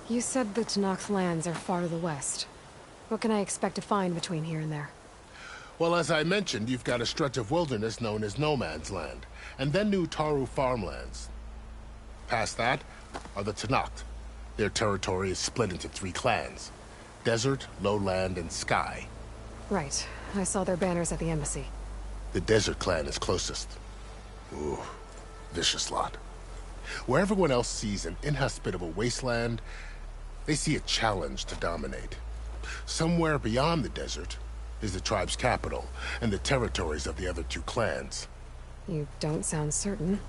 S2: You said the Tenakth lands are far to the west. What can I expect to find between here and there?
S21: Well, as I mentioned, you've got a stretch of wilderness known as No Man's Land, and then new Utaru farmlands. Past that, are the Tanakh. Their territory is split into 3 clans: Desert, Lowland, and Sky.
S2: Right. I saw their banners at the embassy.
S21: The Desert clan is closest. Ooh, vicious lot. Where everyone else sees an inhospitable wasteland, they see a challenge to dominate. Somewhere beyond the desert is the tribe's capital and the territories of the other 2 clans.
S2: You don't sound certain.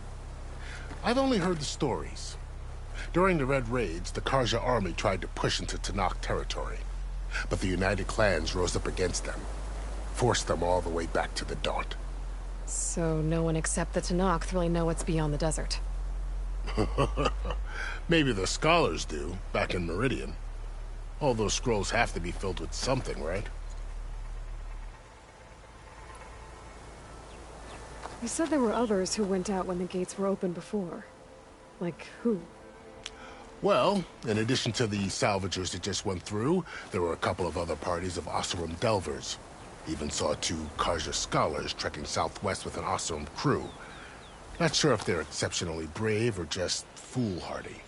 S21: I've only heard the stories. During the Red Raids, the Karja army tried to push into Tanakh territory, but the United Clans rose up against them, forced them all the way back to the Daunt.
S2: So no one except the Tanakh really know what's beyond the desert.
S21: Maybe the scholars do, back in Meridian. All those scrolls have to be filled with something, right?
S2: You said there were others who went out when the gates were open before. Like who?
S21: Well, in addition to the salvagers that just went through, there were a couple of other parties of Oseram delvers. Even saw 2 Karja scholars trekking southwest with an Oseram crew. Not sure if they're exceptionally brave or just foolhardy.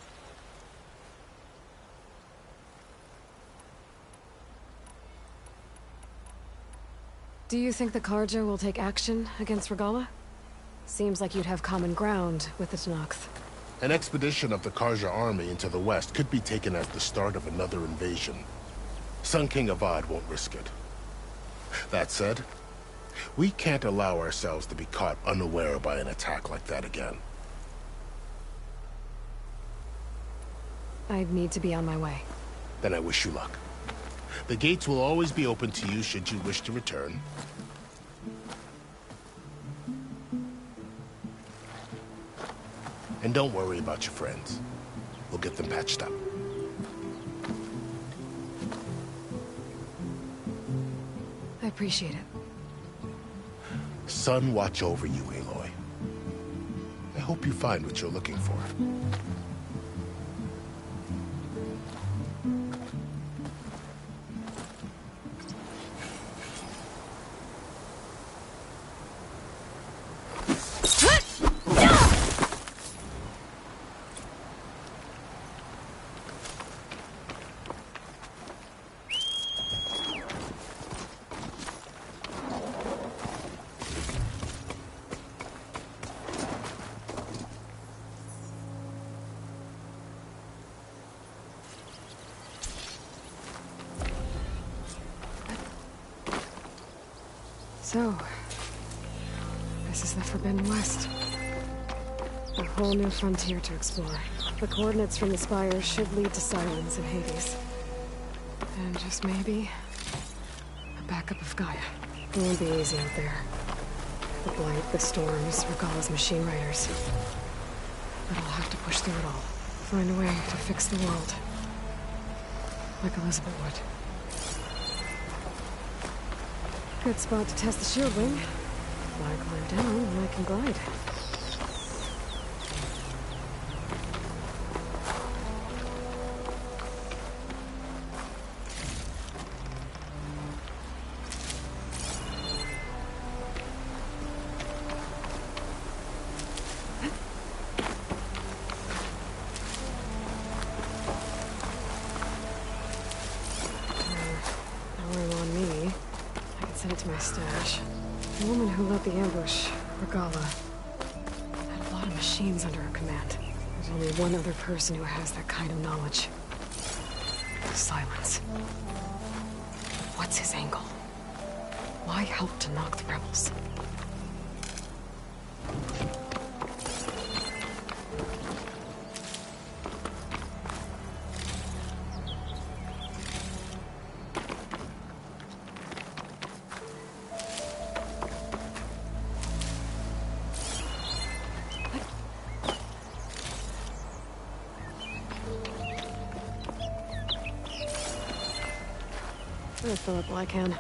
S2: Do you think the Karja will take action against Regala? Seems like you'd have common ground with the Tanakh.
S21: An expedition of the Karja army into the west could be taken as the start of another invasion. Sun King Avad won't risk it. That said, we can't allow ourselves to be caught unaware by an attack like that again.
S2: I'd need to be on my way.
S21: Then I wish you luck. The gates will always be open to you should you wish to return. And don't worry about your friends. We'll get them patched up.
S2: I appreciate it.
S21: Sun watch over you, Aloy. I hope you find what you're looking for.
S2: So, this is the Forbidden West. A whole new frontier to explore. The coordinates from the spires should lead to silence in Hades. And just maybe, a backup of Gaia. It won't be easy out there. The blight, the storms, Regala's machine riders. But I'll have to push through it all. Find a way to fix the world. Like Elizabeth would. Good spot to test the shield wing. Why climb down when I can glide? Send it to my stash. The woman who led the ambush, Regala, had a lot of machines under her command. There's only one other person who has that kind of knowledge. Silence. What's his angle? Why help to knock the rebels? I'll fill up all I can.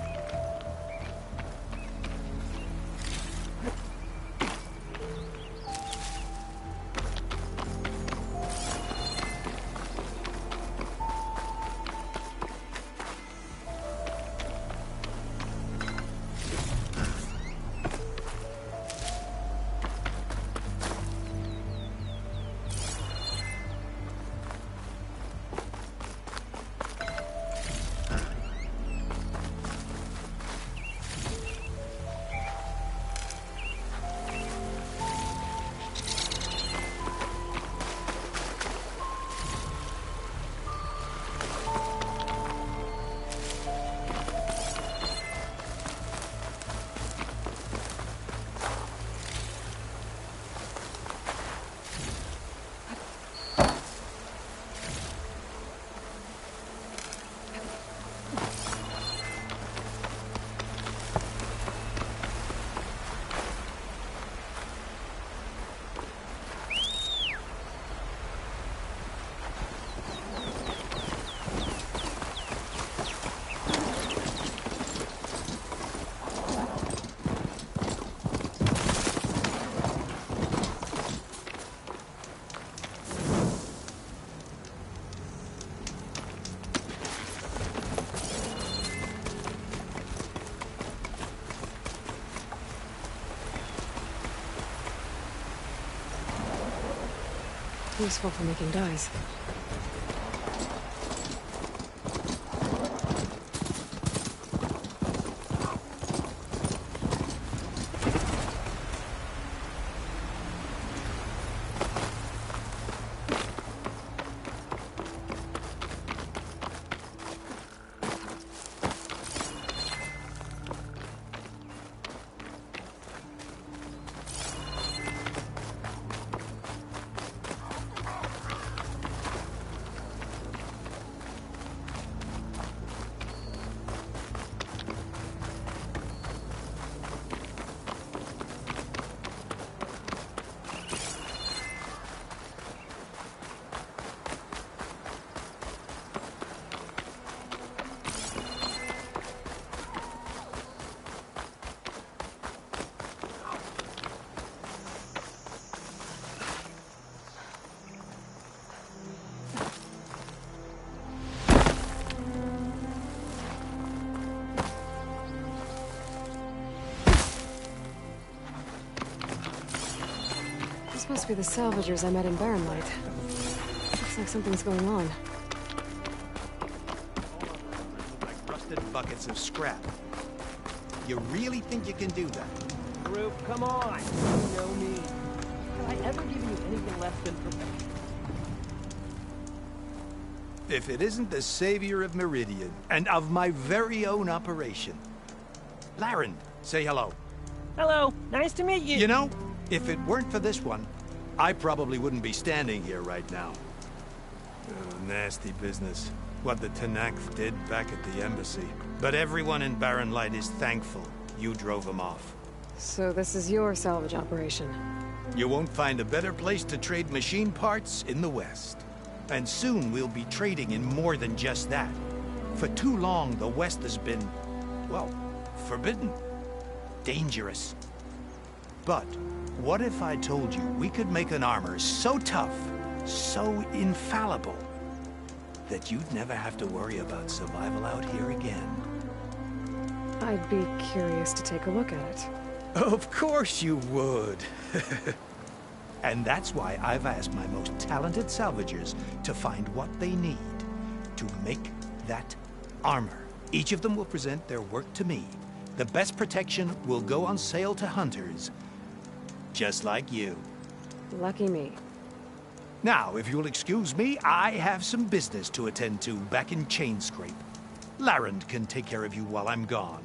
S2: Useful for making dyes. This must be the salvagers I met in Barren Light. Looks like something's going on.
S13: Like rusted buckets of scrap. You really think you can do that?
S3: Group, come on! You know me. Have I ever given you anything less than perfection?
S13: If it isn't the savior of Meridian, and of my very own operation. Laren, say hello.
S3: Hello, nice to meet you.
S13: You know, if it weren't for this one, I probably wouldn't be standing here right now. Oh, nasty business. What the Tenakth did back at the embassy. But everyone in Barren Light is thankful you drove them off.
S2: So this is your salvage operation?
S13: You won't find a better place to trade machine parts in the West. And soon we'll be trading in more than just that. For too long, the West has been, well, forbidden. Dangerous. But what if I told you we could make an armor so tough, so infallible, that you'd never have to worry about survival out here again?
S2: I'd be curious to take a look at it.
S13: Of course you would. And that's why I've asked my most talented salvagers to find what they need to make that armor. Each of them will present their work to me. The best protection will go on sale to hunters, just like you.
S2: Lucky me.
S13: Now, if you'll excuse me, I have some business to attend to back in Chainscrape. Laren can take care of you while I'm gone.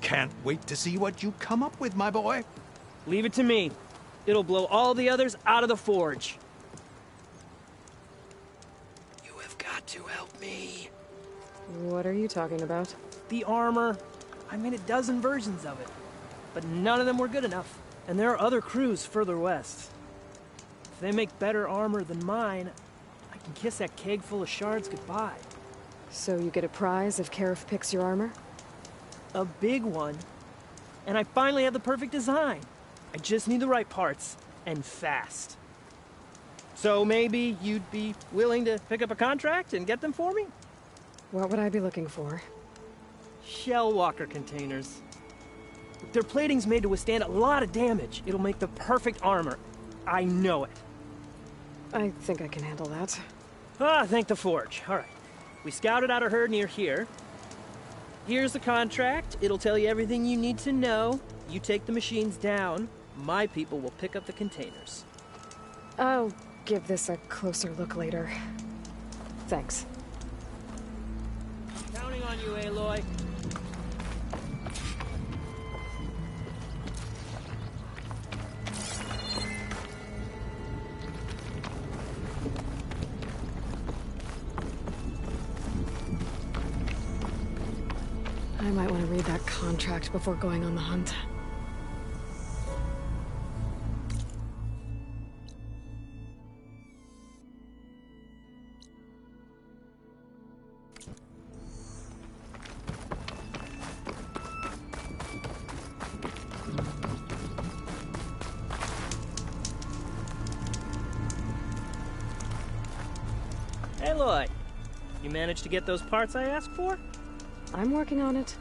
S13: Can't wait to see what you come up with, my boy.
S3: Leave it to me. It'll blow all the others out of the forge. You have got to help me.
S2: What are you talking about?
S3: The armor. I made a dozen versions of it, but none of them were good enough. And there are other crews further west. If they make better armor than mine, I can kiss that keg full of shards goodbye.
S2: So you get a prize if Karif picks your armor?
S3: A big one. And I finally have the perfect design. I just need the right parts, and fast. So maybe you'd be willing to pick up a contract and get them for me?
S2: What would I be looking for?
S3: Shell walker containers. Their plating's made to withstand a lot of damage. It'll make the perfect armor. I know it.
S2: I think I can handle that.
S3: Ah, thank the forge. All right. We scouted out a herd near here. Here's the contract. It'll tell you everything you need to know. You take the machines down. My people will pick up the containers.
S2: I'll give this a closer look later. Thanks.
S3: Counting on you, Aloy.
S2: I might want to read that contract before going on the hunt.
S3: Aloy, you managed to get those parts I asked for?
S2: I'm working on it.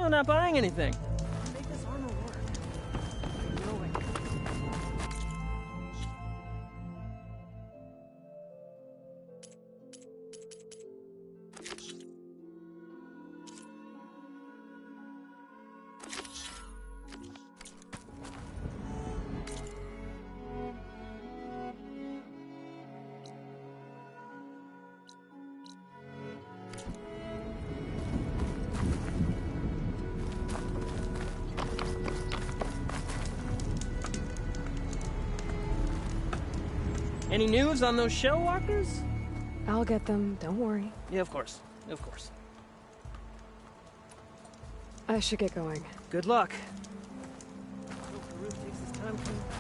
S3: still not buying anything. Make this armor work. No way. Any news on those shell walkers?
S2: I'll get them, don't worry.
S3: Yeah, of course. Of course.
S2: I should get going.
S3: Good luck. Hope Farouk takes his time coming back.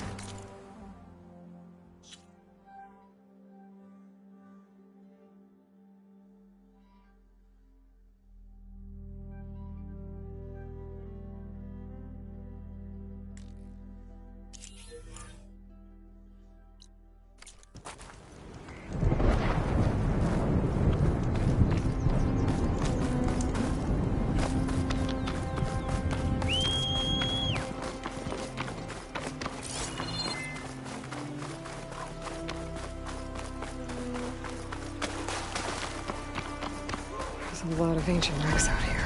S2: There's a lot of ancient wrecks out here.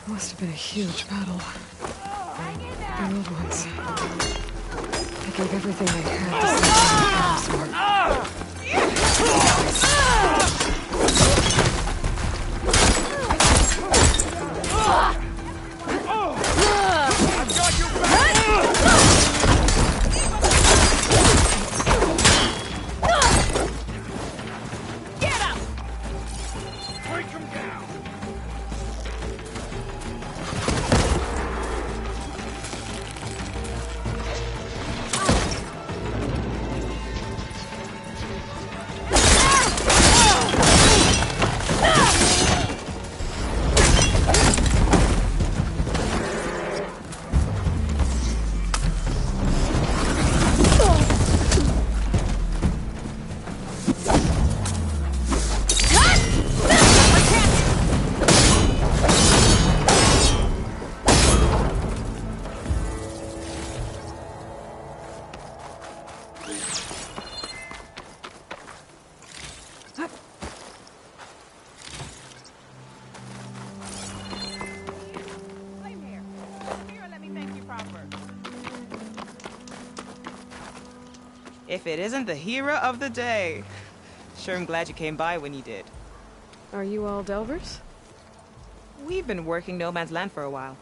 S2: Must have been a huge battle. The old ones. They gave everything they had to save the
S23: I've got you back!
S8: Get up!
S23: Break him down!
S15: If it isn't the hero of the day. Sure, I'm glad you came by when you did.
S2: Are you all Delvers?
S15: We've been working No Man's Land for a while.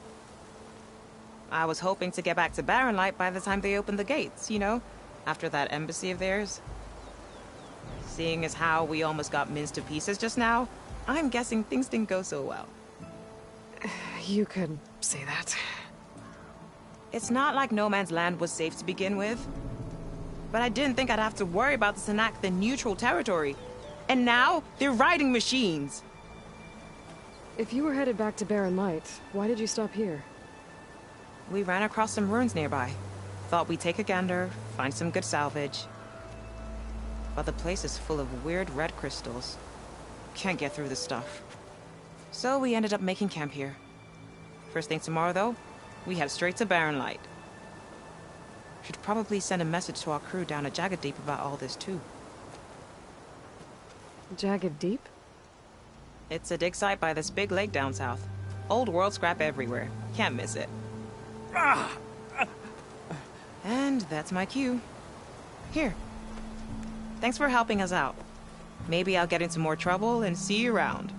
S15: I was hoping to get back to Barren Light by the time they opened the gates, you know? After that embassy of theirs. Seeing as how we almost got minced to pieces just now, I'm guessing things didn't go so well.
S2: You could say that.
S15: It's not like No Man's Land was safe to begin with. But I didn't think I'd have to worry about the Tanakh, the neutral territory. And now, they're riding machines.
S2: If you were headed back to Barren Light, why did you stop here?
S15: We ran across some ruins nearby. Thought we'd take a gander, find some good salvage. But the place is full of weird red crystals. Can't get through the stuff. So we ended up making camp here. First thing tomorrow, though, we head straight to Barren Light. Should probably send a message to our crew down at Jagged Deep about all this, too.
S2: Jagged Deep?
S15: It's a dig site by this big lake down south. Old world scrap everywhere. Can't miss it. And that's my cue. Here. Thanks for helping us out. Maybe I'll get into more trouble and see you around.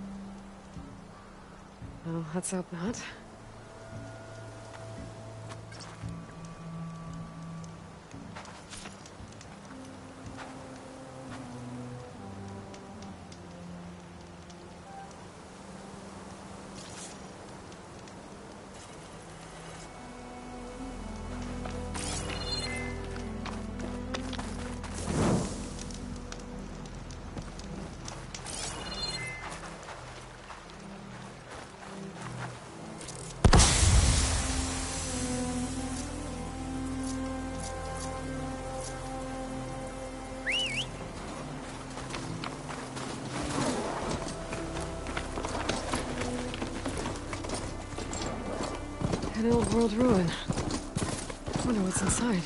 S2: Well, let's hope not. An old world ruin. Wonder what's inside.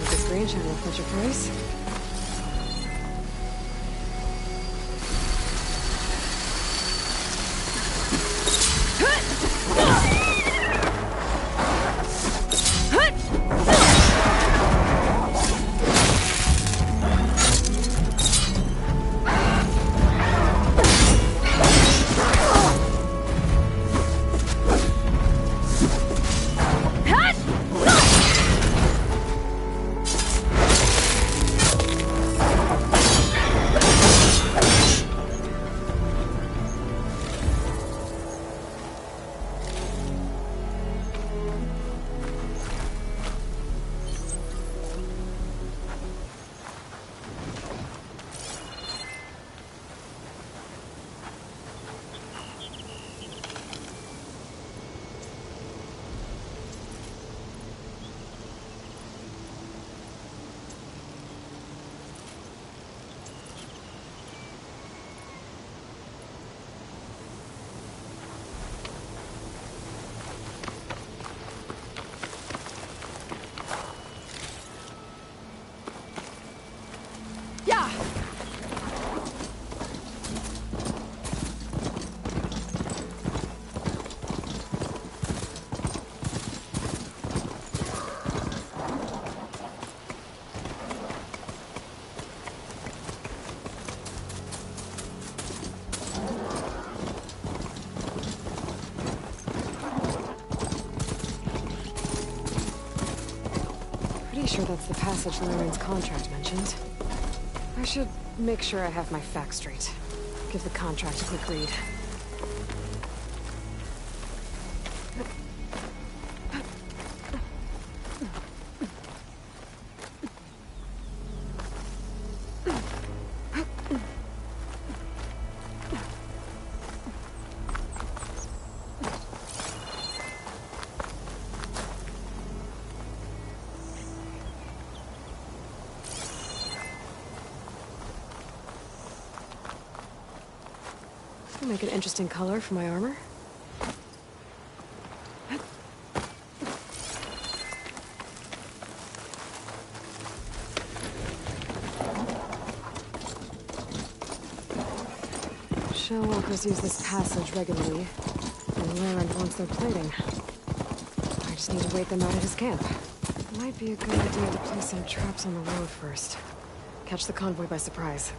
S2: Strange, I don't know if that's your price. Sure that's the passage Lorraine's contract mentioned. I should make sure I have my facts straight. Give the contract a quick read. Make an interesting color for my armor. Shell workers use this passage regularly, and Lorraine wants their plating. I just need to wait them out at his camp. Might be a good idea to place some traps on the road first. Catch the convoy by surprise.